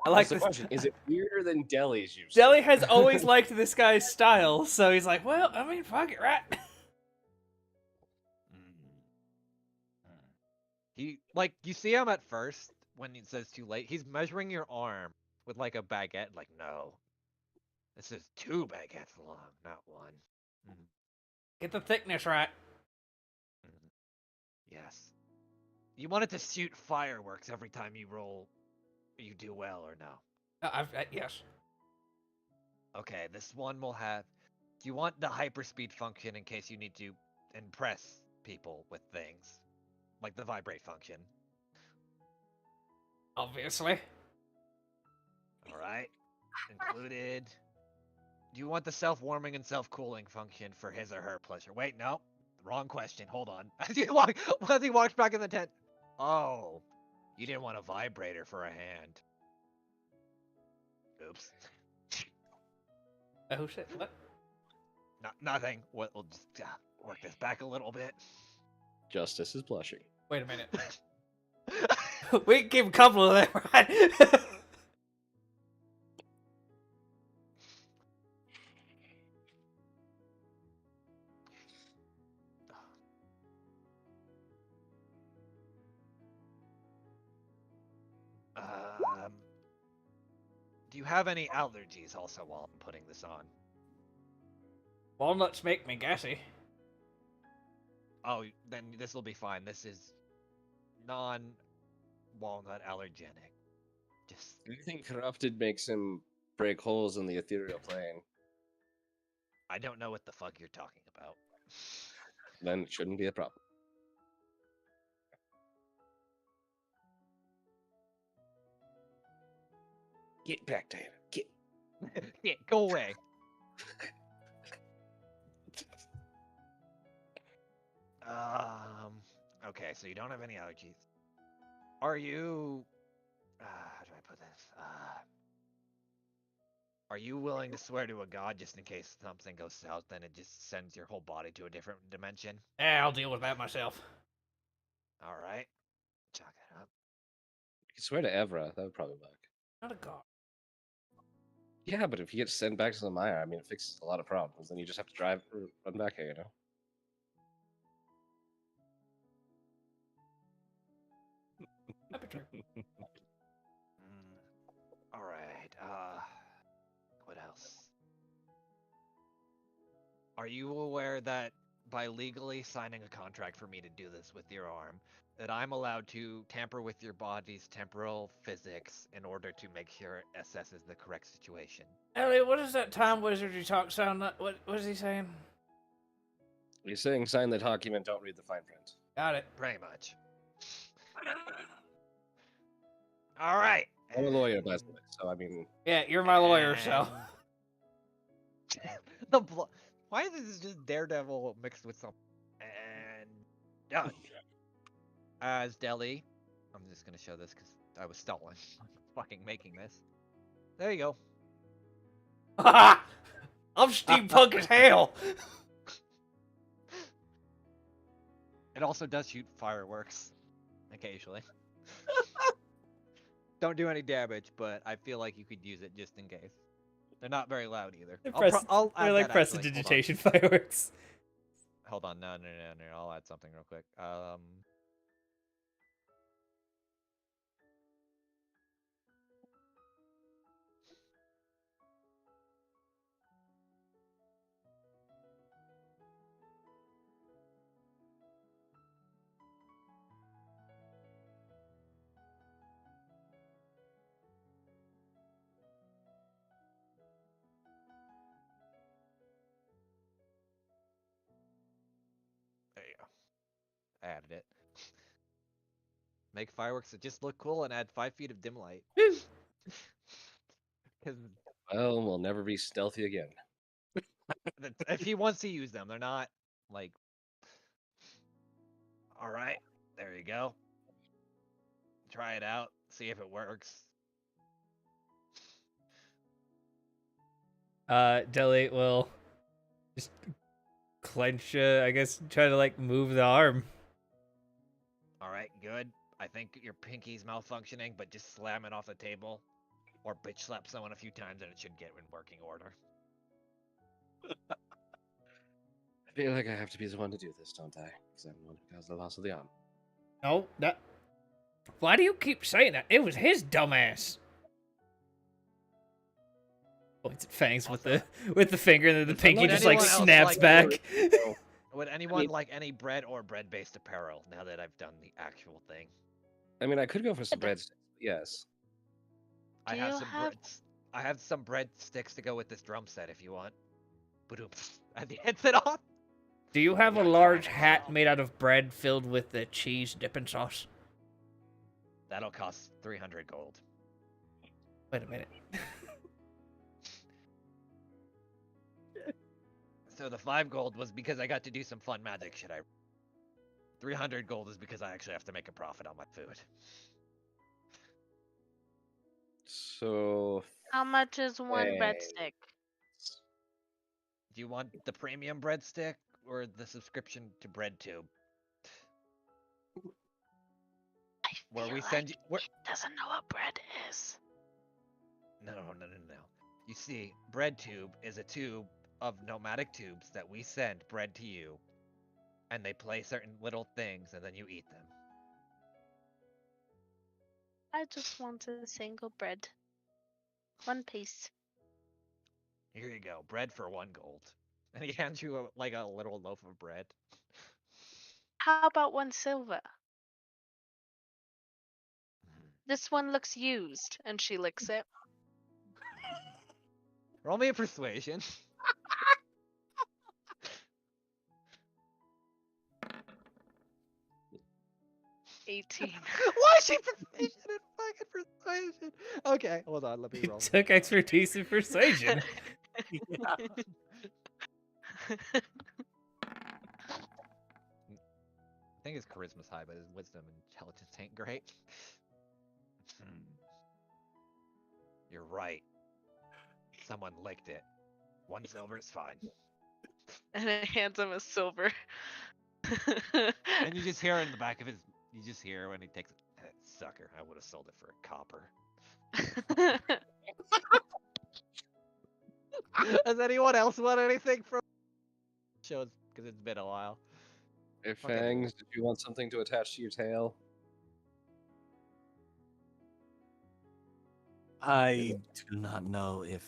I like That's the this. question. Is it weirder than Deli's use? Deli has always liked this guy's style, so he's like, well, I mean, fuck it, right? You see him at first when he says too late. He's measuring your arm with like a baguette. Like, no, this is 2 baguettes long, not 1. Get the thickness right. Yes. You want it to shoot fireworks every time you roll. You do well or no? Yes. Okay, this one will have. You want the hyperspeed function in case you need to impress people with things, like the vibrate function. Obviously. All right, included. Do you want the self-warming and self-cooling function for his or her pleasure? Wait, no, wrong question. Hold on. As he walks back in the tent. Oh, you didn't want a vibrator for a hand. Oops. Oh shit! What? Nothing. We'll just work this back a little bit. Justice is blushing. Wait a minute. We can keep a couple of them, right? Do you have any allergies also while I'm putting this on? Walnuts make me gassy. Oh, then this will be fine. This is non-walnut allergenic. Just Anything corrupted makes him break holes in the ethereal plane. I don't know what the fuck you're talking about. Then it shouldn't be a problem. Get back, Dana. Get. Yeah, go away. Okay, so you don't have any allergies. Are you? How do I put this? Are you willing to swear to a god just in case something goes south, then it just sends your whole body to a different dimension? Yeah, I'll deal with that myself. All right, chalk it up. You can swear to Evra. That would probably work. Not a god. Yeah, but if you get sent back to the Maya, I mean, it fixes a lot of problems. Then you just have to drive or run back here, you know? That'd be true. All right. What else? Are you aware that by legally signing a contract for me to do this with your arm, that I'm allowed to tamper with your body's temporal physics in order to make sure it assesses the correct situation? Elliot, what is that time wizard you talk sound like? What is he saying? He's saying sign the document, don't read the fine print. Got it. Pretty much. All right. I'm a lawyer, by the way, so I mean... Yeah, you're my lawyer, so. Why is this just Daredevil mixed with something? And done. As Deli, I'm just gonna show this because I was stolen. Fucking making this. There you go. I'm steampunk as hell. It also does shoot fireworks occasionally. don't do any damage, but I feel like you could use it just in case. They're not very loud either. I'll They're add like that actually. prestidigitation fireworks. Hold on, no. I'll add something real quick. There you go. I added it. Make fireworks that just look cool and add 5 feet of dim light. Because Well, we'll never be stealthy again. if he wants to use them, they're not like. All right, there you go. Try it out. See if it works. Deli will just clench, I guess, try to like move the arm. All right, good. I think your pinky's malfunctioning, but just slam it off the table, or bitch slap someone a few times, and it should get in working order. I feel like I have to be the one to do this, don't I? Because I'm the one who caused the loss of the arm. No, that. Why do you keep saying that? It was his dumbass. Points at Fangs with the finger, and then the pinky Would just like anyone else snaps like back. Would anyone like any bread or bread-based apparel now that I've done the actual thing? I mean, I could go for some breadsticks. Yes. I have some breads. I have some bread sticks to go with this drum set if you want. Boom! And he hits it off. Do you have a large hat made out of bread filled with the cheese dipping sauce? That'll cost 300 gold. Wait a minute. So the 5 gold was because I got to do some fun magic shit. 300 gold is because I actually have to make a profit on my food. So. How much is one Thanks. breadstick? Do you want the premium breadstick or the subscription to BreadTube? I Where feel we like send you. he doesn't know what bread is. No. You see, BreadTube is a tube of nomadic tubes that we send bread to you, and they play certain little things, and then you eat them. I just want a single bread. One piece. Here you go, bread for 1 gold. And he hands you like a little loaf of bread. How about 1 silver? This one looks used, and she licks it. Roll me a persuasion. 18. Why is she proficient in fucking persuasion? Okay, hold on, let me You roll. took expertise in persuasion. Yeah. I think his charisma's high, but his wisdom and intelligence ain't great. You're right. Someone licked it. 1 silver is fine. And it hands him a silver. And you just hear in the back of his, you just hear when he takes it, "That sucker, I would have sold it for a copper." Does anyone else want anything from shows? Because it's been a while. Hey, Fucking- Fangs, did you want something to attach to your tail? I do not know if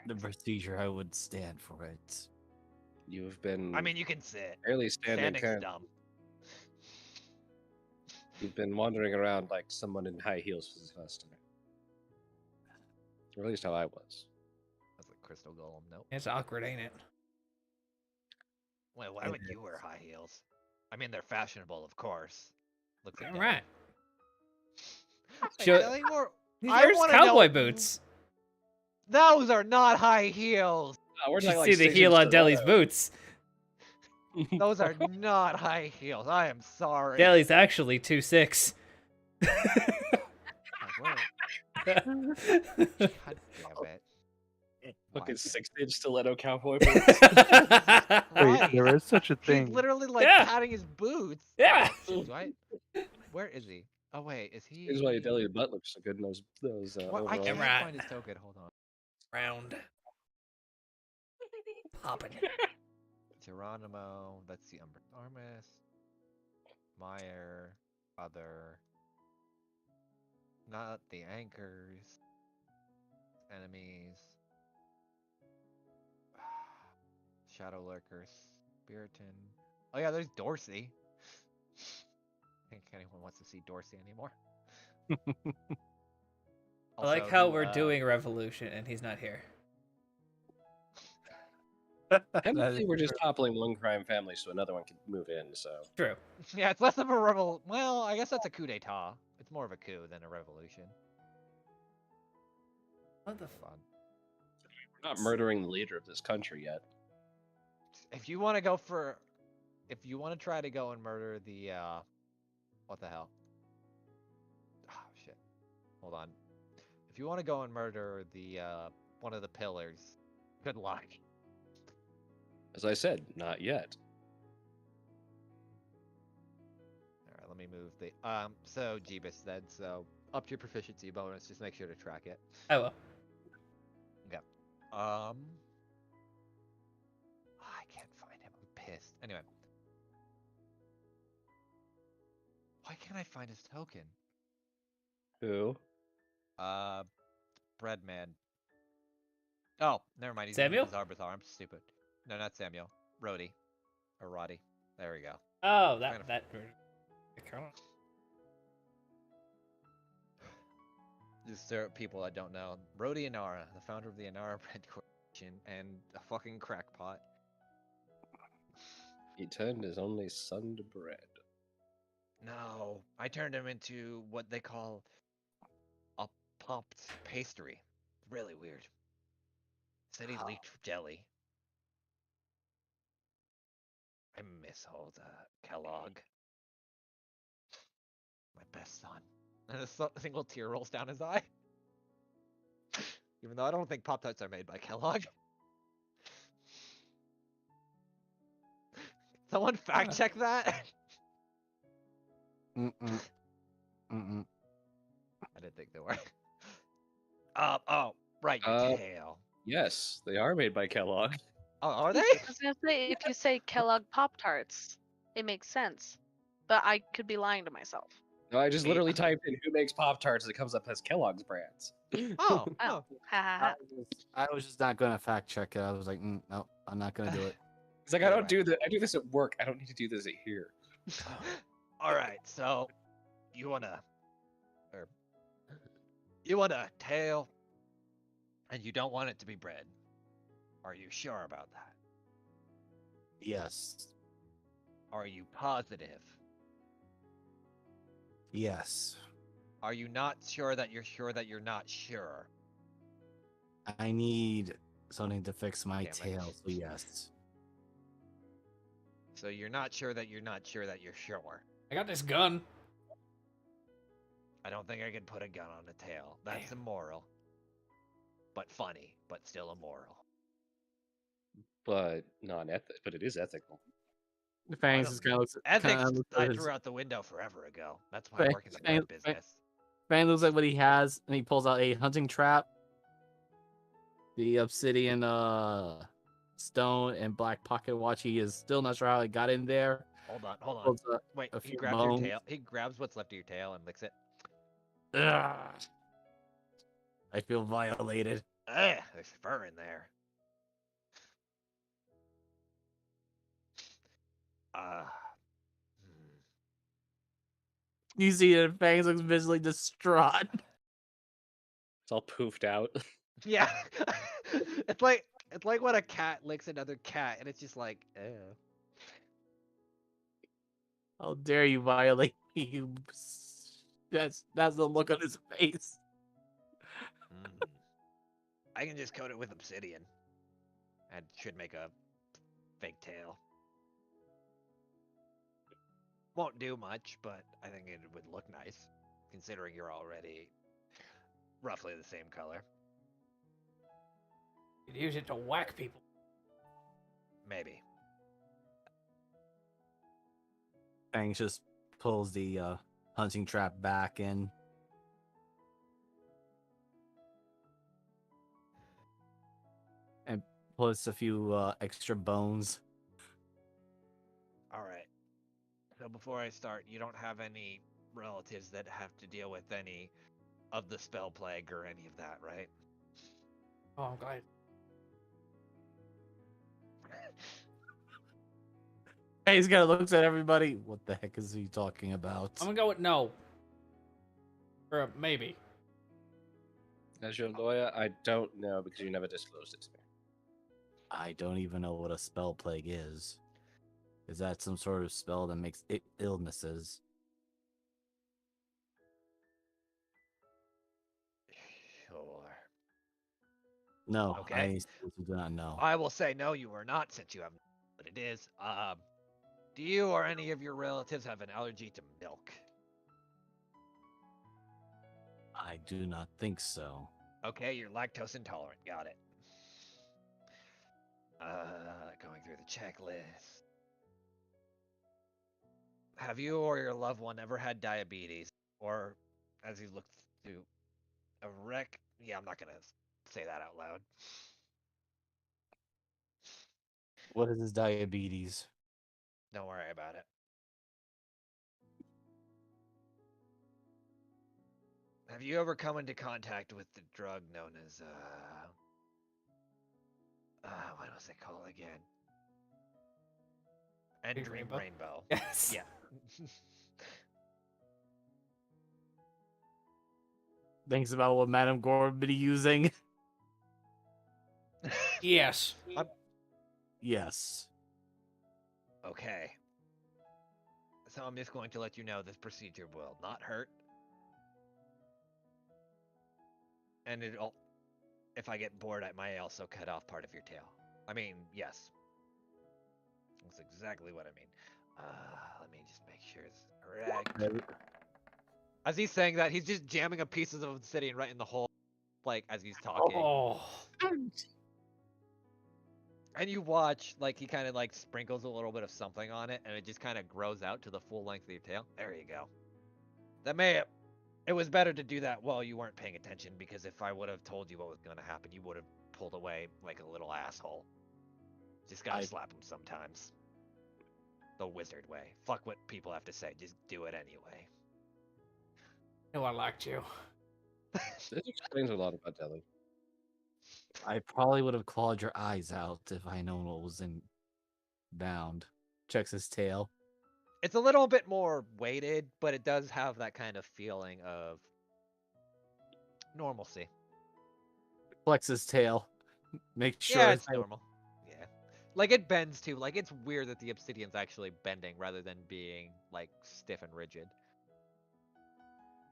the procedure I would stand for it. You've been. I mean, you can sit. barely standing. Standing's dumb. You've been wandering around like someone in high heels for the first time. Or at least how I was. That's a crystal golem. Nope. It's awkward, ain't it? Wait, why would you wear high heels? I mean, they're fashionable, of course. Looks like All right. Wait, Show- Kelly, He I wears wanna cowboy know- boots. Those are not high heels. Oh, we're You talking see like the 6 heel on inches Deli's low. boots. Those are not high heels. I am sorry. Deli's actually 2'6". Like, where- God damn it. Fucking Why? 6-inch stiletto cowboy boots. Wait, Right. there is such a He's thing. literally like Yeah. patting his boots. Yeah. Do I? Where is he? Oh wait, is he? Here's why Deli butt looks so good in those Well, I overalls. can't Right. find his token. Hold on. Round. Popping. Geronimo. Let's see. Armis. Meyer. Other. Not the anchors. Enemies. Shadow lurkers. Spiriton. Oh yeah, there's Dorsey. I think anyone wants to see Dorsey anymore. I like Also, how who, we're doing Revolution and he's not here. Technically, we're just toppling one crime family so another one can move in. So True. Yeah, it's less of a revolution. Well, I guess that's a coup d'état. It's more of a coup than a revolution. What the Fun. we're not murdering the leader of this country yet. If you want to go for, if you want to try to go and murder the, what the hell? Oh shit. Hold on. If you want to go and murder the, one of the pillars, good luck. As I said, not yet. Alright, let me move the, so Jeebus then, so up to your proficiency bonus, just make sure to track it. I will. I can't find him. I'm pissed. Anyway. Why can't I find his token? Who? Breadman. Oh, never mind. He's Samuel? using his Arbiter. I'm stupid. No, not Samuel. Rhodey. Or Roddy. There we go. Oh, Trying to- that. Just there are people that don't know. Rhodey Inara, the founder of the Inara Bread Corporation, and a fucking crackpot. He turned his only son to bread. No, I turned him into what they call a popped pastry. Really weird. Said he leaked jelly. I miss old Kellogg. My best son. And a single tear rolls down his eye. Even though I don't think Pop Tarts are made by Kellogg. Someone fact check that? Mm-mm. I didn't think they were. Oh, right, your tail. Yes, they are made by Kellogg. Oh, are they? I was gonna say, if you say Kellogg Pop Tarts, it makes sense. But I could be lying to myself. No, I just Wait, literally typed in who makes Pop Tarts and it comes up as Kellogg's brands. Oh, Oh, oh. ha ha ha. I was just not gonna fact check it. I was like, no, I'm not gonna do it. It's like I don't do that. I do this at work. I don't need to do this at here. All right, so you want a tail, and you don't want it to be bread. Are you sure about that? Yes. Are you positive? Yes. Are you not sure that you're not sure? I need something to fix my Damn it. tail, so yes. So you're not sure that you're not sure that you're sure. I got this gun. I don't think I can put a gun on a tail. That's immoral. But funny, but still immoral. But but it is ethical. Fangs don't just kind of looks. Ethics kinda looks I at his- threw out the window forever ago. That's why I Fang- work in the Fang- bread business. Fang looks like what he has, and he pulls out a hunting trap, the obsidian stone, and black pocket watch. He is still not sure how it got in there. Hold on. Pulls out Wait, a he few grabs your bones. tail. He grabs what's left of your tail and licks it. Ugh. I feel violated. Ugh, there's fur in there. Hmm. You see it, Fangs looks visibly distraught. It's all poofed out. Yeah. it's like when a cat licks another cat and it's just like, ew. How dare you violate me? That's the look on his face. Mm. I can just coat it with obsidian. And should make a fake tail. Won't do much, but I think it would look nice, considering you're already roughly the same color. You could use it to whack people. Maybe. Fangs just pulls the hunting trap back in. And puts a few extra bones. All right. So before I start, you don't have any relatives that have to deal with any of the spell plague or any of that, right? Oh, I'm glad. Hey, he's kind of looks at everybody. What the heck is he talking about? I'm gonna go with no. Or maybe. As your lawyer, I don't know because you never disclosed it to me. I don't even know what a spell plague is. Is that some sort of spell that makes illnesses? Sure. No, Okay. I seriously do not know. I will say no, you are not, since you have what it is. Do you or any of your relatives have an allergy to milk? I do not think so. Okay, you're lactose intolerant. Got it. Going through the checklist. Have you or your loved one ever had diabetes? Or, as he looks to a wreck? Yeah, I'm not gonna say that out loud. What is his diabetes? Don't worry about it. Have you ever come into contact with the drug known as what was it called again? And Big Dream Rainbow? Rainbow. Yes. Yeah. Thinks about what Madame Gore would be using. Yes. Yes. Okay. So I'm just going to let you know this procedure will not hurt. And it'll, if I get bored, I might also cut off part of your tail. I mean, yes. That's exactly what I mean. Let me just make sure it's correct. As he's saying that, he's just jamming a pieces of obsidian right in the hole, like, as he's talking. Oh. And you watch, like, he kind of, like, sprinkles a little bit of something on it, and it just kind of grows out to the full length of your tail. There you go. It was better to do that while you weren't paying attention, because if I would have told you what was going to happen, you would have pulled away like a little asshole. Just gotta slap him sometimes. The wizard way. Fuck what people have to say. Just do it anyway. No, I liked you. This explains a lot about Delhi. I probably would have clawed your eyes out if I known what was in bound. Checks his tail. It's a little bit more weighted, but it does have that kind of feeling of normalcy. Flex his tail. Make sure Yeah, it's normal. Yeah. Like, it bends too. Like, it's weird that the obsidian's actually bending rather than being, like, stiff and rigid.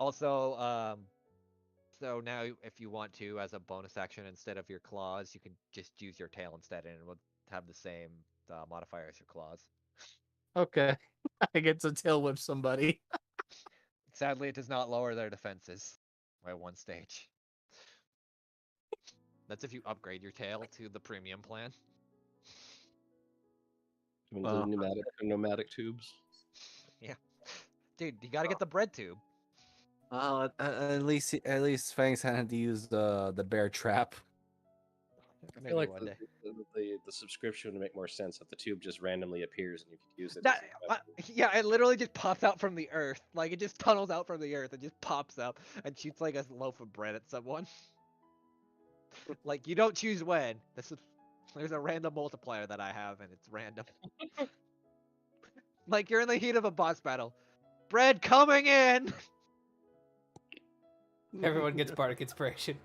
Also, so now if you want to, as a bonus action, instead of your claws, you can just use your tail instead, and it will have the same modifier as your claws. Okay. I get to tail whip somebody. Sadly, it does not lower their defenses by one stage. That's if you upgrade your tail to the premium plan. To include pneumatic tubes. Yeah. Dude, you gotta get the bread tube. Well, at least Fangs had to use the bear trap. I Maybe feel like one day. the subscription would make more sense if the tube just randomly appears and you could use it. That, yeah, it literally just pops out from the earth. Like, it just tunnels out from the earth and just pops up and shoots like a loaf of bread at someone. Like, you don't choose when. There's a random multiplier that I have, and it's random. Like, you're in the heat of a boss battle. Bread coming in! Everyone gets bardic inspiration.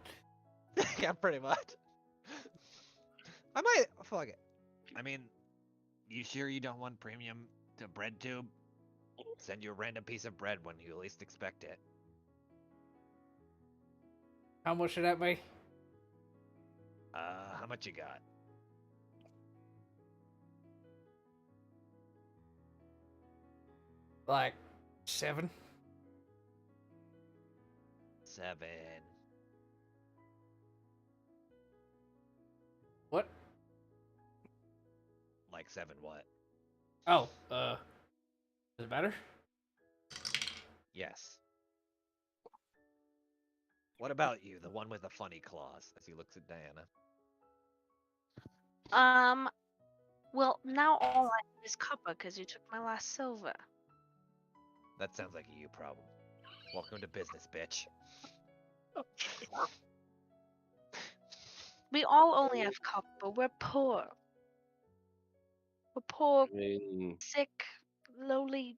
Yeah, pretty much. I might. Fuck it. I mean, you sure you don't want premium to bread tube? Send you a random piece of bread when you least expect it. How much should that be? How much you got? Like 7. 7. What? Like 7 what? Oh, does it matter? Yes. What about you, the one with the funny claws? As he looks at Diana. Well, now all I have is copper because you took my last silver. That sounds like a you problem. Welcome to business, bitch. We all only have copper. We're poor. We're poor, I mean, sick, lowly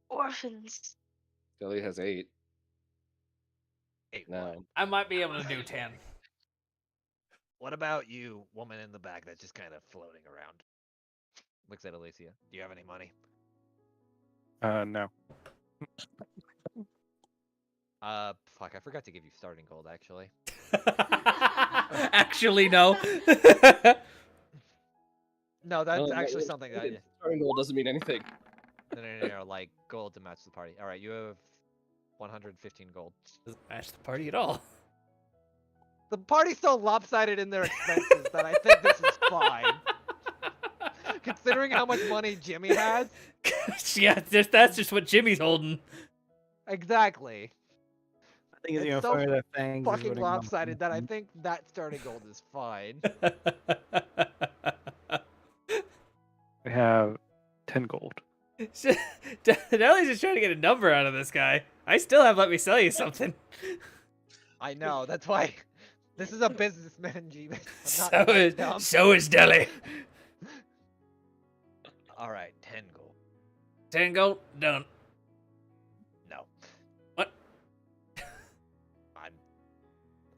orphans. Deli has 8 Hey, now. what? I might be able to do 10. What about you, woman in the back that's just kind of floating around? Looks at Alicia. Do you have any money? No. Fuck, I forgot to give you starting gold, actually. Actually, no. No, that's No, actually no, something that... starting gold doesn't mean anything. No, like, gold to match the party. Alright, you have 115 gold. Doesn't match the party at all. The party's so lopsided in their expenses that I think this is fine. Considering how much money Jimmy has. Yeah, that's just what Jimmy's holding. Exactly. I think it's It's even so funny that Fangs is Fucking running around lopsided that I with- think that starting gold is fine. We have 10 gold. Nelly's just trying to get a number out of this guy. I still have let me sell you something. I know, that's why this is a businessman, Jeeves. So I'm not is dumb. so is Deli. Alright, 10 gold. 10 gold, done. No. What?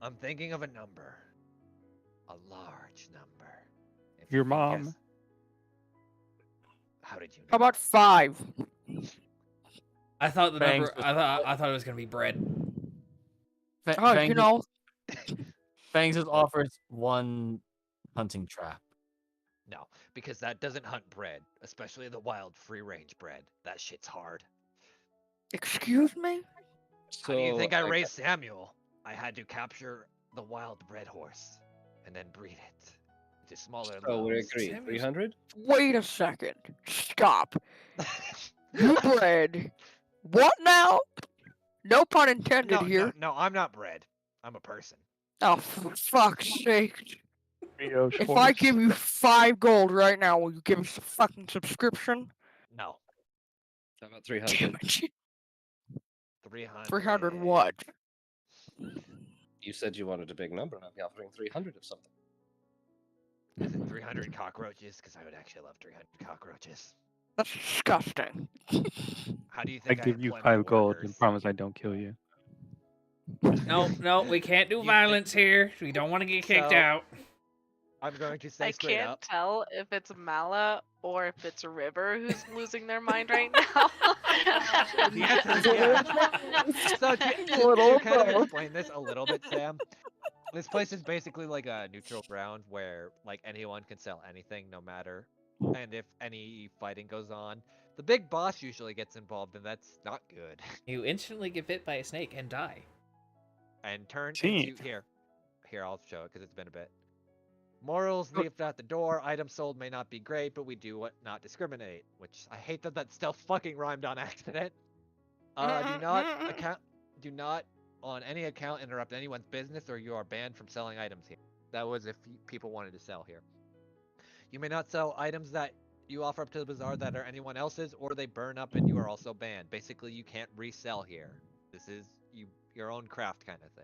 I'm thinking of a number. A large number. If Your you can mom. guess- How did you know? How about 5? I thought the Bangs number. was- I thought it was gonna be bread. Oh, Fangs, you know, Fangs just offers one hunting trap. No, because that doesn't hunt bread, especially the wild free range bread. That shit's hard. excuse me? How do you think I So, raised Samuel? I had to capture the wild bred horse and then breed it into smaller So we loads. agree. Sammy's- 300? Wait a second. Stop. You bred. What now? No pun intended here. No, I'm not bred. I'm a person. Oh, for fuck's sake. Brioche If horse. I give you 5 gold right now, will you give us a fucking subscription? No, How about 300? Damn it. 300. 300 what? You said you wanted a big number, and I'll be offering 300 of something. Is it 300 cockroaches? Because I would actually love 300 cockroaches. That's disgusting. How do you I think give you employ my 5 gold workers? and promise I don't kill you. No, we can't do You violence here. We don't want to get kicked So- out. I'm going to say I straight can't up. tell if it's Mala or if it's River who's losing their mind right now. The answer is yes. So to kind of explain this a little bit, Sam, this place is basically like a neutral ground where like anyone can sell anything, no matter, and if any fighting goes on, the big boss usually gets involved, and that's not good. You instantly get bit by a snake and die. And turn Gee. into here. I'll show it because it's been a bit. Morals left at the door. Items sold may not be great, but we do what not discriminate. Which I hate that still fucking rhymed on accident. Do not on any account interrupt anyone's business, or you are banned from selling items here. That was if people wanted to sell here. You may not sell items that you offer up to the bazaar that are anyone else's, or they burn up and you are also banned. Basically, you can't resell here. This is your own craft kind of thing.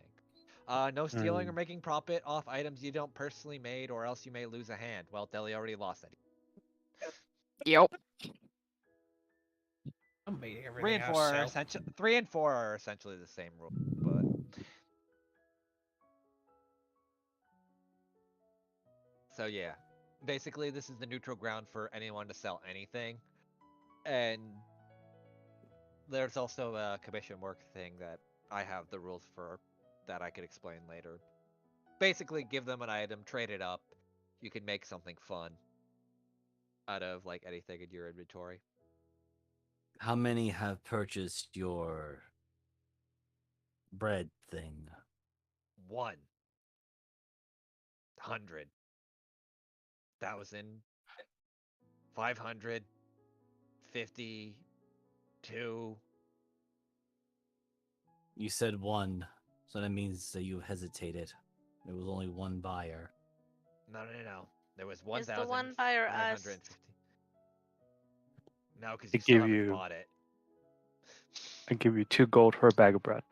No stealing or making profit off items you don't personally made, or else you may lose a hand. Well, Deli already lost that. Yep. I'm making everything 3 and else 4 are sell. essentially 3 and 4 are essentially the same rule, but so yeah, basically this is the neutral ground for anyone to sell anything, and there's also a commission work thing that I have the rules for that I could explain later. Basically, give them an item, trade it up. You can make something fun out of like anything in your inventory. How many have purchased your bread thing? 100,552 You said one, so that means that you hesitated. There was only one buyer. No. There was Is the one buyer us? 1,550. No, because I you still give haven't you- bought it. I give you 2 gold for a bag of bread.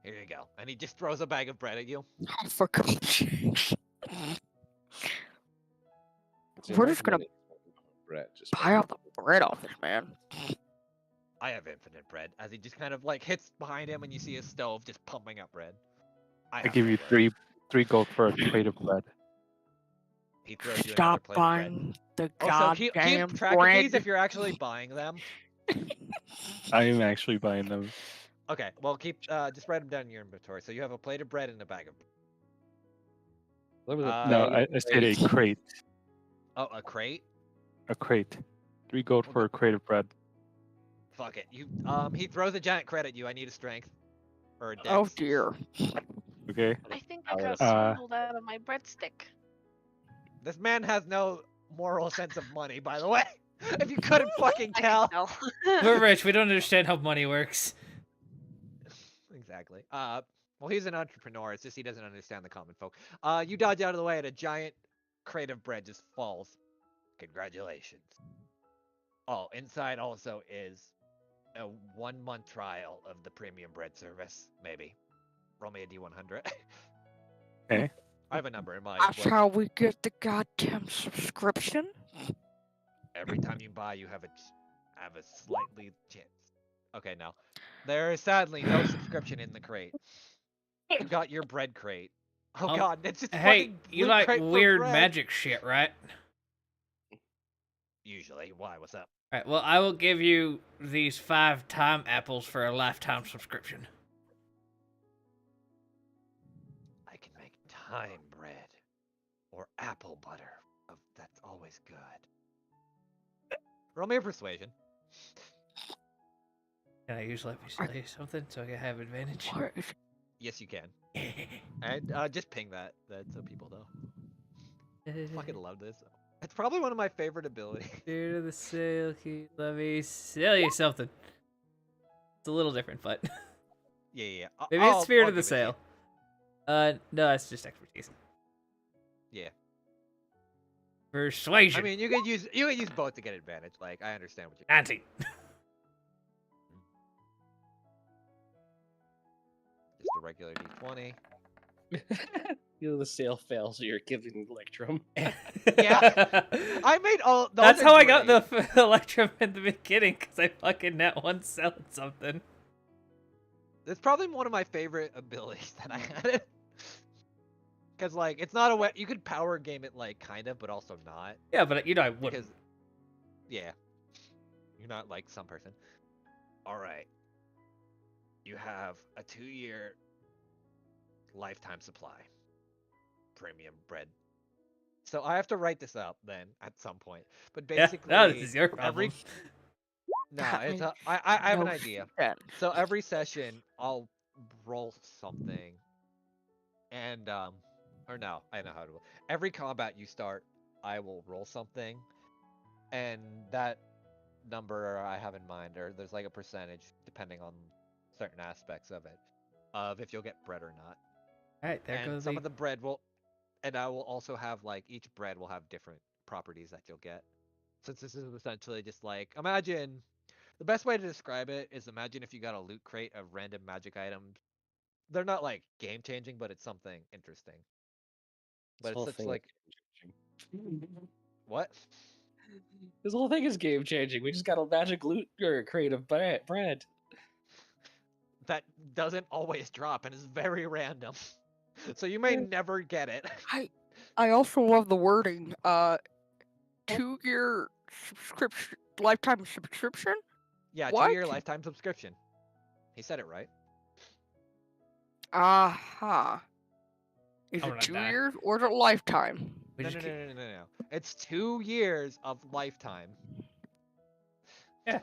Here you go. And he just throws a bag of bread at you. Oh, for God's sakes. It's your We're just gonna money, Brett. Just buy all the bread off this man. I have infinite bread. As he just kind of like hits behind him and you see a stove just pumping up bread. I have give no you bread. 3 gold for a plate of bread. He throws you another Stop plate of bread. buying the Also, keep goddamn track of bread. these if you're actually buying them. I am actually buying them. Okay, well just write them down in your inventory. So you have a plate of bread and a bag of. What was a No, plate I of said a bread? crate. Oh, a crate. A crate. 3 gold for a crate of bread. Fuck it. He throws a giant crate at you. I need a strength or a dex. Oh dear. Okay. I think I got Uh, swindled out of my breadstick. This man has no moral sense of money, by the way. If you couldn't fucking I tell. can We're tell. rich. We don't understand how money works. Exactly. Well, he's an entrepreneur. It's just he doesn't understand the common folk. You dodge out of the way and a giant crate of bread just falls. Congratulations. Oh, inside also is a 1-month trial of the premium bread service. Maybe. Roll me a D100. Okay. I have a number in mind. That's but how we get the goddamn subscription. Every time you buy, you have a slightly chance. Okay, no. There is sadly no subscription in the crate. You got your bread crate. Oh god, it's just Hey, fucking you loot like crate for weird bread. magic shit, right? Usually. Why? What's up? Alright, well, I will give you these 5 time apples for a lifetime subscription. I can make time bread or apple butter. That's always good. Roll me a persuasion. Can I use let me say something so I can have advantage? What is Yes, you can. And just ping that so people know. Fucking love this. It's probably one of my favorite abilities. Spirit of the sale, let me sell you something. It's a little different, but Yeah. maybe it's spirit I'll of the give it to you. sale. No, that's just expertise. Yeah. Persuasion. I mean, you could use both to get advantage. Like, I understand what you're. 19. Just a regular D20. The sale fails, so you're giving Electrum. Yeah. I made all. Those That's are how I got great. the Electrum in the beginning, because I fucking net one selling something. It's probably one of my favorite abilities that I had. Because like, it's not a way you could power game it like kind of, but also not. Yeah, but you know I wouldn't. Because, yeah, you're not like some person. All right. You have a 2-year lifetime supply. Premium bread. So I have to write this up then at some point. But basically, yeah, no, this is your problem. every no, That it's makes I have an no idea. sense. So every session I'll roll something, and or no, I know how to. Every combat you start, I will roll something, and that number I have in mind, or there's like a percentage depending on certain aspects of it, of if you'll get bread or not. Alright, there And goes some the... of the bread will, and I will also have like each bread will have different properties that you'll get. Since this is essentially just like, imagine, the best way to describe it is imagine if you got a loot crate of random magic items. They're not like game changing, but it's something interesting. But it's such like what? This whole thing is game changing. We just got a magic loot or crate of bread. That doesn't always drop and is very random. So you may never get it. I also love the wording. 2-year subscription, lifetime subscription. Yeah, What? 2-year lifetime subscription. He said it right. Aha. Is I'm it gonna 2 die. years or is it lifetime? We No. just keep... It's 2 years of lifetime. Yeah.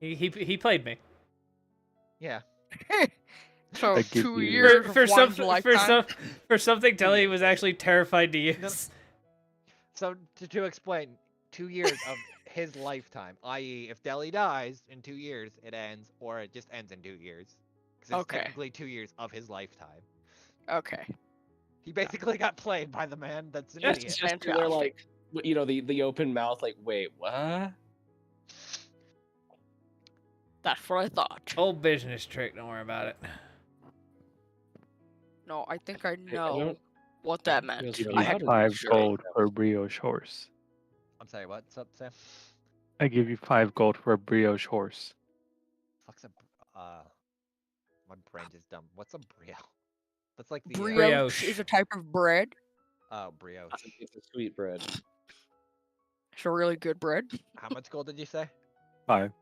He played me. Yeah. So I give 2 you- years For of one's some lifetime. for something Telly years. was actually terrified to use. So to explain, 2 years of his lifetime, i.e., if Deli dies in 2 years, it ends, or it just ends in 2 years. Because it's Okay. technically 2 years of his lifetime. Okay. He basically got played by the man that's an Just, idiot. just they're Fantastic. like, the open mouth, like, wait, what? That's what I thought. Old business trick. Don't worry about it. No, I think I I know don't- what that I meant. don't Give know you how to 5 describe gold that. for a brioche horse. I'm sorry, what's up, Sam? I give you 5 gold for a brioche horse. Fuck's a my brain just dumb. What's a brioche? That's like the Brioche is Brioche. a type of bread. brioche. It's a sweet bread. It's a really good bread. How much gold did you say? 5.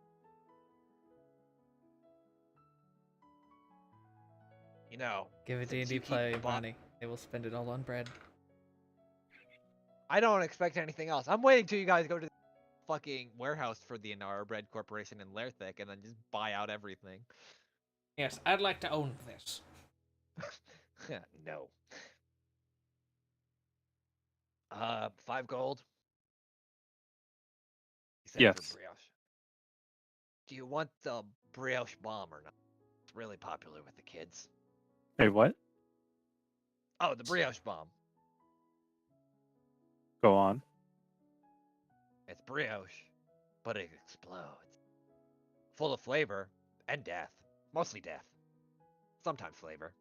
You know, Give a since D&D you keep player bot- money. They will spend it all on bread. I don't expect anything else. I'm waiting till you guys go to the fucking warehouse for the Inara Bread Corporation in Lerthic and then just buy out everything. Yes, I'd like to own this. No. 5 gold. You said Yes. for brioche. Do you want the brioche bomb or not? It's really popular with the kids. Wait, what? Oh, the brioche bomb. Go on. It's brioche, but it explodes. Full of flavor and death. Mostly death. Sometimes flavor.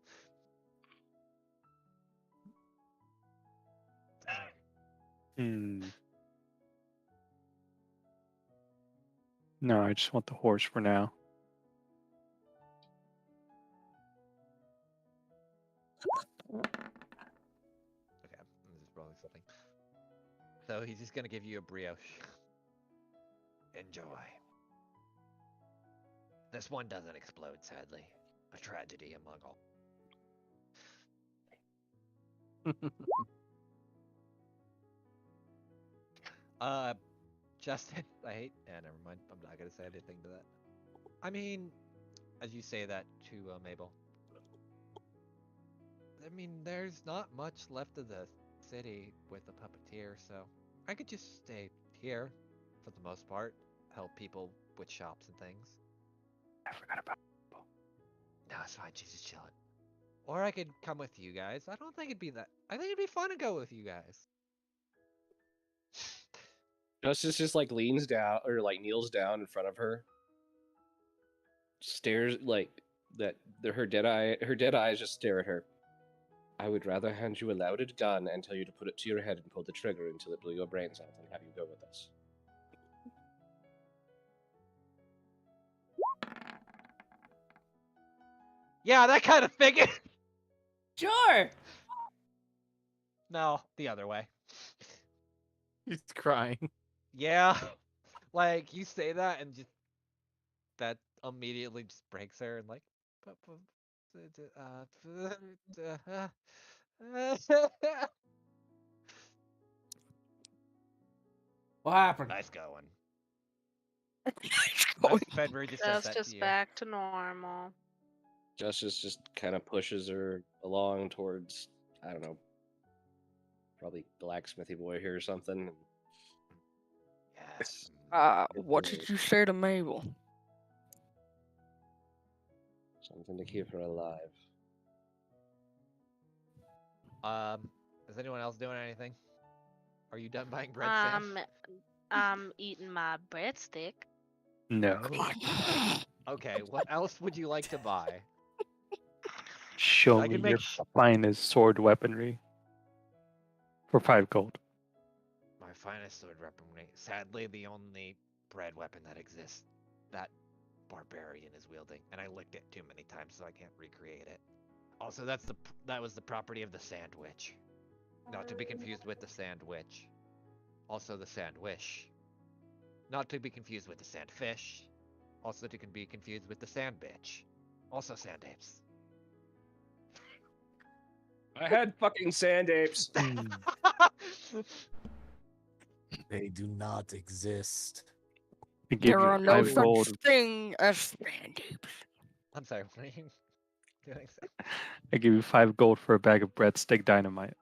Hmm. No, I just want the horse for now. Okay, I'm just rolling something. So he's just gonna give you a brioche. Enjoy. This one doesn't explode, sadly. A tragedy among all. Justin, I hate. Yeah, never mind. I'm not gonna say anything to that. I mean, as you say that to Mabel. I mean, there's not much left of the city with the puppeteer, so I could just stay here for the most part, help people with shops and things. I forgot about. No, it's fine. She's just chilling. Or I could come with you guys. I don't think it'd be that. I think it'd be fun to go with you guys. Justice just like leans down or like kneels down in front of her, stares like that. Her dead eyes just stare at her. I would rather hand you a loaded gun and tell you to put it to your head and pull the trigger until it blew your brains out than have you go with us. Yeah, that kind of figure. Sure. No, the other way. He's crying. Yeah, like you say that and just that immediately just breaks her and like. What happened? Nice going. It's That's going- Fenrir just says That's that to just you. back to normal. Justice just kind of pushes her along towards, I don't know, probably blacksmithy boy here or something. Yes. what did you say to Mabel? Something to keep her alive. Is anyone else doing anything? Are you done buying bread, Sam? I'm eating my breadstick. No. Okay, what else would you like to buy? Show I me can your make finest sword weaponry. For 5 gold. my finest sword weaponry. Sadly, the only bread weapon that exists that barbarian is wielding, and I licked it too many times, so I can't recreate it. Also, that was the property of the sandwich, not to be confused with the sandwich. Also, the sandwich, not to be confused with the sandfish. Also, to be confused with the sand bitch. Also, sand apes. I had fucking sand apes. They do not exist. I give There you are no 5 such gold. thing as sand apes. I'm sorry, what are you doing? I give you 5 gold for a bag of breadstick dynamite.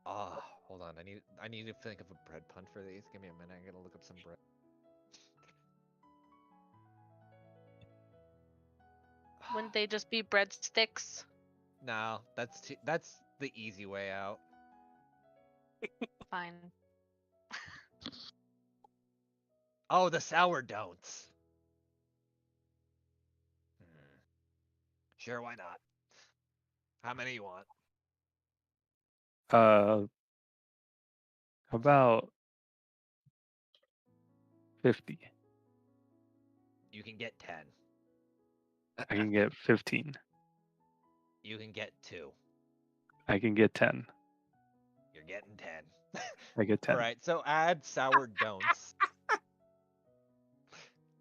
Ah, hold on. I need to think of a bread pun for these. Give me a minute. I gotta look up some bread. Wouldn't they just be breadsticks? No, that's the easy way out. Fine. Oh, the sourdoughs. Sure, why not? How many you want? How about 50? You can get 10. I can get 15. You can get 2. I can get 10. You're getting 10. I get 10. All right, so add sourdoughs.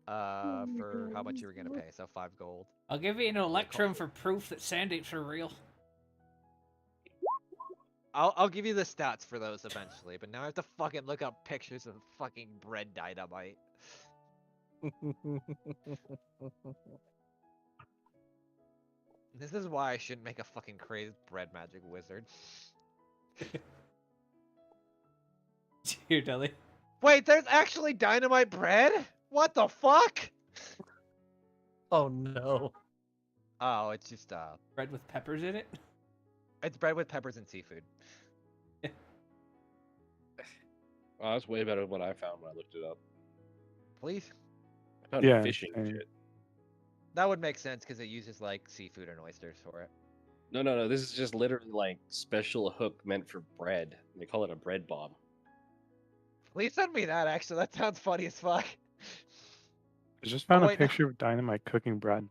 For how much you were gonna pay? So 5 gold. I'll give you an electrum for proof that sand-apes are real. I'll give you the stats for those eventually, but now I have to fucking look up pictures of fucking bread dynamite. This is why I shouldn't make a fucking crazy bread magic wizard. Here, Deli. Wait, there's actually dynamite bread? What the fuck? Oh no. Oh, it's just Bread with peppers in it? it's bread with peppers and seafood. Oh, that's way better than what I found when I looked it up. Please? I found Yeah, fishing same. shit. That would make sense because it uses like seafood and oysters for it. No. This is just literally like special hook meant for bread. They call it a bread bomb. Please send me that. Actually, that sounds funny as fuck. I just found wait, a picture of Dynamite cooking bread.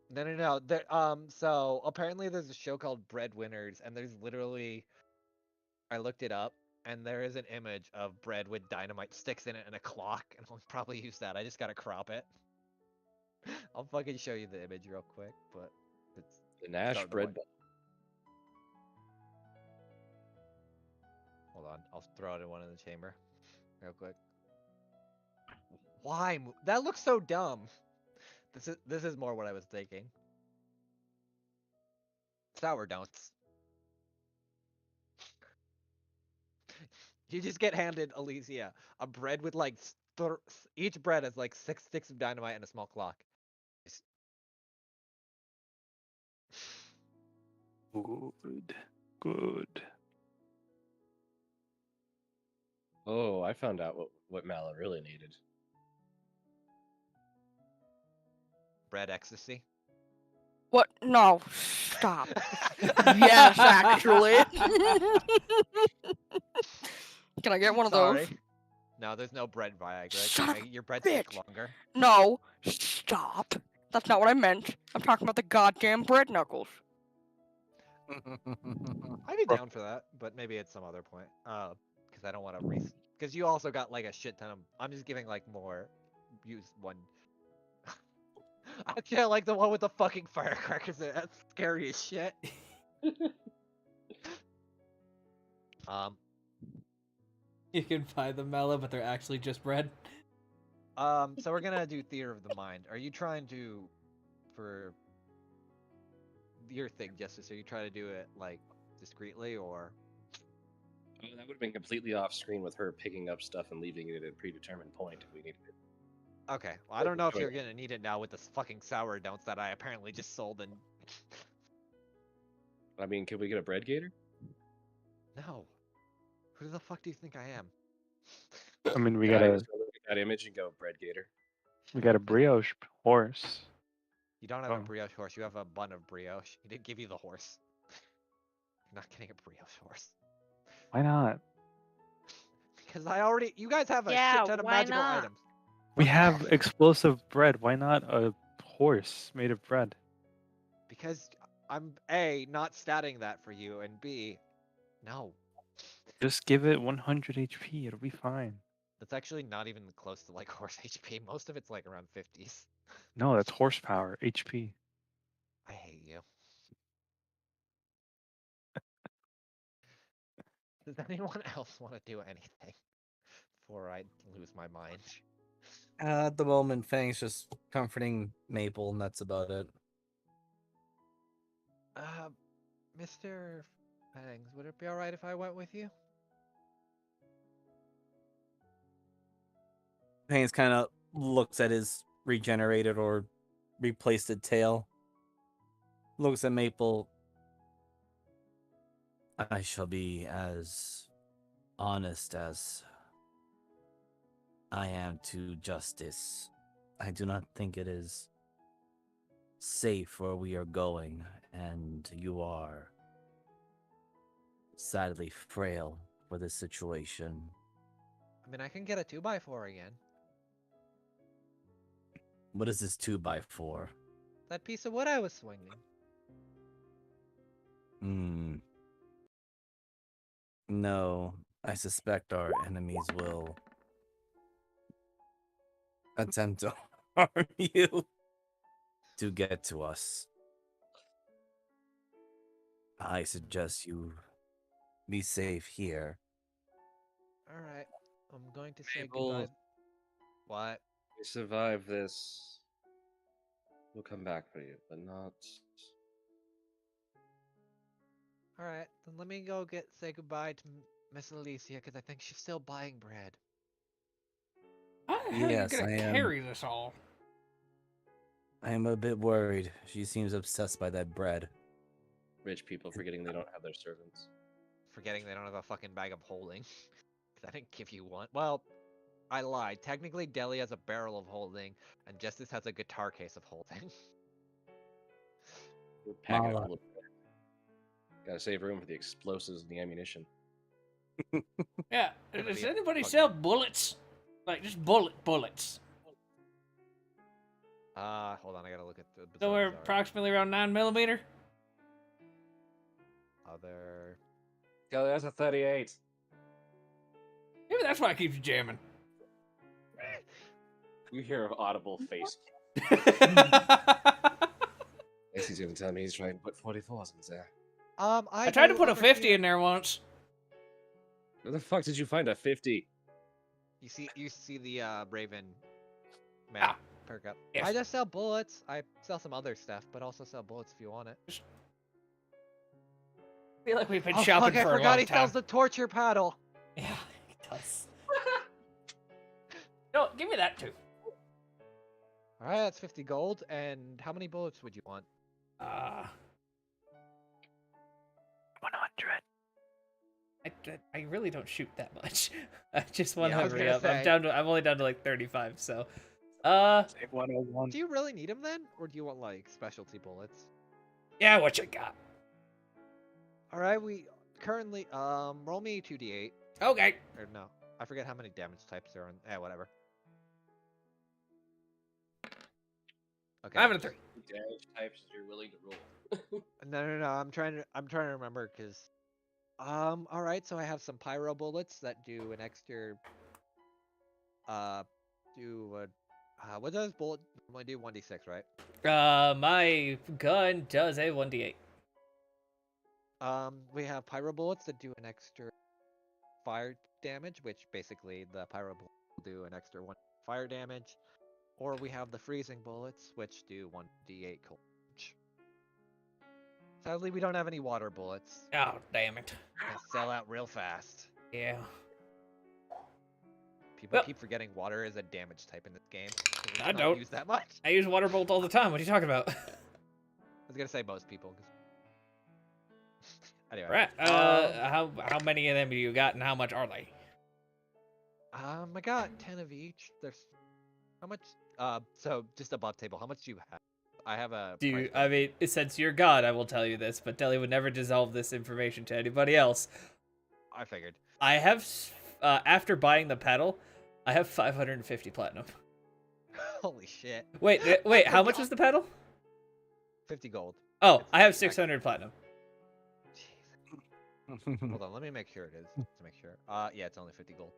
No. There, so apparently there's a show called Breadwinners, and there's literally, I looked it up, and there is an image of bread with dynamite sticks in it and a clock, and I'll probably use that. I just gotta crop it. I'll fucking show you the image real quick, but it's The Nash starting to bread white. bomb. Hold on, I'll throw it in one in the chamber, real quick. Why? That looks so dumb. This is more what I was thinking. Sourdoughs. You just get handed, Alicia, a bread with like each bread has like 6 sticks of dynamite and a small clock. Good. Oh, I found out what Mala really needed. Bread ecstasy. What? No, stop. Yes, actually. Can I get one of those? Sorry. No, there's no bread Viagra. Son of a Your breads take bitch. longer. No, stop. That's not what I meant. I'm talking about the goddamn bread knuckles. I'd be down for that, but maybe at some other point. Because I don't want to because you also got like a shit ton of. I'm just giving like more. Use one. Actually, I like the one with the fucking firecrackers in it. That's scary as shit. You can buy them, Mela, but they're actually just bread. So we're gonna do theater of the mind. Are you trying to, for your thing, Justice? Are you trying to do it like discreetly or? Oh, that would have been completely off screen with her picking up stuff and leaving it at a predetermined point if we needed it. Okay, well, I don't know if you're gonna need it now with this fucking sourdoughs that I apparently just sold and. I mean, can we get a bread gator? No. Who the fuck do you think I am? I mean, we God, got I a was gonna look at that image and go bread gator. brioche horse. You don't have a Oh. brioche horse. You have a bun of brioche. He didn't give you the horse. You're not getting a brioche horse. Why not? Because you guys have a Yeah, shit ton of why magical not? items. We What the have heck? explosive bread. Why not a horse made of bread? Because I'm A, not statting that for you, and B, no. Just give it 100 HP. It'll be fine. That's actually not even close to like horse HP. Most of it's like around 50s. No, that's horsepower. HP. I hate you. Does anyone else want to do anything before I lose my mind? At the moment, Fang's just comforting Maple, and that's about it. Mr. Fangs, would it be alright if I went with you? Fangs kind of looks at his regenerated or replaced tail. looks at Maple. I shall be as honest as I am to justice. I do not think it is safe where we are going, and you are sadly frail for this situation. I mean, I can get a 2x4 again. What is this 2x4? That piece of wood I was swinging. No, I suspect our enemies will attempt to harm you to get to us. I suggest you be safe here. All right, I'm going to say People- goodbye. What? We survive this. We'll come back for you, but not. All right, then let me go say goodbye to Miss Alicia because I think she's still buying bread. How the hell Yes, are you I gonna am. carry this all? I am a bit worried. She seems obsessed by that bread. Rich people forgetting they don't have their servants. Forgetting they don't have a fucking bag of holding. Because I didn't give you one. Well, I lied. Technically, Deli has a barrel of holding, and Justice has a guitar case of holding. We're packing Mala. it full of bread. Gotta save room for the explosives and the ammunition. Yeah. Gonna Does be a anybody fucking- sell bullets? Like just bullets. Hold on, I gotta look at the So we're bazaars are. approximately around 9mm. Other. Kelly, that's a 38. Maybe that's why I keep you jamming. You hear an audible face. He's gonna tell me he's trying to put 44s in there. I tried to do put a over 50 here- in there once. Where the fuck did you find a 50? You see the Raven map perk up. yes. I just sell bullets. I sell some other stuff, but also sell bullets if you want it. I feel like we've been Oh shopping fuck! for I a forgot long he sells time. the torture paddle. Yeah, he does. No, give me that too. All right, that's 50 gold. And how many bullets would you want? 100. I really don't shoot that much. I just Yeah, I was 100 gonna up. I'm say. down to. I'm only down to like 35. So, Say 101. Do you really need them then, or do you want like specialty bullets? yeah, what you got? All right, we currently roll me 2d8. Okay. Or no, I forget how many damage types there are. Whatever. Okay. 5 and a 3. Damage types you're willing to roll. No. I'm trying to remember because. All right. So I have some pyro bullets that do an extra. What does bullet normally do? 1d6, right? My gun does a 1d8. We have pyro bullets that do an extra fire damage, which basically the pyro bullet will do an extra 1 fire damage. Or we have the freezing bullets, which do 1d8 cold damage. Sadly, we don't have any water bullets. Oh, damn it. They sell out real fast. Yeah. People Well- keep forgetting water is a damage type in this game. so we I not don't. use that much. I use water bolt all the time. What are you talking about? I was gonna say most people. Anyway. Right. How many of them do you got, and how much are they? I got 10 of each. There's how much? So just above table. How much do you have? I have a. Do you? price I list. mean, since you're God, I will tell you this, but Deli would never dissolve this information to anybody else. I figured. I have, after buying the pedal, I have 550 platinum. Holy shit. Wait, wait. How much was the pedal? 50 gold. Oh, It's I have actually- 600 platinum. Jeez. Hold on, let me make sure it is. Just to make sure. Yeah, it's only 50 gold.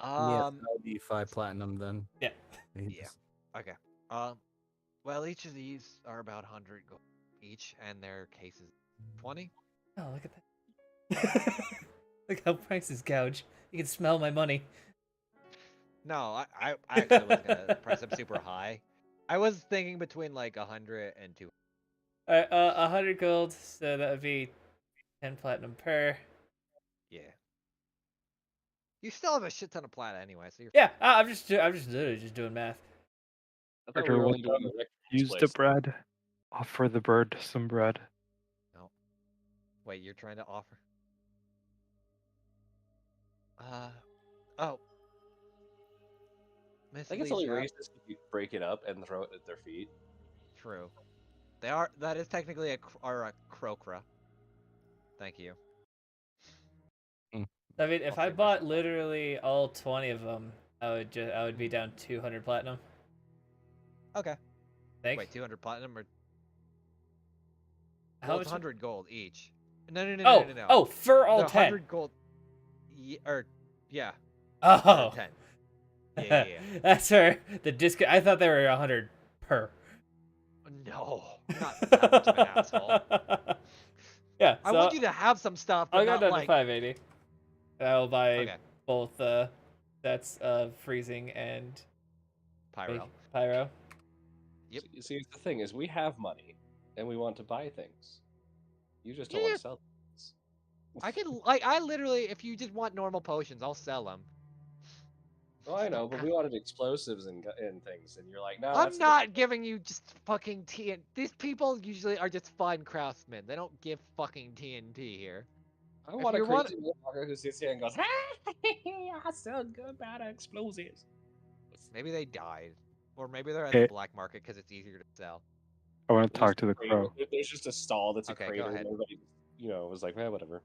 Yes, Um, that'll be 5 platinum then. Yeah. Yeah. Okay. Well, each of these are about 100 gold each, and their cases 20. Oh, look at that. Look how prices gouge. You can smell my money. No, I actually was gonna price them super high. I was thinking between like 100 and 200. Alright, 100 gold, so that would be 10 platinum per. Yeah. You still have a shit ton of plata anyway, so you're. Yeah, I'm just literally just doing math. I thought we were Everyone only doing the Rick Use the place. bread. Offer the bird some bread. No. Wait, you're trying to offer? Oh. Miss I think it's only Lisa. racist if you break it up and throw it at their feet. True. They are. That is technically a crocra. Thank you. I mean, if I'll I save bought myself that. literally all 20 of them, I would be down 200 platinum. Okay. Think. Wait, 200 platinum or? How Well, it's much? 100 gold each. No. Oh, for all The 10. 100 gold. Yeah. Oh. 10. Yeah. That's her. The disc. I thought they were 100 per. No, I'm not that much of an asshole. Yeah. I So want you to have some stuff, but I'll go not down like. to 580. I'll buy Okay. both sets of freezing and Pyro. pyro. Yep. See, the thing is, we have money, and we want to buy things. You just don't Yeah. want to sell things. I can I literally, if you just want normal potions, I'll sell them. Oh, I know, but we wanted explosives and things, and you're like, no, I'm that's not giving you just fucking TNT. These people usually are just fine craftsmen. They don't give fucking TNT here. I want a you crazy motherfucker who sits here and goes, I sell good bad explosives. Maybe they died, or maybe they're at Okay. the black market because it's easier to sell. I want to There's talk to the crater- crow. There's just a stall that's a Okay, go crater, and ahead. everybody, was like, whatever.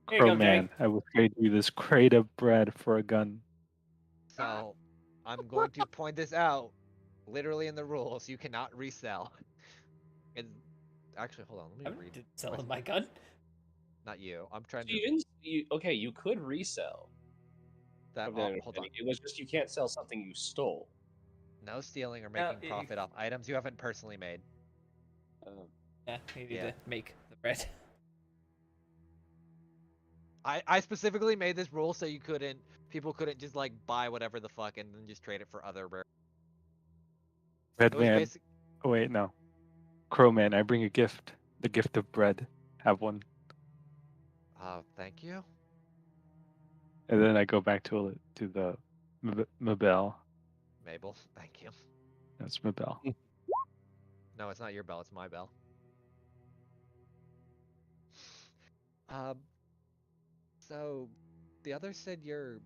Here you Crow go, man, Jake. I will trade you this crate of bread for a gun. So, I'm going to point this out, literally in the rules. You cannot resell. And actually, hold on. I Let me read. didn't sell him my gun. Not you. I'm trying So to. okay, you could resell. That. From that Hold on. understanding. It was just you can't sell something you stole. No stealing or No, making profit off items you haven't personally made. Yeah, you need Yeah. to make the bread. I specifically made this rule so people couldn't just like buy whatever the fuck and then just trade it for other rare. Red It was man. basic. Oh wait, no. Crow man, I bring a gift. The gift of bread. Have one. Thank you. And then I go back to the Mabel. Mabel, thank you. That's Mabel. No, it's not your bell, it's my bell. So the others said you're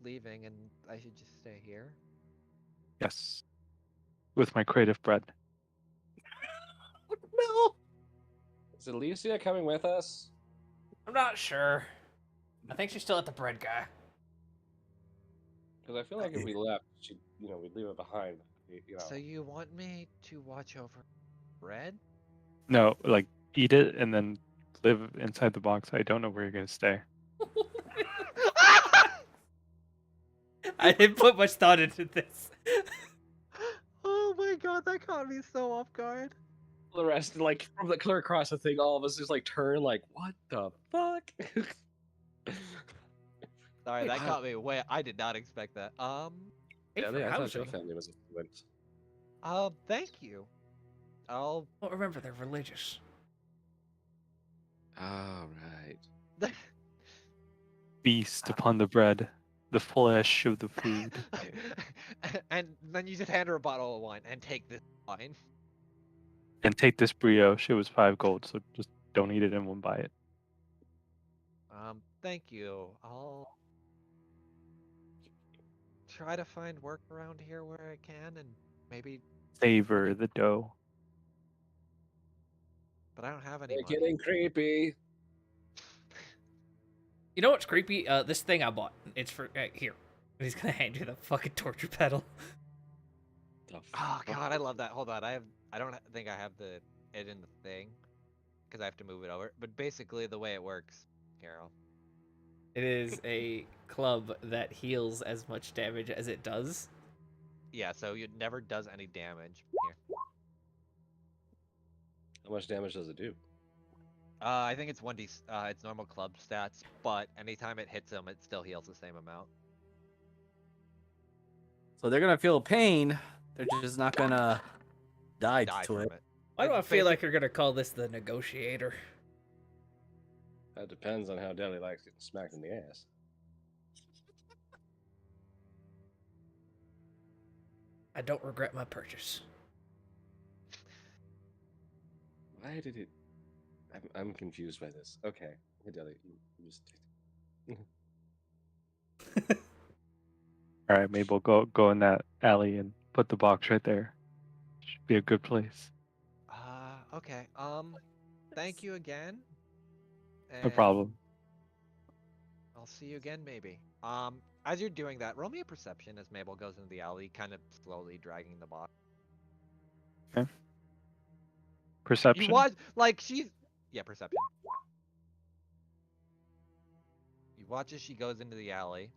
leaving and I should just stay here? Yes. With my crate of bread. No, Is Alicia coming with us? I'm not sure. I think she's still at the bread guy. Because I feel like if we left, we'd leave it behind. So you want me to watch over bread? No, like eat it and then live inside the box. I don't know where you're gonna stay. I didn't put much thought into this. Oh my god, that caught me so off guard. The rest, like from the clear across the thing, all of us just like turn, like, what the fuck? Sorry, that Wow. caught me way. I did not expect that. Hey, for I thought your housing. family was affluent. Thank you. I'll. Well, remember, they're religious. All right. Feast upon the bread, the flesh of the food. And then you just hand her a bottle of wine and take this wine. And take this brioche. It was 5 gold, so just don't eat it and we'll buy it. Thank you. I'll try to find work around here where I can and maybe. Savor the dough. But I don't have any They're money. getting creepy. You know what's creepy? This thing I bought. It's for here. He's gonna hand you the fucking torture pedal. Oh god, I love that. Hold on, I don't think I have it in the thing because I have to move it over. But basically, the way it works, Carol. It is a club that heals as much damage as it does. Yeah, so it never does any damage. Here. How much damage does it do? I think it's 1d. It's normal club stats, but anytime it hits them, it still heals the same amount. So they're gonna feel pain. They're just not gonna die Die to from it. it. Why do I It's feel like you're gonna call this the negotiator? That depends on how Deli likes getting smacked in the ass. I don't regret my purchase. Why did it? I'm confused by this. Okay, Hideli, you just. All right, Mabel, go in that alley and put the box right there. Should be a good place. Okay. Thank you again. No And problem. I'll see you again, maybe. As you're doing that, roll me a perception as Mabel goes into the alley, kind of slowly dragging the box. You Perception. watch, like yeah, perception. You watch as she goes into the alley,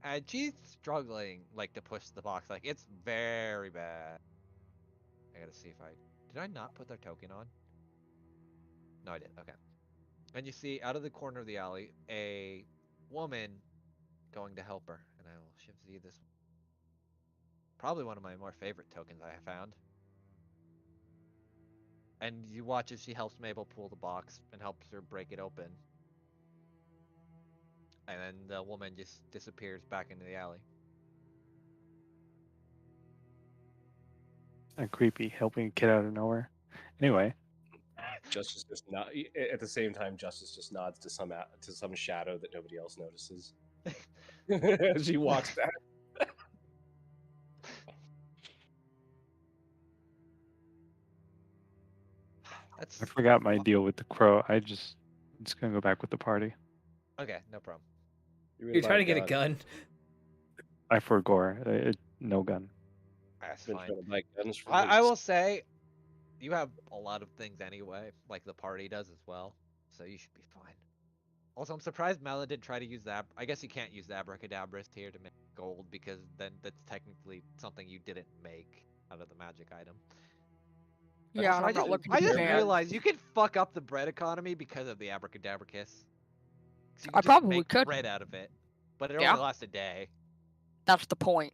and she's struggling, like, to push the box. Like, it's very bad. I gotta see if did I not put their token on? No, I did. Okay. And you see out of the corner of the alley a woman going to help her, and I will shift Z this. Probably one of my more favorite tokens I have found. And you watch as she helps Mabel pull the box and helps her break it open. And then the woman just disappears back into the alley. And creepy, helping a kid out of nowhere. Anyway, Justice just not at the same time. Justice just nods to some shadow that nobody else notices. As she walks back. That's I forgot my deal with the crow. I'm just gonna go back with the party. okay, no problem. You're trying to get a gun. I forgot. No gun. That's Been fine. trying to buy guns for I weeks. will say, you have a lot of things anyway, like the party does as well, so you should be fine. Also, I'm surprised Mela didn't try to use that. I guess you can't use the abracadabras here to make gold because then that's technically something you didn't make out of the magic item. But Yeah, also, and I I'm not just looking I to just ban. realized you can fuck up the bread economy because of the abracadabra kiss. So you I can just probably make could. bread out of it, but it Yeah. only lasts a day. That's the point.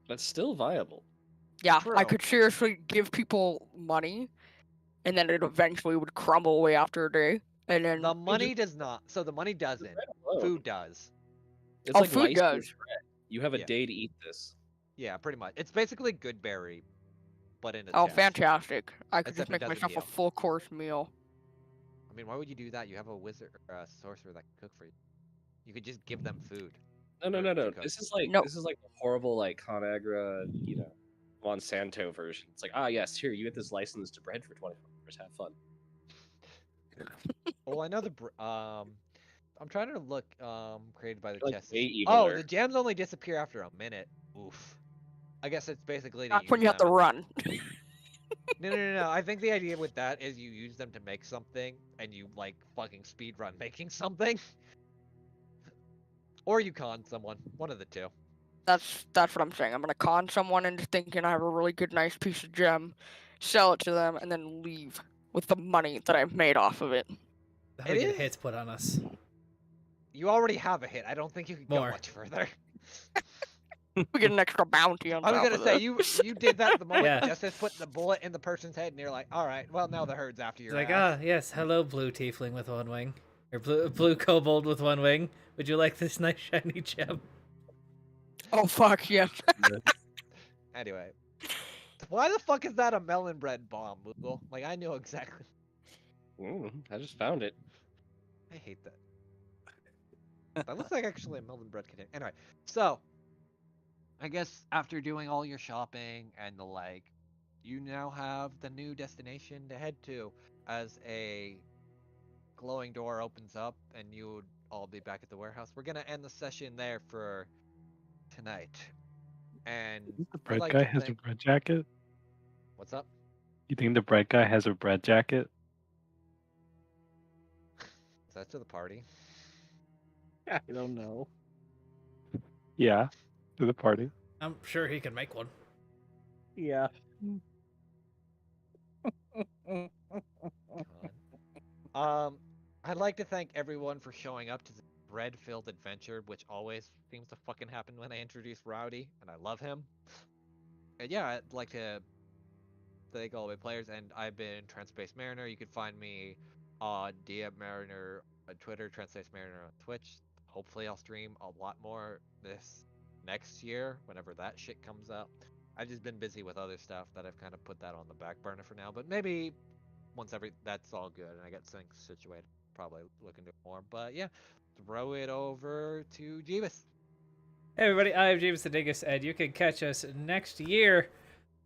That's still viable. Yeah, I True. could seriously give people money, and then it eventually would crumble away after a day. And then The money does not. So the money doesn't. alone. Food does. It's Oh, like food lice and does. bread. You have a Yeah. day to eat this. Yeah, pretty much. It's basically good berry, but in a Oh, chest. fantastic! I could Except just it make doesn't myself a heal. full course meal. I mean, why would you do that? You have a wizard or a sorcerer that can cook for you. You could just give them food. No. to cook. This is No. like the horrible like ConAgra, Monsanto version. It's like, yes, here you get this license to bread for 24 hours. Have fun. Well, I know I'm trying to look created by the Like, chest. way Oh, eviler. the gems only disappear after a minute. Oof. I guess it's basically to That's use when you have to them. run. No. I think the idea with that is you use them to make something, and you like fucking speed run making something, or you con someone. One of the two. That's what I'm saying. I'm gonna con someone into thinking I have a really good, nice piece of gem, sell it to them, and then leave with the money that I've made off of it. Then It we get is- hits put on us. You already have a hit. I don't think you can go More. much further. We get an extra bounty on I was top gonna of say that. you did that the moment Yeah. Justice put the bullet in the person's head, and you're like, all right, well now the herd's after It's your like, ass. yes, hello, blue tiefling with one wing. Or blue kobold with one wing. Would you like this nice shiny gem? Oh fuck yeah! Anyway, why the fuck is that a melon bread bomb, Google? Like I knew exactly. I just found it. I hate that. That looks like actually a melon bread container. Anyway, so I guess after doing all your shopping and the like, you now have the new destination to head to as a glowing door opens up and you would all be back at the warehouse. We're gonna end the session there for tonight. And The I'd bread like guy to has a thank. bread jacket. What's up? You think the bread guy has a bread jacket? Is that to the party? I don't know. Yeah, to the party. I'm sure he could make one. Yeah. Come on. I'd like to thank everyone for showing up to the bread-filled adventure, which always seems to fucking happen when I introduce Rowdy, and I love him. And yeah, I'd like to thank all my players, and I've been Transspace Mariner. You can find me on DM Mariner on Twitter, Transspace Mariner on Twitch. Hopefully, I'll stream a lot more this next year, whenever that shit comes out. I've just been busy with other stuff that I've kind of put that on the back burner for now, but maybe that's all good, and I get things situated, probably look into it more. But yeah, throw it over to Jeebus. Hey everybody, I'm James the Dingus, and you can catch us next year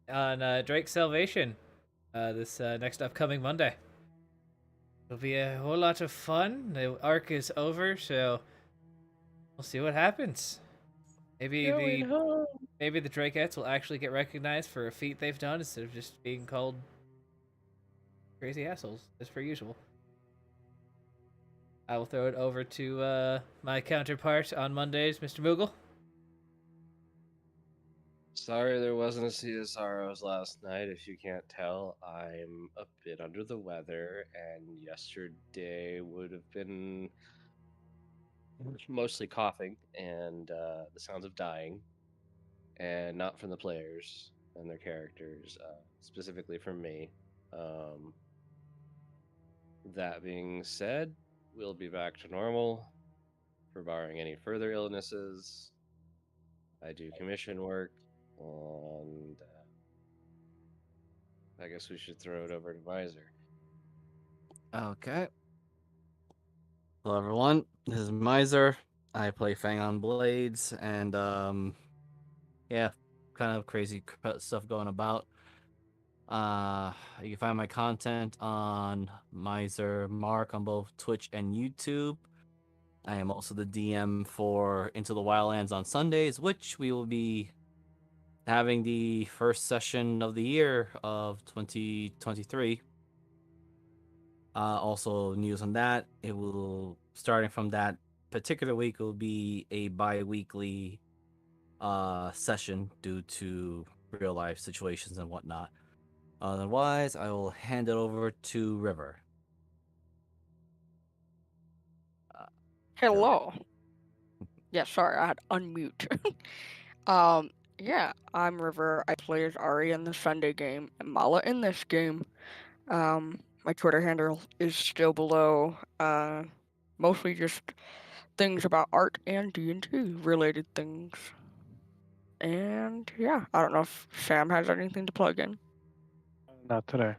on Drake Salvation, this next upcoming Monday. It'll be a whole lot of fun. The arc is over, so we'll see what happens. Maybe the Drakeettes will actually get recognized for a feat they've done instead of just being called crazy assholes, as per usual. I will throw it over to my counterpart on Mondays, Mr. Moogle. Sorry there wasn't a CSROs last night. If you can't tell, I'm a bit under the weather, and yesterday would have been mostly coughing and the sounds of dying, and not from the players and their characters, specifically from me. That being said, we'll be back to normal for barring any further illnesses. I do commission work, and I guess we should throw it over to Miser. Okay. Hello, everyone. This is Miser. I play Fang on Blades, and yeah, kind of crazy stuff going about. You can find my content on Miser Mark on both Twitch and YouTube. I am also the DM for Into the Wildlands on Sundays, which we will be having the first session of the year of 2023. Also, news on that. It will, starting from that particular week, it will be a bi-weekly session due to real life situations and whatnot. Otherwise, I will hand it over to River. Hello. Yeah, sorry, I had to unmute. Yeah, I'm River. I play as Ari in the Sunday game and Mala in this game. My Twitter handle is still below. Mostly just things about art and D&D related things. And yeah, I don't know if Sam has anything to plug in. Not today.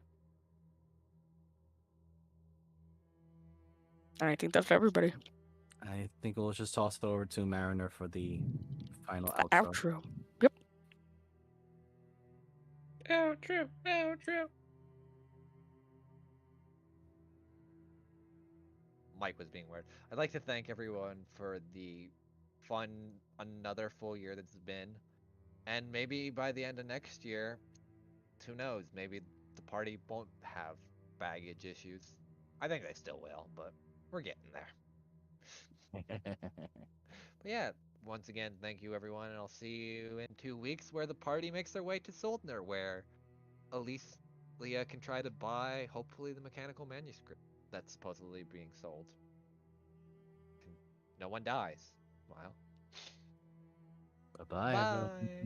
And I think that's everybody. I think we'll just toss it over to Mariner for the final The outro. outro. Yep. Outro. Mike was being weird. I'd like to thank everyone for the fun another full year that's been, and maybe by the end of next year, who knows? Maybe the party won't have baggage issues. I think they still will, but we're getting there. But yeah, once again, thank you everyone, and I'll see you in 2 weeks where the party makes their way to Soldner, where Elise Leah can try to buy, hopefully, the mechanical manuscript that's supposedly being sold. No one dies. Wow. Bye-bye, everyone. Bye.